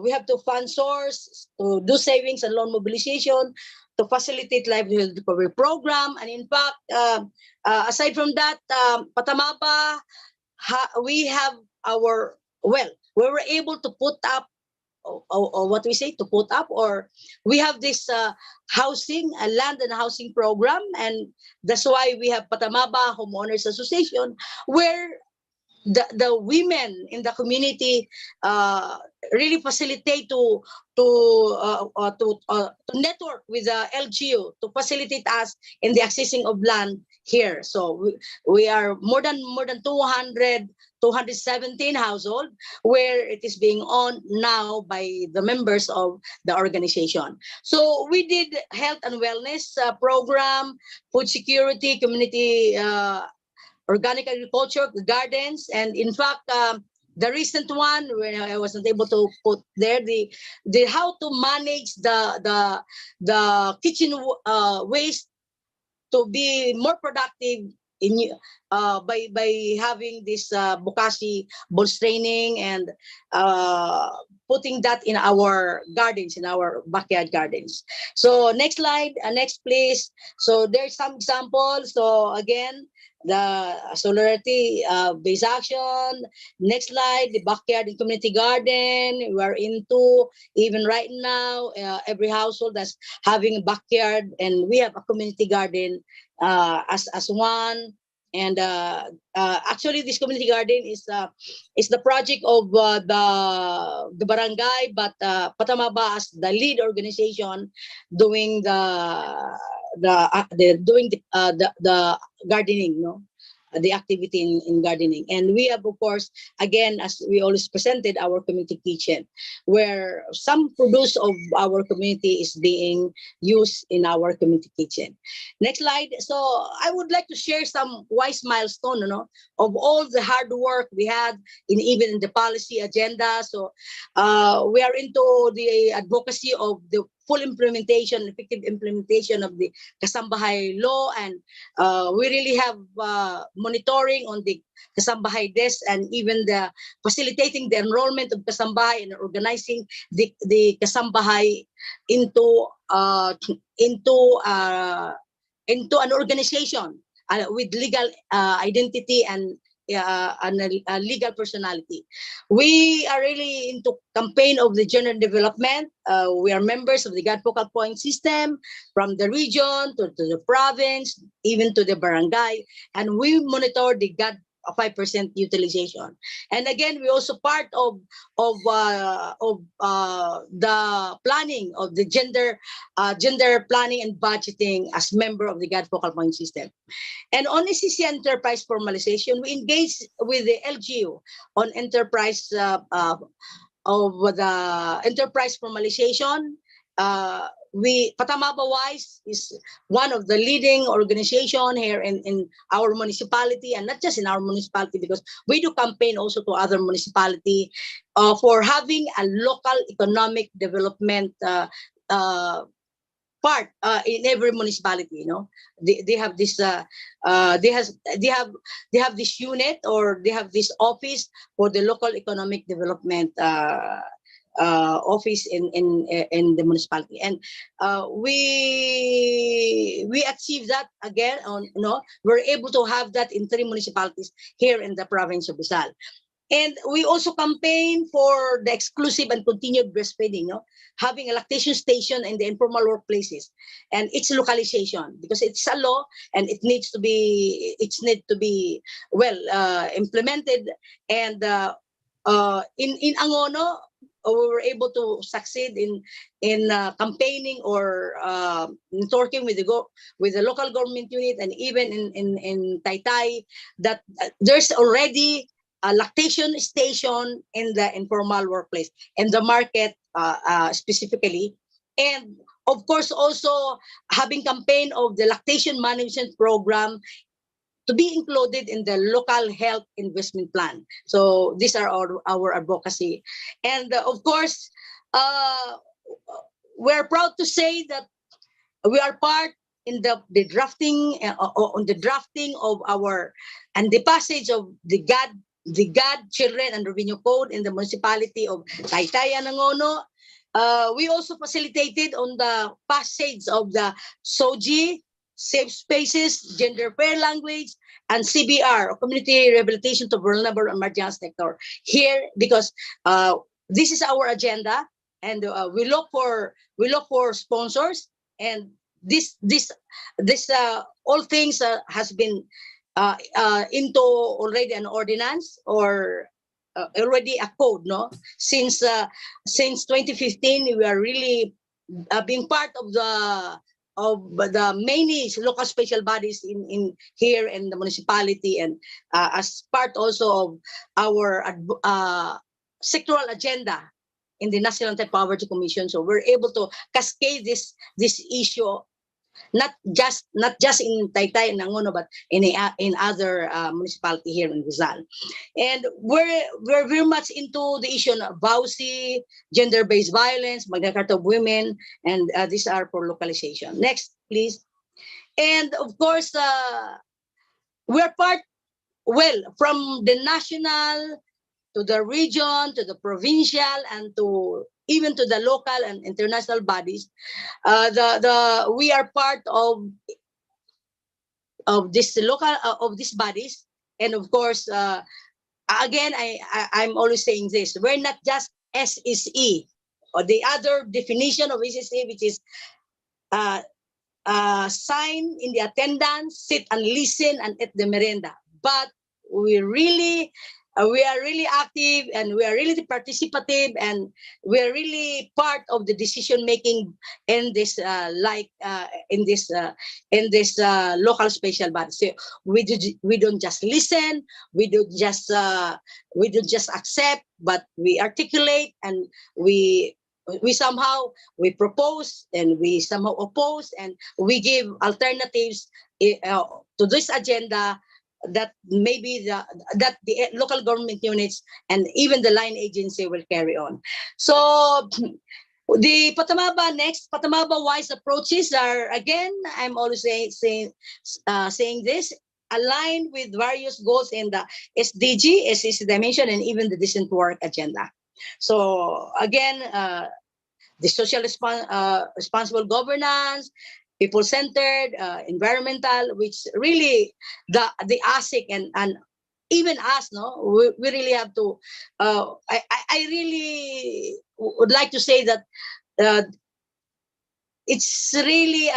we have to fund source, to do savings and loan mobilization, to facilitate livelihood recovery program. And in fact, aside from that, Patamaba, we were able to put up or what we say, to put up, or we have this housing, a land and housing program, and that's why we have Patamaba Homeowners Association, where the women in the community really facilitate to network with the LGU to facilitate us in the accessing of land here. So we are more than 217 household where it is being owned now by the members of the organization. So we did health and wellness program, food security, community organic agriculture, gardens, and in fact, the recent one where I wasn't able to put there the how to manage the kitchen waste to be more productive in by having this Bokashi balls training and putting that in our gardens, in our backyard gardens. So next slide, next please. So there's some examples. So again, the solidarity based action. Next slide, the backyard and community garden. We are into, even right now, every household that's having a backyard, and we have a community garden as one. And actually, this community garden is the project of the barangay, but Patamaba as the lead organization doing the gardening, no, the activity in gardening. And we have, of course, again, as we always presented, our community kitchen, where some produce of our community is being used in our community kitchen. Next slide. So I would like to share some wise milestone, you know, of all the hard work we had even in the policy agenda. So we are into the advocacy of the full implementation, effective implementation of the Kasambahay law, and we really have monitoring on the Kasambahay desk, and even the facilitating the enrollment of Kasambahay and organizing the Kasambahay into an organization with legal identity and a legal personality. We are really into campaign of the gender development. We are members of the God Focal Point system from the region to the province, even to the barangay, and we monitor the God 5% utilization. And again, we also part of the planning of the gender planning and budgeting as member of the God Focal Point system. And on SSE enterprise formalization, we engage with the LGU on enterprise of the enterprise formalization. Patamaba Wise is one of the leading organization here in our municipality, and not just in our municipality, because we do campaign also to other municipality for having a local economic development part in every municipality. You know, they have this they have this unit, or they have this office for the local economic development office in the municipality, and we achieve that again. We're able to have that in 3 municipalities here in the province of Rizal. And we also campaign for the exclusive and continued breastfeeding, having a lactation station in the informal workplaces, and its localization, because it's a law and it needs to be well implemented. And in Angono, we were able to succeed in campaigning or talking with the local government unit, and even in Taytay, that there's already a lactation station in the informal workplace and the market specifically. And of course, also having campaign of the lactation management program to be included in the local health investment plan. So these are our advocacy. And of course, we're proud to say that we are part in the drafting on the drafting of our and the passage of the God, Children and Revenue Code in the municipality of Taytay and Angono. We also facilitated on the passage of the SOGI, Safe Spaces, Gender Fair Language, and CBR, Community Rehabilitation to Vulnerable and Marginalized Sector, here, because this is our agenda. and we look for sponsors, and this all things has been into already an ordinance or already a code, no? Since 2015, we are really being part of the many local special bodies in here in the municipality, and as part also of our sectoral agenda in the National Anti-Poverty Commission. So we're able to cascade this issue, not just in Taytay and Nangono, but in other municipality here in Rizal. And we're very much into the issue of VAUSI, gender-based violence, Magna Carta of Women, and these are for localization. Next, please. And of course, we're part, well, from the national to the region, to the provincial, and to even to the local and international bodies. We are part of this local of these bodies, and of course, again, I'm always saying this: we're not just SSE or the other definition of SSE, which is sign in the attendance, sit and listen, and eat the merenda. But we are really active, and we are really participative, and we are really part of the decision making in this local special body. So we don't just listen, we don't just accept, but we articulate, and we propose, and we somehow oppose, and we give alternatives to this agenda that maybe that the local government units and even the line agency will carry on. So the Patamaba wise approaches are, again, I'm always saying this, aligned with various goals in the SDG, SSE dimension, and even the decent work agenda. So again, the social responsible governance, people-centered, environmental, which really the ASEC and even us, no, we really have to. I really would like to say that it's really,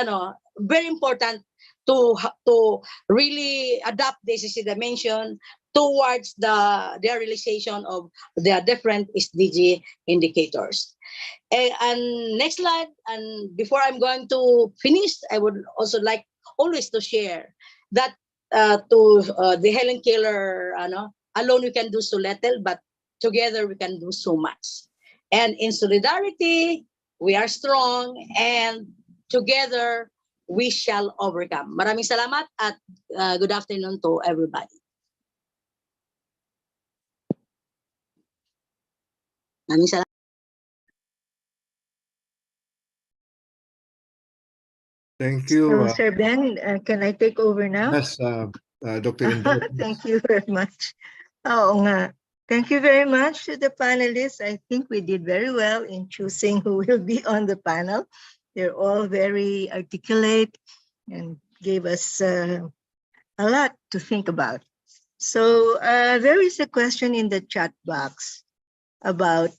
very important to really adapt the SSE dimension towards the realization of the different SDG indicators. And next slide, and before I'm going to finish, I would also like always to share that the Helen Keller, alone we can do so little, but together we can do so much. And in solidarity, we are strong, and together we shall overcome. Maraming salamat at good afternoon to everybody. Maraming salamat. Thank you. So, Sir Ben, can I take over now? Yes, Dr. Indo. Thank you very much. Oo nga. Thank you very much to the panelists. I think we did very well in choosing who will be on the panel. They're all very articulate and gave us a lot to think about. So there is a question in the chat box about,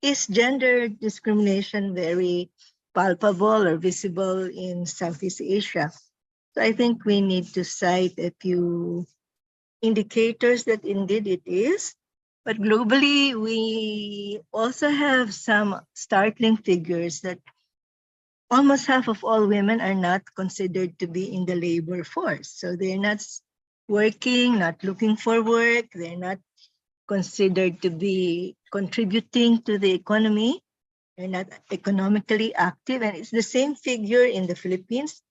is gender discrimination very palpable or visible in Southeast Asia? So I think we need to cite a few indicators that indeed it is. But globally, we also have some startling figures that almost half of all women are not considered to be in the labor force. So they're not working, not looking for work. They're not considered to be contributing to the economy. They're not economically active. And it's the same figure in the Philippines,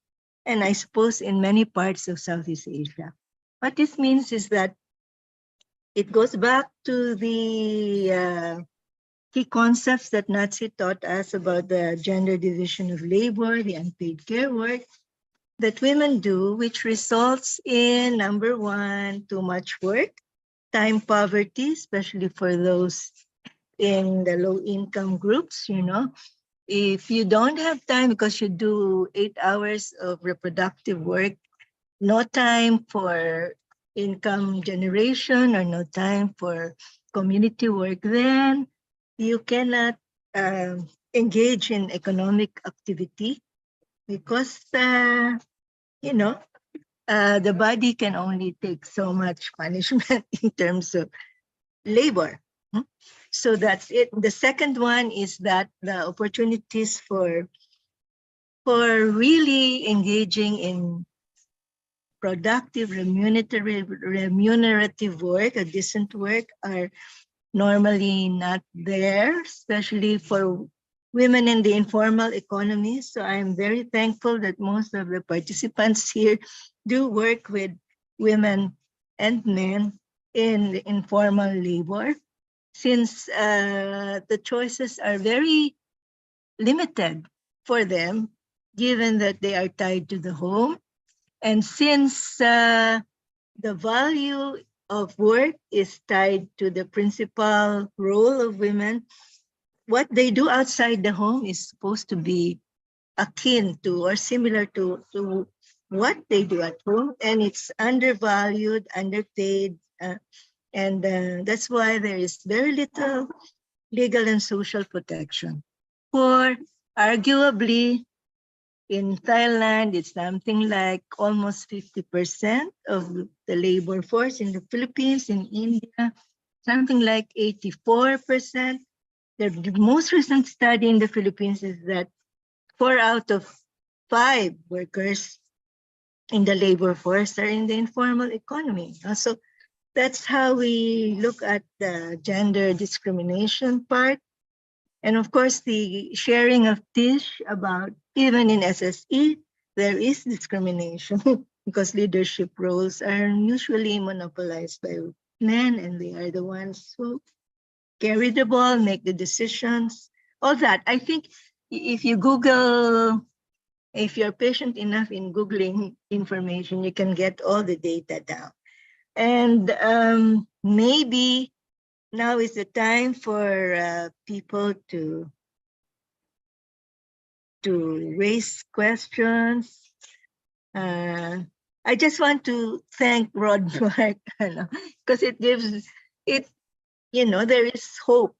and I suppose in many parts of Southeast Asia. What this means is that it goes back to the key concepts that Nazi taught us about the gender division of labor, the unpaid care work that women do, which results in, number one, too much work, time poverty, especially for those in the low-income groups. If you don't have time because you do 8 hours of reproductive work, no time for income generation or no time for community work, then you cannot engage in economic activity because, you know, the body can only take so much punishment in terms of labor. So that's it. The second one is that the opportunities for really engaging in productive, remunerative work, a decent work, are normally not there, especially for women in the informal economy. So I'm very thankful that most of the participants here do work with women and men in the informal labor, since the choices are very limited for them, given that they are tied to the home. And since the value of work is tied to the principal role of women, what they do outside the home is supposed to be akin to or similar to what they do at home, and it's undervalued, underpaid, and that's why there is very little legal and social protection. For arguably, in Thailand, it's something like almost 50% of the labor force. In the Philippines, in India, something like 84%. The most recent study in the Philippines is that 4 out of 5 workers in the labor force are in the informal economy. So that's how we look at the gender discrimination part. And of course, the sharing of dish about, even in SSE, there is discrimination because leadership roles are usually monopolized by men, and they are the ones who carry the ball, make the decisions, all that. I think if you Google, if you're patient enough in Googling information, you can get all the data down. And maybe now is the time for people to raise questions. I just want to thank Rod Mark because it gives it, you know, there is hope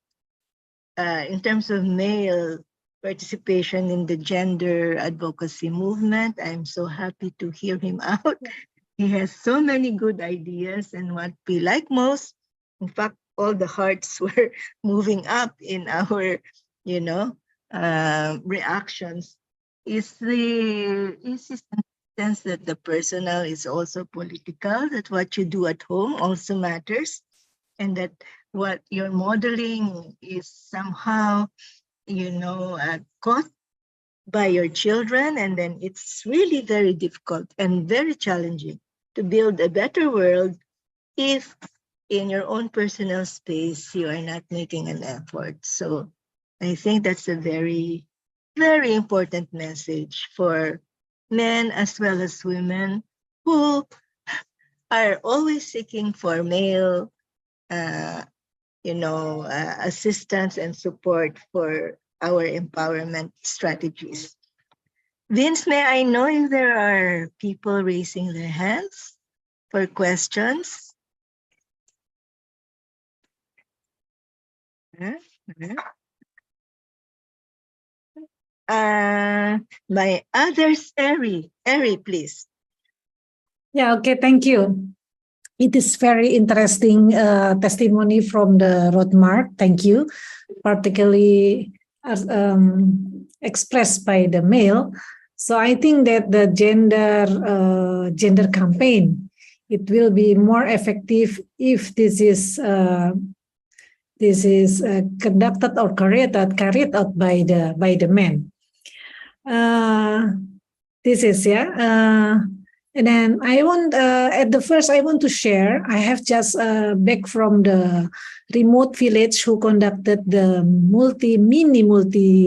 in terms of male participation in the gender advocacy movement. I'm so happy to hear him out. He has so many good ideas, and what we like most, in fact, all the hearts were moving up in our, you know, reactions, is the sense that the personal is also political, that what you do at home also matters, and that what you're modeling is somehow, you know, caught by your children, and then it's really very difficult and very challenging to build a better world if in your own personal space you are not making an effort. So I think that's a very, very important message for men as well as women who are always seeking for male you know, assistance and support for our empowerment strategies. Vince, may I know if there are people raising their hands for questions? My others, Eri, please. Yeah, okay, thank you. It is very interesting testimony from the roadmark. Thank you, particularly as expressed by the male. So I think that the gender campaign, it will be more effective if this is conducted or carried out by the men. This is and then I want at the first I want to share. I have just back from the remote village who conducted the multi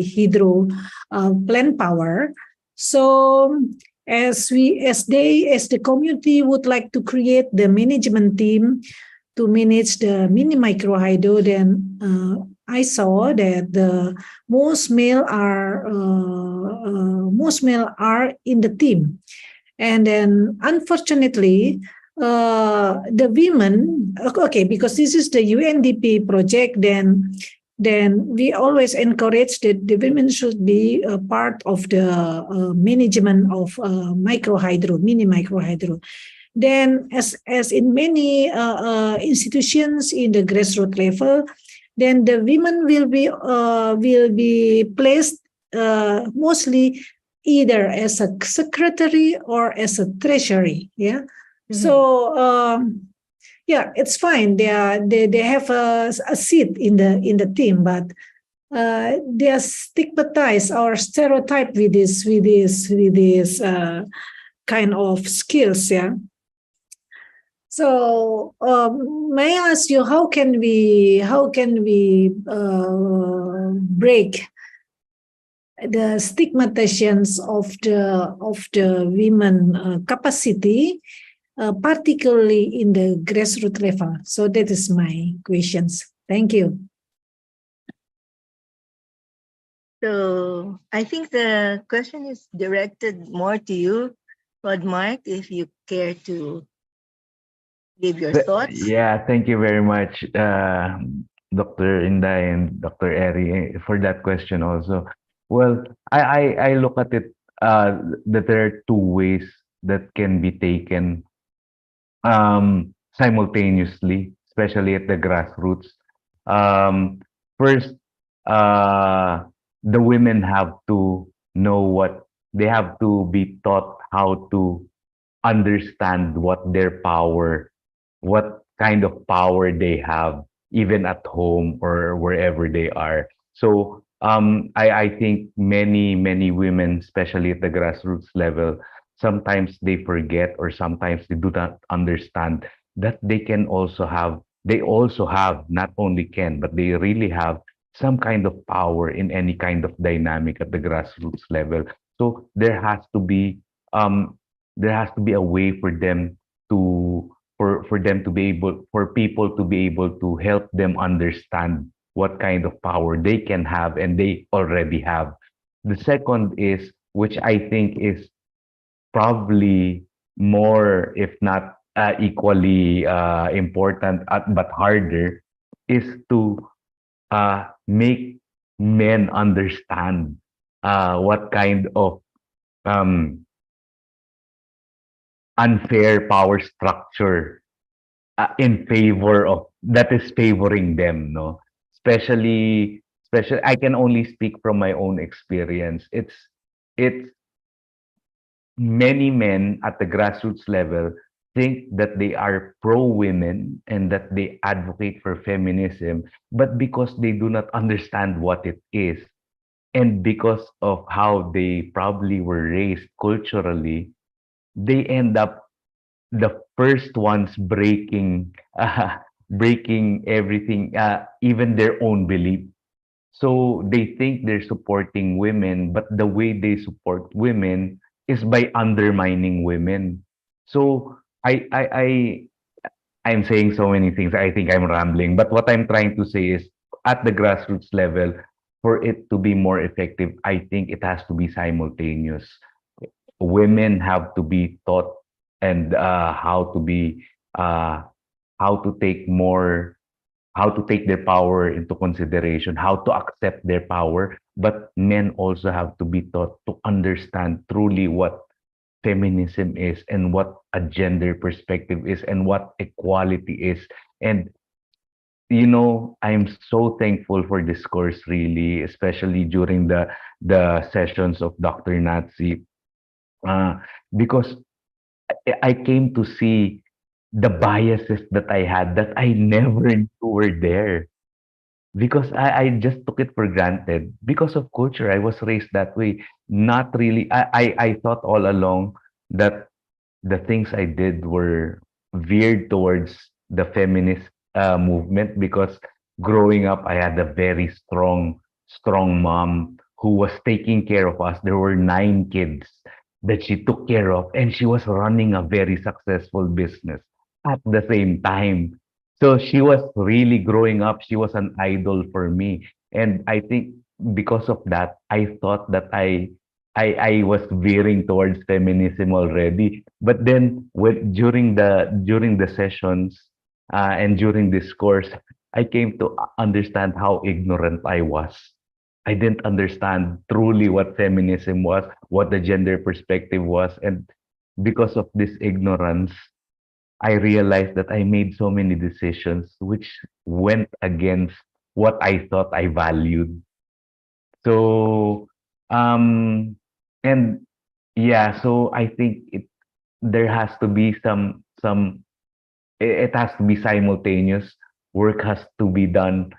hydro plant power. So as the community would like to create the management team to manage the mini micro hydro, then I saw that the most male are in the team. And then, unfortunately, the women, okay, because this is the UNDP project, then we always encourage that the women should be a part of the management of microhydro, mini microhydro. Then, as in many institutions in the grassroots level, then the women will be placed mostly either as a secretary or as a treasury. Yeah. So yeah, it's fine. They have a seat in the team, but they are stigmatized or stereotyped with this kind of skills. Yeah. So may I ask you, how can we break the stigmatizations of the women capacity, particularly in the grassroots level? So that is my questions. Thank you. So I think the question is directed more to you, Mark, if you care to give your thoughts. Yeah, thank you very much, Dr. Inday and Dr. Eri, for that question also. Well, I look at it that there are two ways that can be taken simultaneously, especially at the grassroots. First, the women have to know they have to be taught how to understand what kind of power they have, even at home or wherever they are. So I think many women, especially at the grassroots level, sometimes they forget or sometimes they do not understand that they also have, not only can, but they really have some kind of power in any kind of dynamic at the grassroots level. So um, there has to be a way for them to be able, for people to be able to help them understand what kind of power they can have and they already have. The second is, which I think is probably more, if not equally important, but harder, is to make men understand what kind of um, unfair power structure in favor of that is favoring them, no? Especially I can only speak from my own experience. It's many men at the grassroots level think that they are pro women and that they advocate for feminism, but because they do not understand what it is, and because of how they probably were raised culturally, they end up the first ones breaking everything, even their own belief. So they think they're supporting women, but the way they support women is by undermining women. So I'm saying so many things. I think I'm rambling, but what I'm trying to say is, at the grassroots level, for it to be more effective, I think it has to be simultaneous. Women have to be taught and uh, how to take more how to take their power into consideration, how to accept their power, but men also have to be taught to understand truly what feminism is and what a gender perspective is and what equality is. And I'm so thankful for this course, really, especially during the sessions of Dr. Nazi, because I came to see the biases that I had that I never knew were there, because I just took it for granted because of culture. I was raised that way. Not really. I thought all along that the things I did were veered towards the feminist movement, because growing up, I had a very strong mom who was taking care of us. There were 9 kids that she took care of, and she was running a very successful business at the same time. So she was really growing up. She was an idol for me. And I think because of that, I thought that I was veering towards feminism already. But then during the sessions and during this course, I came to understand how ignorant I was. I didn't understand truly what feminism was, what the gender perspective was, and because of this ignorance, I realized that I made so many decisions which went against what I thought I valued. So, um, and yeah, so I think there has to be it has to be simultaneous. Work has to be done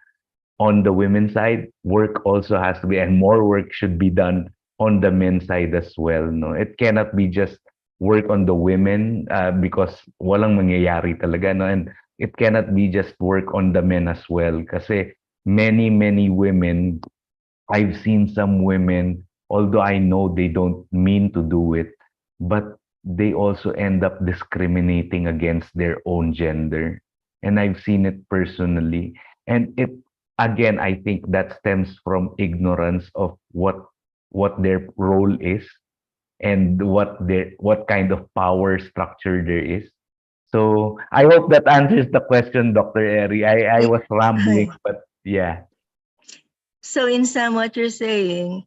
on the women's side. Work also has to be, and more work should be done on the men's side as well. No, it cannot be just work on the women because walang mangyayari talaga. No, and it cannot be just work on the men as well. Kasi many women, I've seen some women, although I know they don't mean to do it, but they also end up discriminating against their own gender. And I've seen it personally. And it, again, I think that stems from ignorance of what their role is and what kind of power structure there is. So I hope that answers the question, Dr. Eri. I was rambling, but yeah. So in sum, what you're saying,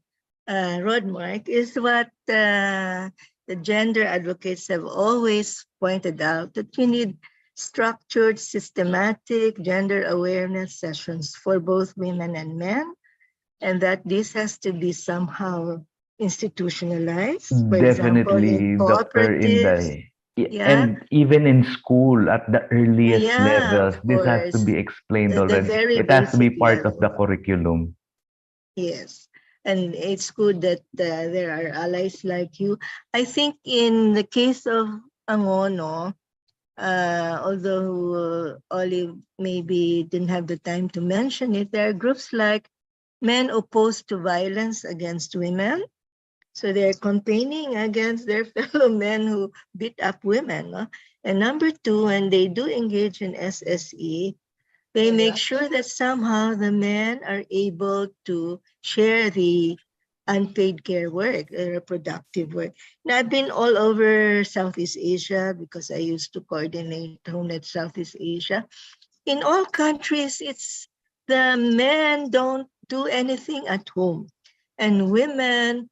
Rodmark, is what the gender advocates have always pointed out, that you need structured, systematic gender awareness sessions for both women and men, and that this has to be somehow institutionalized. For example, in Definitely, Dr. cooperatives. Inday. Yeah. And even in school, at the earliest Yeah, levels, of this has to course. be explained At the already. very It has to be basic part of the level. curriculum. Yes, and it's good that there are allies like you. I think in the case of Angono, although Olive maybe didn't have the time to mention it, there are groups like Men Opposed to Violence Against Women. So they're campaigning against their fellow men who beat up women. No? And number two, when they do engage in SSE, they make sure that somehow the men are able to share the unpaid care work, reproductive work. Now, I've been all over Southeast Asia because I used to coordinate HomeNet Southeast Asia. In all countries, it's the men don't do anything at home, and women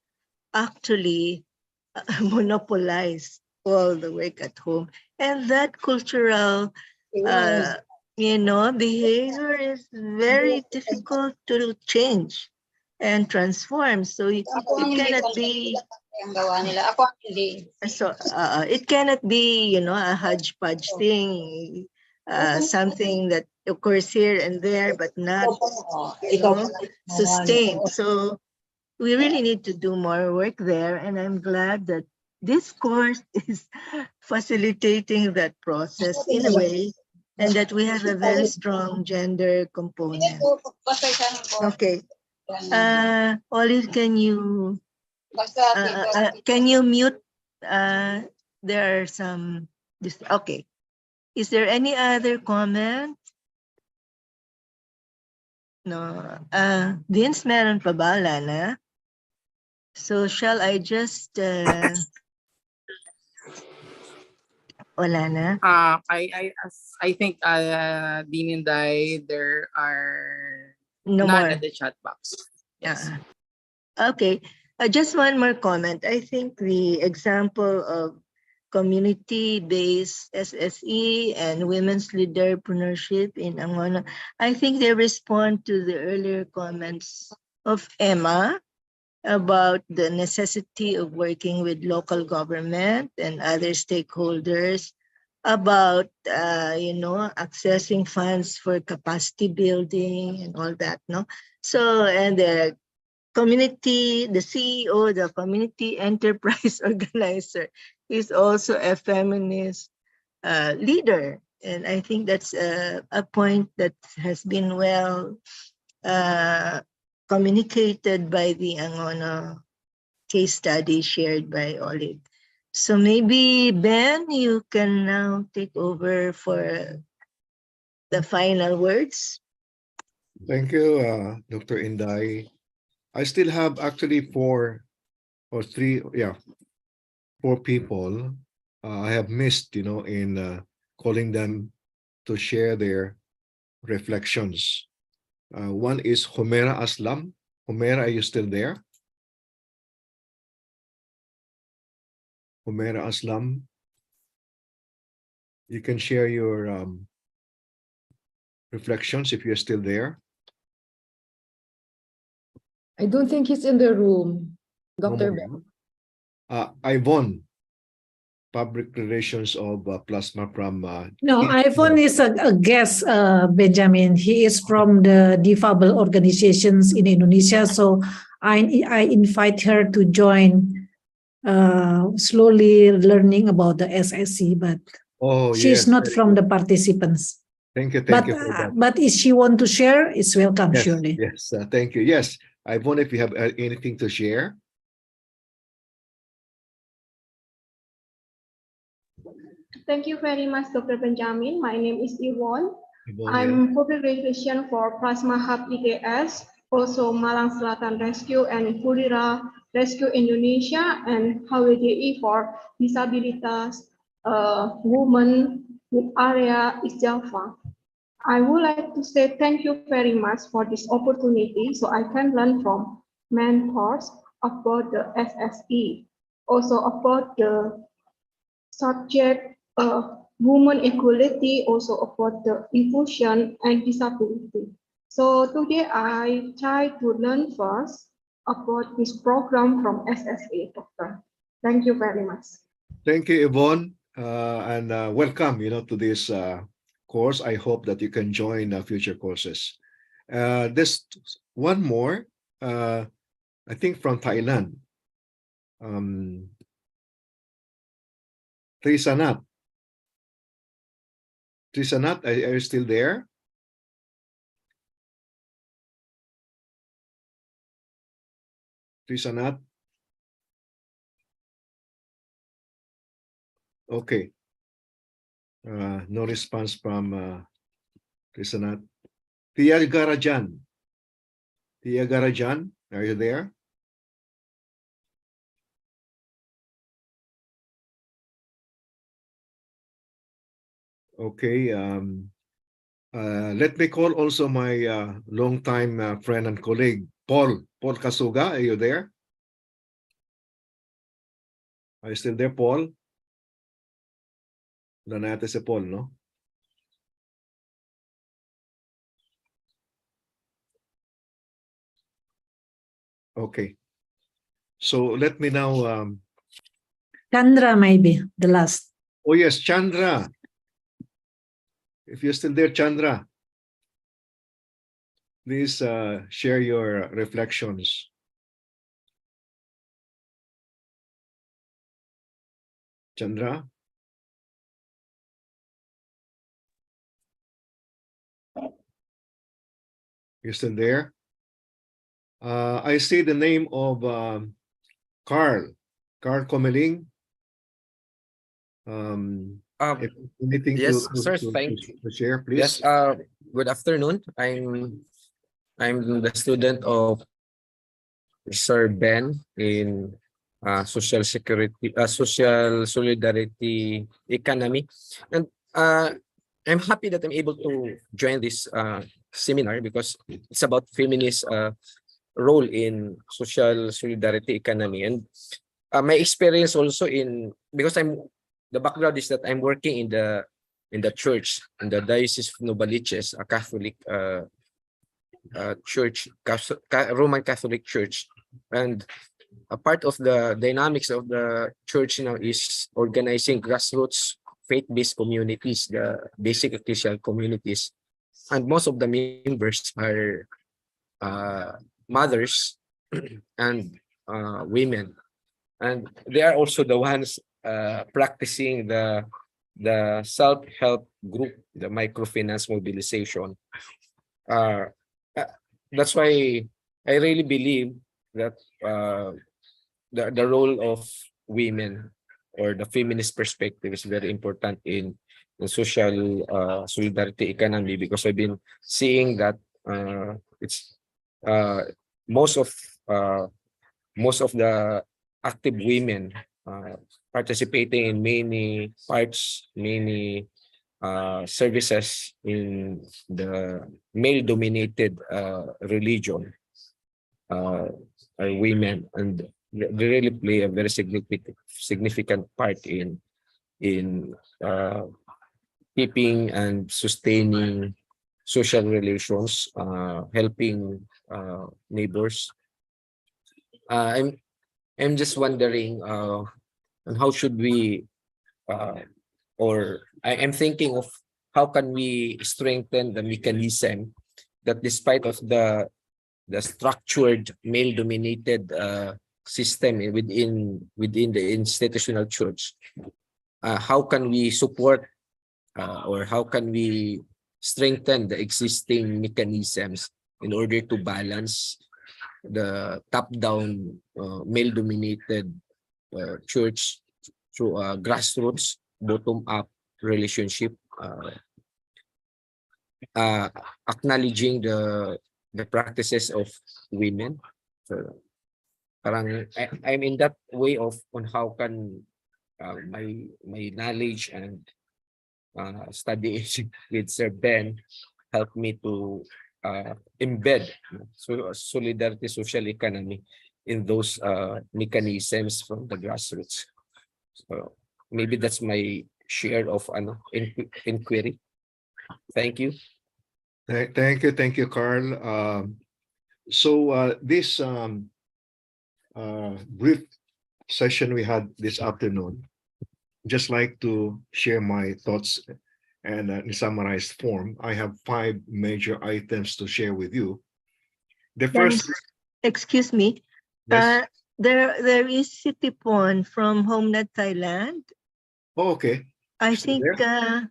actually monopolize all the work at home. And that cultural behavior is very difficult to change and transform. So it cannot be it cannot be, a hodgepodge thing, something that occurs here and there, but not, sustained. So we really need to do more work there. And I'm glad that this course is facilitating that process in a way, and that we have a very strong gender component. Okay. Olive, can you mute? There are some. Okay. Is there any other comment? No. Vince, meron pa ba, Lana? So shall I just wala na? I think Dean and there are No none more. at the chat box. Yes. Okay. Just one more comment. I think the example of community-based SSE and women's leaderpreneurship in Angono, I think they respond to the earlier comments of Emma about the necessity of working with local government and other stakeholders about, accessing funds for capacity building and all that, no? So, and the community, the CEO, the community enterprise organizer is also a feminist leader. And I think that's a point that has been well communicated by the Angono case study shared by Olive. So maybe, Ben, you can now take over for the final words. Thank you, Dr. Inday. I still have actually 4 or three, yeah, 4 people I have missed, in calling them to share their reflections. One is Humera Aslam. Humera, are you still there? Humera Aslam, you can share your reflections if you're still there. I don't think he's in the room, No Dr. more, Ben. Yvonne, Public Relations of Plasma from No, Ivan is a guest, Benjamin. He is from the difabel organizations in Indonesia. So I invite her to join, slowly learning about the SSE, but she's yes, not very from good. the participants. Thank you But for that. but if she want to share, it's welcome, Yes, surely. yes, thank you. Yes, Yvonne, if you have anything to share. Thank you very much, Dr. Benjamin. My name is Yvonne. Yvonne, I'm public relation for Plasma Hub IGS, also Malang Selatan Rescue and Purira Rescue Indonesia, and HWDI for Disabilitas Women with Area East Java. I would like to say thank you very much for this opportunity so I can learn from mentors about the SSE, also about the subject women equality, also about the inclusion and disability. So today I try to learn first about this program from SSE, Doctor. Thank you very much. Thank you, Yvonne, and welcome, to this course. I hope that you can join future courses. There's one more, I think from Thailand. Trisanat. Trisanat, are you still there? Trisanat? Okay. No response from Trisanat. Tia Garajan. Tia Garajan, are you there? Okay. Let me call also my longtime friend and colleague, Paul Kasuga. Are you there? Are you still there, Paul? Wala natin si Paul, no? Okay. So let me now... Chandra maybe, the last. Oh yes, Chandra. If you're still there, Chandra, please share your reflections. Chandra? You're still there? I see the name of Carl Comeling. Anything yes, to sir, thank you. to share, please? Yes, good afternoon. I'm the student of Sir Ben in social security, social solidarity economy, and I'm happy that I'm able to join this seminar because it's about feminist role in social solidarity economy, and my experience also because the background is that I'm working in the church, in the Diocese of Novaliches, a Catholic church, Roman Catholic church, and a part of the dynamics of the church now is organizing grassroots faith-based communities, the basic ecclesial communities, and most of the members are mothers and women, and they are also the ones practicing the self-help group, the microfinance mobilization. That's why I really believe that the role of women or the feminist perspective is very important in the social solidarity economy, because I've been seeing that it's most of the active women participating in many parts, many services in the male-dominated religion are women, and they really play a very significant part in keeping and sustaining social relations, helping neighbors. I'm just wondering on how should we or I'm thinking of how can we strengthen the mechanism that despite of the structured male-dominated system within the institutional church, how can we support or how can we strengthen the existing mechanisms in order to balance the top-down male-dominated church through a grassroots, bottom-up relationship, acknowledging the practices of women. So, parang I'm in that way of on how can my knowledge and study with Sir Ben help me to embed solidarity social economy in those mechanisms from the grassroots. So maybe that's my share of inquiry. Thank you. Thank you, Carl. So this brief session we had this afternoon, just like to share my thoughts and in summarized form. I have 5 major items to share with you. The first, excuse me, yes. There is Sitipon from HomeNet Thailand. Oh, okay. I Still think there?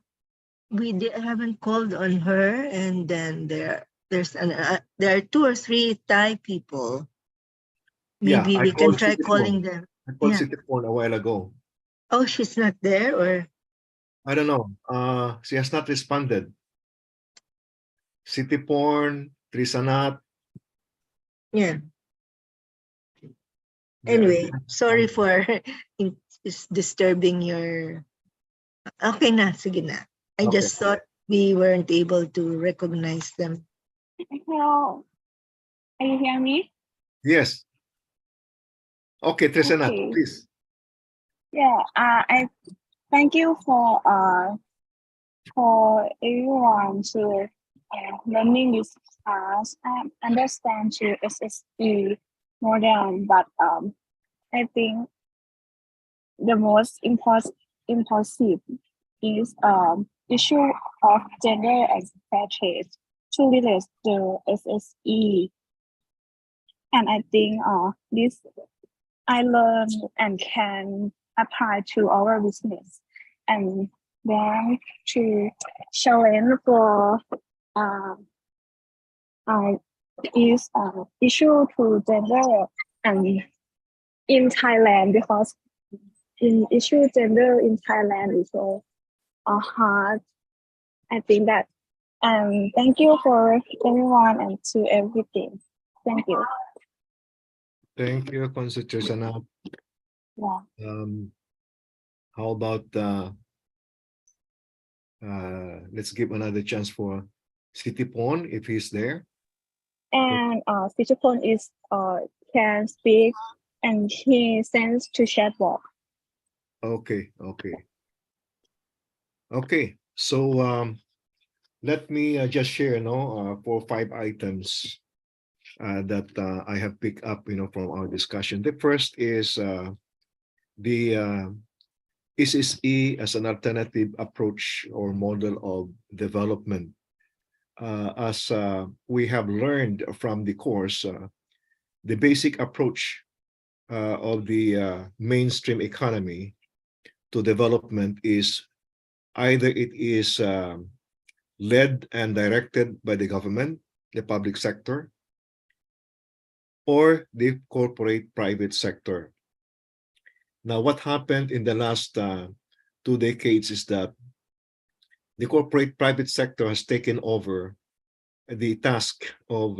we haven't called on her, and then there are 2 or 3 Thai people. Maybe I we can called try Sitipon. calling them. I called Yeah. Sitipon a while ago. Oh, she's not there, or I don't know. She has not responded. Sitipon, Trisanat. yeah. Anyway, sorry for disturbing your. Okay na, sige na. I Okay. just thought we weren't able to recognize them. Hello, can you hear me? Yes. Okay, Trisanat, Okay. please. Yeah, I thank you for everyone to learning this class. I understand to SSE more than, but I think the most important is issue of gender advantage to relate to SSE, and I think this I learned and can apply to our business, and then to challenge for is issue to gender and in Thailand, because in issue gender in Thailand is so hard. I think that thank you for everyone and to everything. Thank you. Thank you, Trisanat. Yeah. How about let's give another chance for Sitipon if he's there. And Sichapon is can speak and he sends to chat box. Okay. So let me just share 4 or 5 items that I have picked up from our discussion. The first is the SSE as an alternative approach or model of development. As we have learned from the course, the basic approach of the mainstream economy to development is either it is led and directed by the government, the public sector, or the corporate private sector. Now, what happened in the last 2 decades is that the corporate private sector has taken over the task of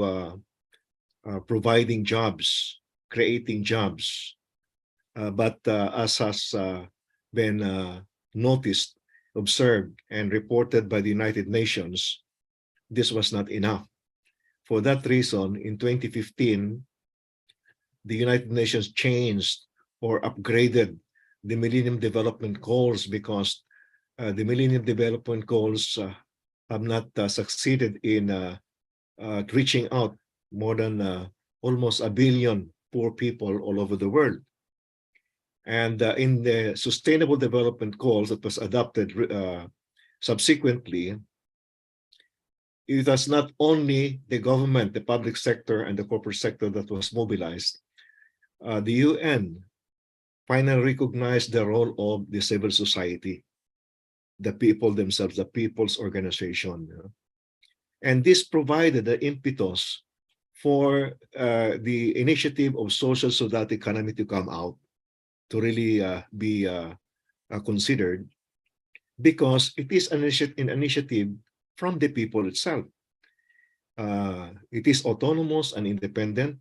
providing jobs, creating jobs, But as has been noticed, observed, and reported by the United Nations, this was not enough. For that reason, in 2015, the United Nations changed or upgraded the Millennium Development Goals because the Millennium Development Goals have not succeeded in reaching out more than almost 1 billion poor people all over the world. And in the Sustainable Development Goals that was adopted subsequently, it was not only the government, the public sector, and the corporate sector that was mobilized. The UN finally recognized the role of the civil society, the people themselves, the people's organization. And this provided the impetus for the initiative of social solidarity economy to come out, to really be considered, because it is an initiative from the people itself. It is autonomous and independent.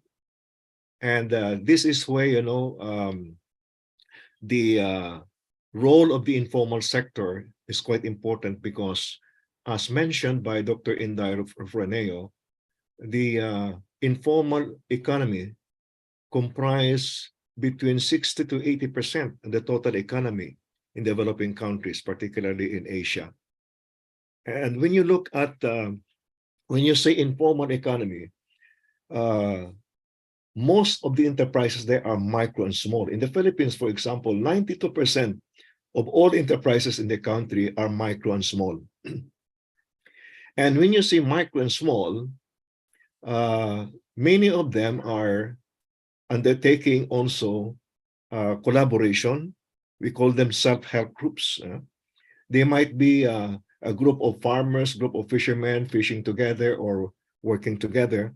And this is where, you know, the role of the informal sector is quite important because, as mentioned by Dr. Inday Reneo, the informal economy comprise between 60 to 80% of the total economy in developing countries, particularly in Asia. And when you look at, when you say informal economy, most of the enterprises there are micro and small. In the Philippines, for example, 92% of all enterprises in the country are micro and small. And when you say micro and small, many of them are undertaking also collaboration. We call them self-help groups. They might be a group of farmers, group of fishermen fishing together or working together,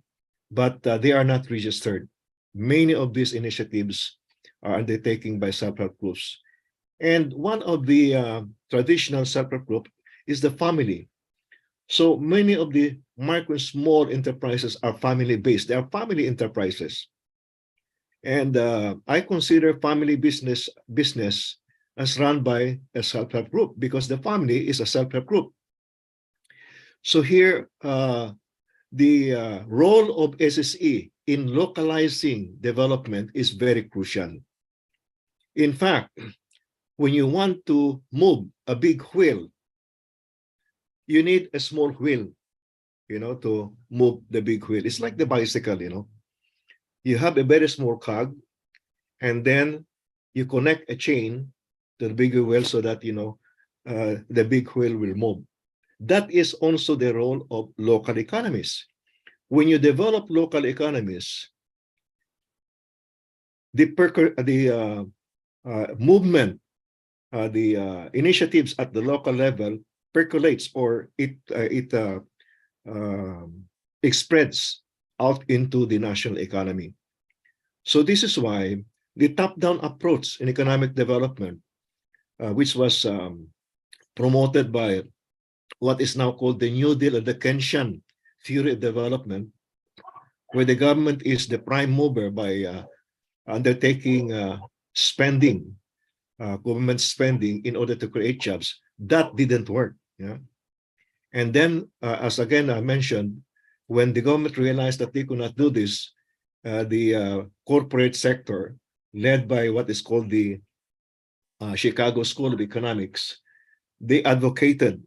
but they are not registered. Many of these initiatives are undertaken by self-help groups. And one of the traditional self-help group is the family. So many of the micro and small enterprises are family-based. They are family enterprises. And I consider family business as run by a self-help group because the family is a self-help group. So here, the role of SSE in localizing development is very crucial. In fact, when you want to move a big wheel, you need a small wheel, you know, to move the big wheel. It's like the bicycle, you know. You have a very small cog, and then you connect a chain to the bigger wheel so that, you know, the big wheel will move. That is also the role of local economies. When you develop local economies, the movement, the initiatives at the local level percolates, or it spreads out into the national economy. So this is why the top-down approach in economic development, which was promoted by what is now called the New Deal or the Keynesian theory of development, where the government is the prime mover by undertaking spending, government spending in order to create jobs. That didn't work. Yeah. And then, as again I mentioned, when the government realized that they could not do this, the corporate sector, led by what is called the Chicago School of Economics, they advocated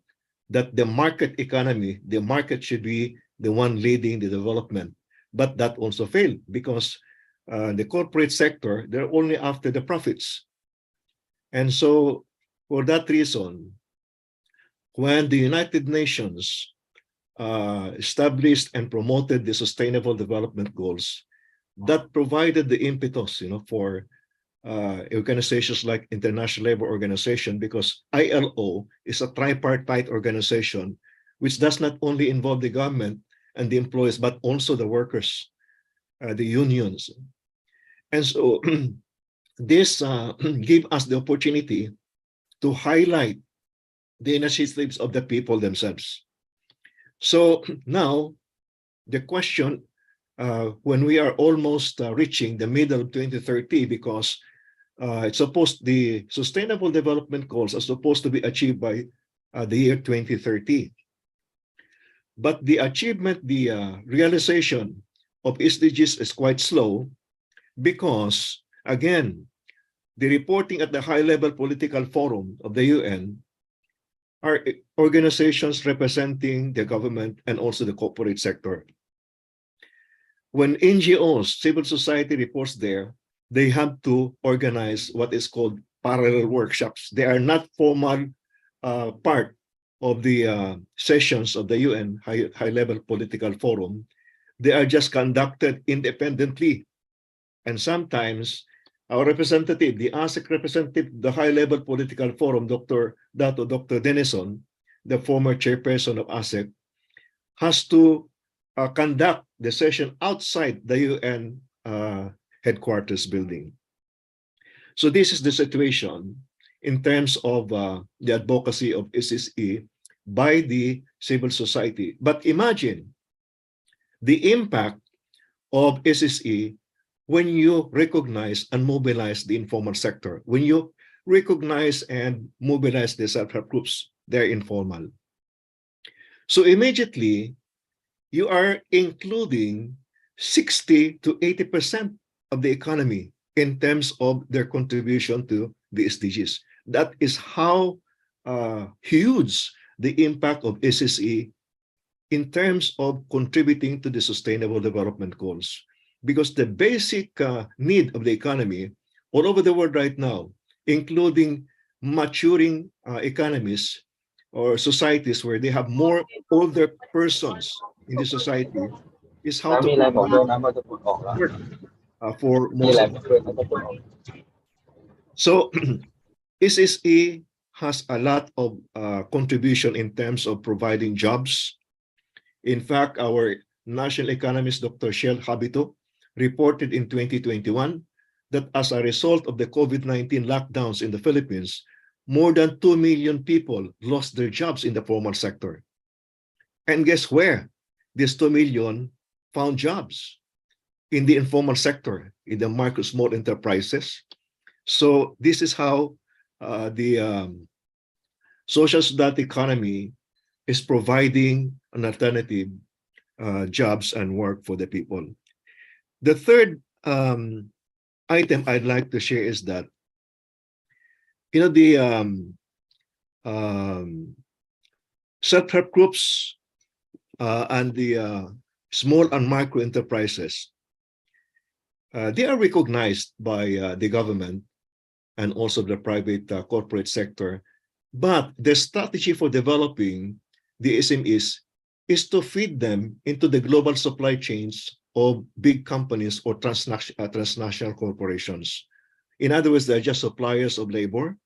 that the market economy, the market should be the one leading the development. But that also failed because the corporate sector, they're only after the profits. And so for that reason, when the United Nations established and promoted the Sustainable Development Goals, that provided the impetus, you know, for organizations like International Labor Organization, because ILO is a tripartite organization which does not only involve the government and the employees, but also the workers, the unions. And so this gave us the opportunity to highlight the initiatives of the people themselves. So now the question, when we are almost reaching the middle of 2030, because the Sustainable Development Goals are supposed to be achieved by the year 2030. But the achievement, the realization of SDGs is quite slow because, again, the reporting at the high-level political forum of the UN are organizations representing the government and also the corporate sector. When NGOs, civil society reports there, they have to organize what is called parallel workshops. They are not formal part of the sessions of the UN high-level political forum. They are just conducted independently. And sometimes our representative, the ASEC representative, the high-level political forum, Dr. Denison, the former chairperson of ASEC, has to conduct the session outside the UN headquarters building. So this is the situation in terms of the advocacy of SSE by the civil society. But imagine the impact of SSE when you recognize and mobilize the informal sector, when you recognize and mobilize the self-help groups, they're informal. So immediately, you are including 60 to 80% of the economy in terms of their contribution to the SDGs. That is how huge the impact of SSE in terms of contributing to the Sustainable Development Goals. Because the basic need of the economy all over the world right now, including maturing economies or societies where they have more older persons in the society, is how to work for most of them. So SSE has a lot of contribution in terms of providing jobs. In fact, our national economist, Dr. Shell Habito, reported in 2021 that as a result of the COVID-19 lockdowns in the Philippines, more than 2 million people lost their jobs in the formal sector. And guess where? These 2 million found jobs in the informal sector, in the micro small enterprises. So this is how the social solidarity economy is providing an alternative jobs and work for the people. The third item I'd like to share is that, you know, the self-help groups and the small and micro enterprises, they are recognized by the government and also the private corporate sector. But the strategy for developing the SMEs is to feed them into the global supply chains of big companies or transnational corporations. In other words, they're just suppliers of labor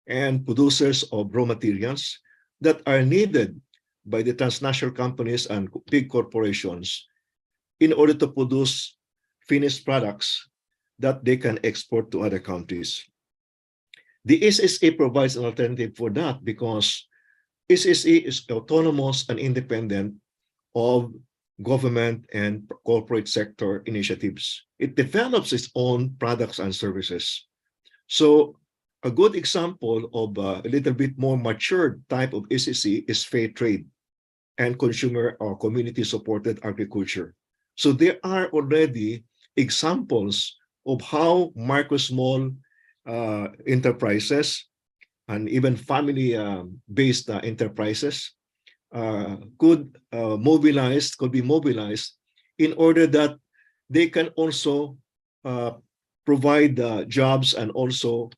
and producers of raw materials that are needed by the transnational companies and big corporations in order to produce finished products that they can export to other countries. The SSE provides an alternative for that because SSE is autonomous and independent of government and corporate sector initiatives. It develops its own products and services. So a good example of a little bit more matured type of SSE is fair trade and consumer or community supported agriculture. So there are already examples of how micro small enterprises and even family-based enterprises could be mobilized in order that they can also provide jobs and also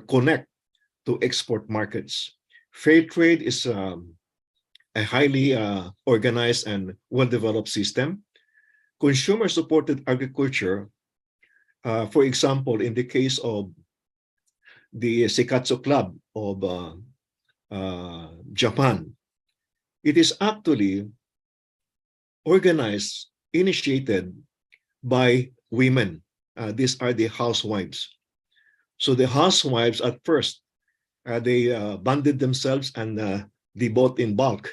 connect to export markets. Fair trade is a highly organized and well-developed system. Consumer-supported agriculture, for example, in the case of the Seikatsu Club of Japan, it is actually organized, initiated by women. These are the housewives. So the housewives at first, they banded themselves and they bought in bulk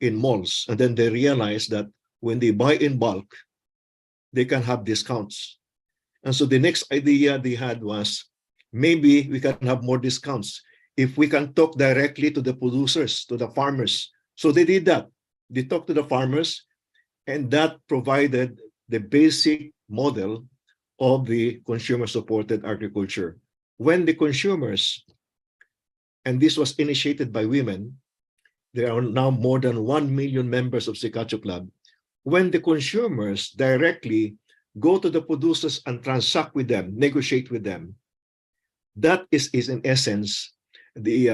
in malls. And then they realized that when they buy in bulk, they can have discounts. And so the next idea they had was maybe we can have more discounts if we can talk directly to the producers, to the farmers. So they did that. They talked to the farmers, and that provided the basic model of the consumer-supported agriculture. When the consumers, and this was initiated by women, there are now more than 1 million members of Sikacho Club. When the consumers directly go to the producers and transact with them, negotiate with them, that is in essence the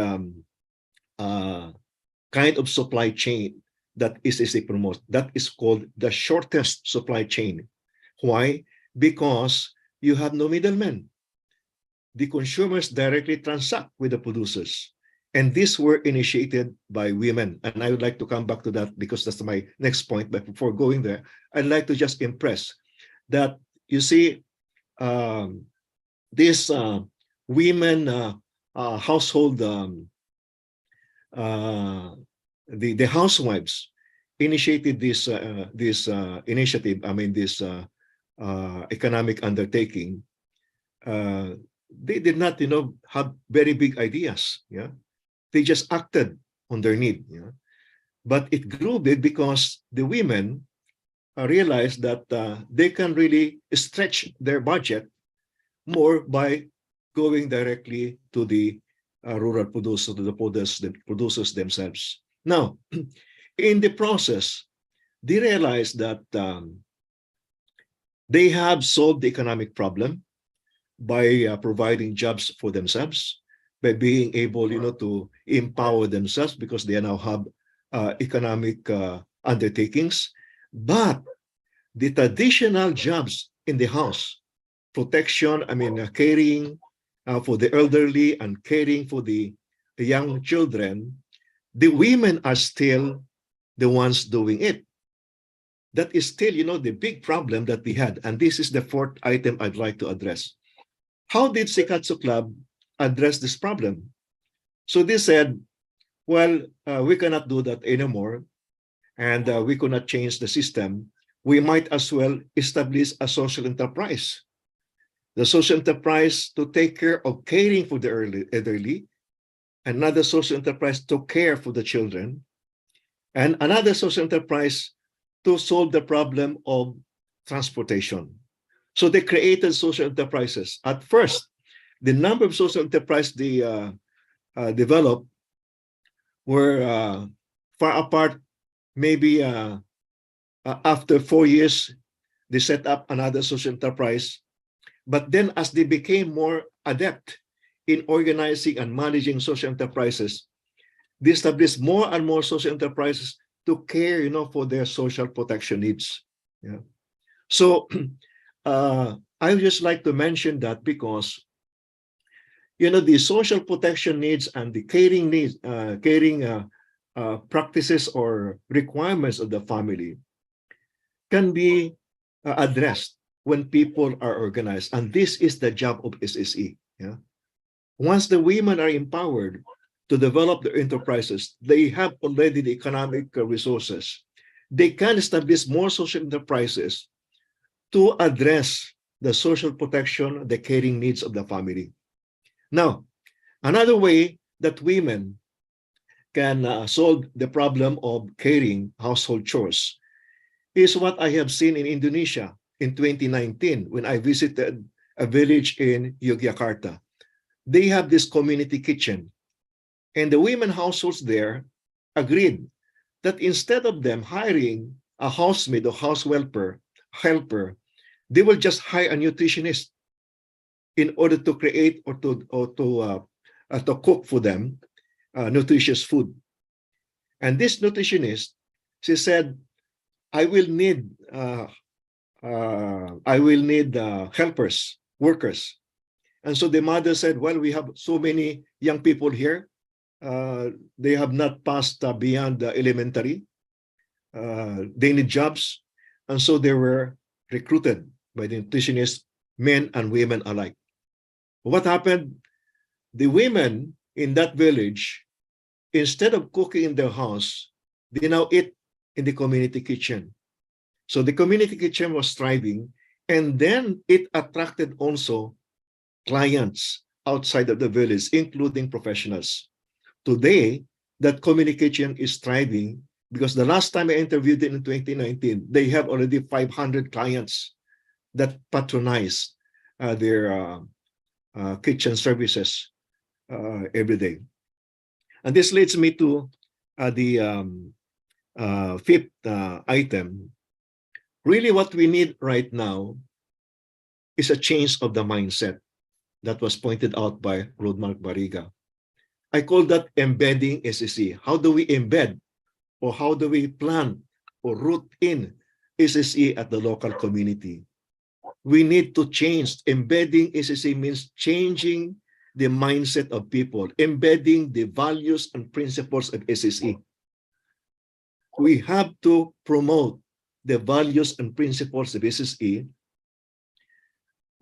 kind of supply chain that SSE promotes. That is called the shortest supply chain. Why? Because you have no middlemen. The consumers directly transact with the producers. And these were initiated by women. And I would like to come back to that because that's my next point. But before going there, I'd like to just impress that, you see, these women household, the housewives initiated this initiative, this economic undertaking. They did not, have very big ideas. Yeah, they just acted on their need. Yeah, but it grew big because the women realized that they can really stretch their budget more by going directly to the rural producers, to the producers themselves. Now, in the process, they realized that they have solved the economic problem by providing jobs for themselves, by being able, to empower themselves because they now have economic undertakings. But the traditional jobs in the house, protection, caring for the elderly and caring for the young children, the women are still the ones doing it. That is still, the big problem that we had. And this is the fourth item I'd like to address. How did Sikacho Club address this problem? So they said, well, we cannot do that anymore, and we could not change the system. We might as well establish a social enterprise. The social enterprise to take care of caring for the elderly, another social enterprise to care for the children, and another social enterprise to solve the problem of transportation. So they created social enterprises. At first, the number of social enterprises they developed were far apart. Maybe after 4 years, they set up another social enterprise. But then as they became more adept in organizing and managing social enterprises, they established more and more social enterprises to care, for their social protection needs. Yeah. So I would just like to mention that because, the social protection needs and the caring needs, practices or requirements of the family can be addressed when people are organized. And this is the job of SSE. Yeah. Once the women are empowered to develop their enterprises, they have already the economic resources. They can establish more social enterprises to address the social protection, the caring needs of the family. Now, another way that women can solve the problem of caring household chores is what I have seen in Indonesia in 2019 when I visited a village in Yogyakarta. They have this community kitchen, and the women households there agreed that instead of them hiring a housemaid or house helper, they will just hire a nutritionist in order to create or to cook for them nutritious food. And this nutritionist, she said, I will need helpers, workers. And so the mother said, well, we have so many young people here. They have not passed beyond elementary. They need jobs. And so they were recruited by the nutritionists, men and women alike. What happened? The women in that village, instead of cooking in their house, they now eat in the community kitchen. So the community kitchen was thriving, and then it attracted also clients outside of the village, including professionals. Today, that communication is thriving because the last time I interviewed it in 2019, they have already 500 clients that patronize their kitchen services every day. And this leads me to the fifth item. Really what we need right now is a change of the mindset that was pointed out by Rodmark Bariga. I call that embedding SSE. How do we embed or how do we plant or root in SSE at the local community? We need to change. Embedding SSE means changing the mindset of people, embedding the values and principles of SSE. We have to promote the values and principles of SSE,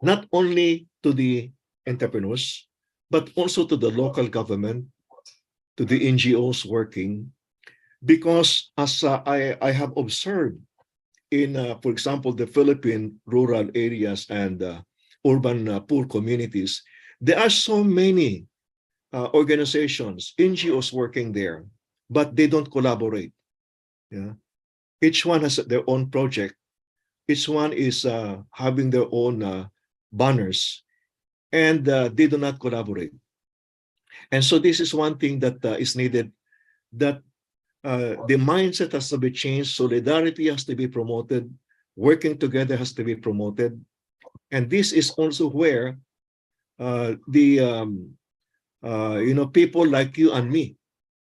not only to the entrepreneurs, but also to the local government, to the NGOs working, because as I have observed in, for example, the Philippine rural areas and urban poor communities, there are so many organizations, NGOs working there, but they don't collaborate. Yeah, each one has their own project. Each one is having their own banners, and they do not collaborate. And so this is one thing that is needed, that the mindset has to be changed, solidarity has to be promoted, working together has to be promoted. And this is also where people like you and me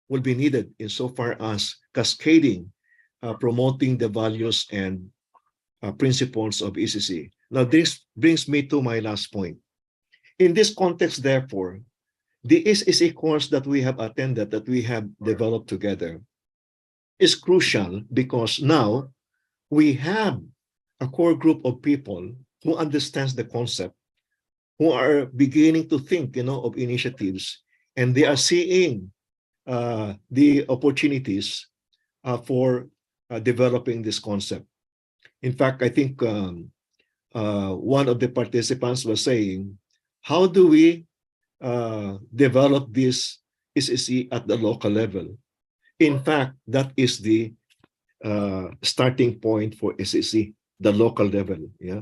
will be needed insofar as cascading, promoting the values and principles of SSE. Now, this brings me to my last point. In this context, therefore, the SSE course that we have attended, that we have developed together, is crucial because now we have a core group of people who understands the concept, who are beginning to think, of initiatives, and they are seeing the opportunities for developing this concept. In fact, I think one of the participants was saying, how do we develop this SSE at the local level? In fact, that is the starting point for SSE, the local level. Yeah,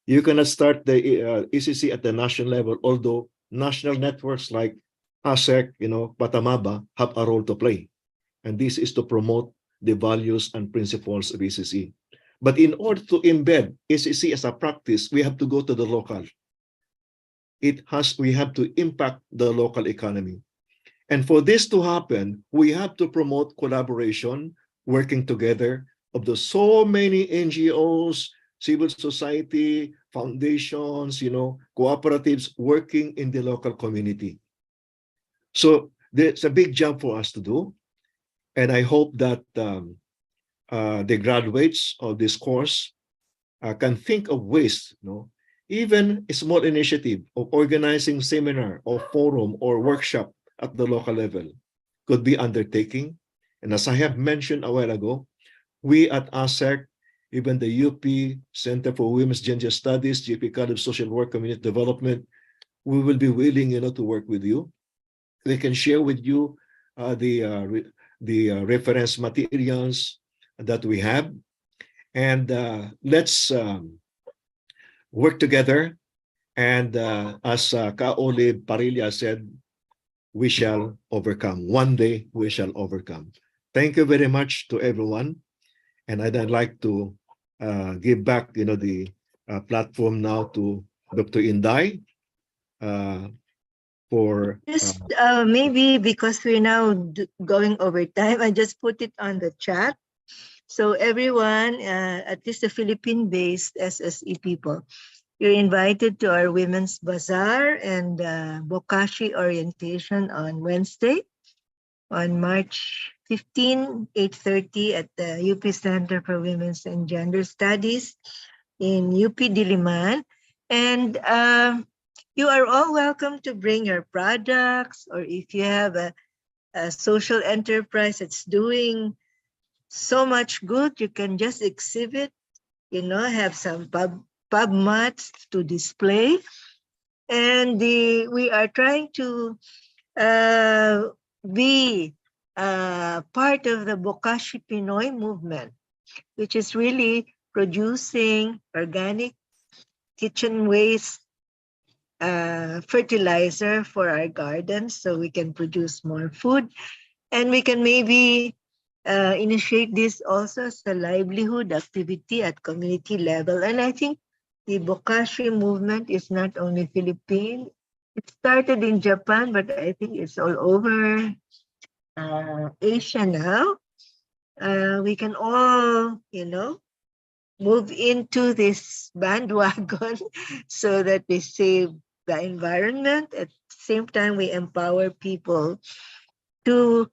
you cannot start the SSE at the national level, although national networks like ASEC, Patamaba have a role to play, and this is to promote the values and principles of SSE. But in order to embed SSE as a practice, we have to go to the local. We have to impact the local economy. And for this to happen, we have to promote collaboration, working together of the so many NGOs, civil society, foundations, cooperatives working in the local community. So there's a big jump for us to do. And I hope that the graduates of this course can think of ways, even a small initiative of organizing seminar or forum or workshop at the local level could be undertaking. And as I have mentioned a while ago, we at ASEC, even the UP Center for Women's Gender Studies, GP College Social Work Community Development, we will be willing, to work with you. We can share with you the reference materials that we have, and let's work together. And as Kaoli Parilla said, we shall overcome. One day we shall overcome. Thank you very much to everyone. And I'd like to give back, the platform now to Dr. Inday for Just maybe because we're now going over time, I just put it on the chat. So everyone, at least the Philippine-based SSE people, you're invited to our Women's Bazaar and Bokashi orientation on Wednesday, on March 15, 8:30 at the UP Center for Women's and Gender Studies in UP Diliman. And you are all welcome to bring your products, or if you have a social enterprise that's doing so much good, you can just exhibit, have some pub mats to display. And we are trying to be part of the Bokashi Pinoy movement, which is really producing organic kitchen waste fertilizer for our gardens so we can produce more food. And we can maybe initiate this also as a livelihood activity at community level. And I think the Bokashi movement is not only Philippine. It started in Japan, but I think it's all over Asia now. We can all, move into this bandwagon so that we save the environment. At the same time, we empower people to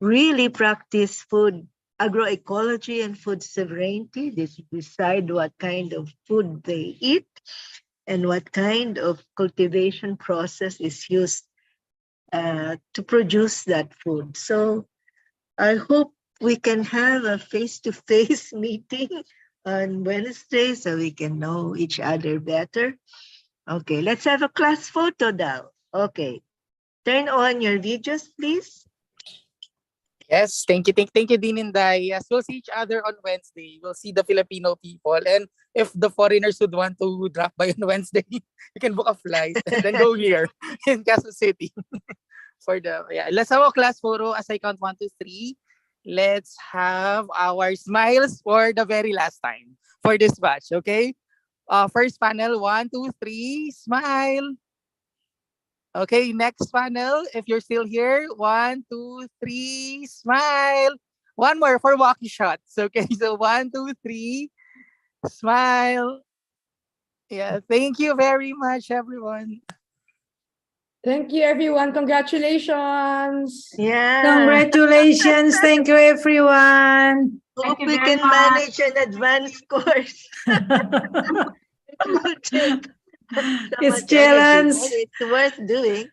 really practice food agroecology and food sovereignty. They decide what kind of food they eat and what kind of cultivation process is used to produce that food. So I hope we can have a face-to-face meeting on Wednesday so we can know each other better. Okay, let's have a class photo now. Okay, turn on your videos, please. Yes, thank you, Dean and Dai. Yes, we'll see each other on Wednesday. We'll see the Filipino people. And if the foreigners would want to drop by on Wednesday, you can book a flight and then go here in Quezon City. Let's have a class photo as I count 1, 2, 3. Let's have our smiles for the very last time for this batch, okay? First panel, 1, 2, 3, smile. Okay, next panel, if you're still here, 1, 2, 3, smile. One more for walkie shots. Okay, so 1, 2, 3, smile. Yeah, thank you very much, everyone. Thank you, everyone. Congratulations. Yeah. Congratulations. Thank you, everyone. Hope we can manage an advanced course. It will take so It's much energy, challenge. but it's worth doing.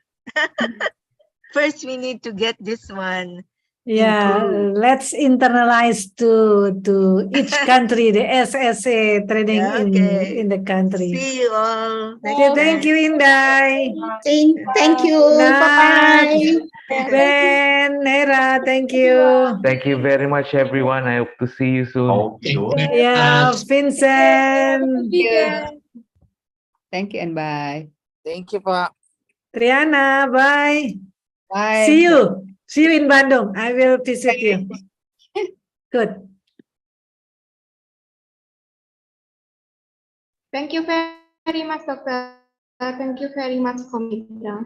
First, we need to get this one. Yeah, let's internalize to each country the SSA training in the country. See you all. Okay, thank you, Inday. Thank you. Nat, Bye-bye. Ben, Hera, thank you. Thank you very much, everyone. I hope to see you soon. Yeah, Vincent. Thank you and bye. Thank you, pa. Triana, bye. Bye. See you. See you in Bandung. I will visit you. Good. Thank you very much, Doctor. Thank you very much, Komita.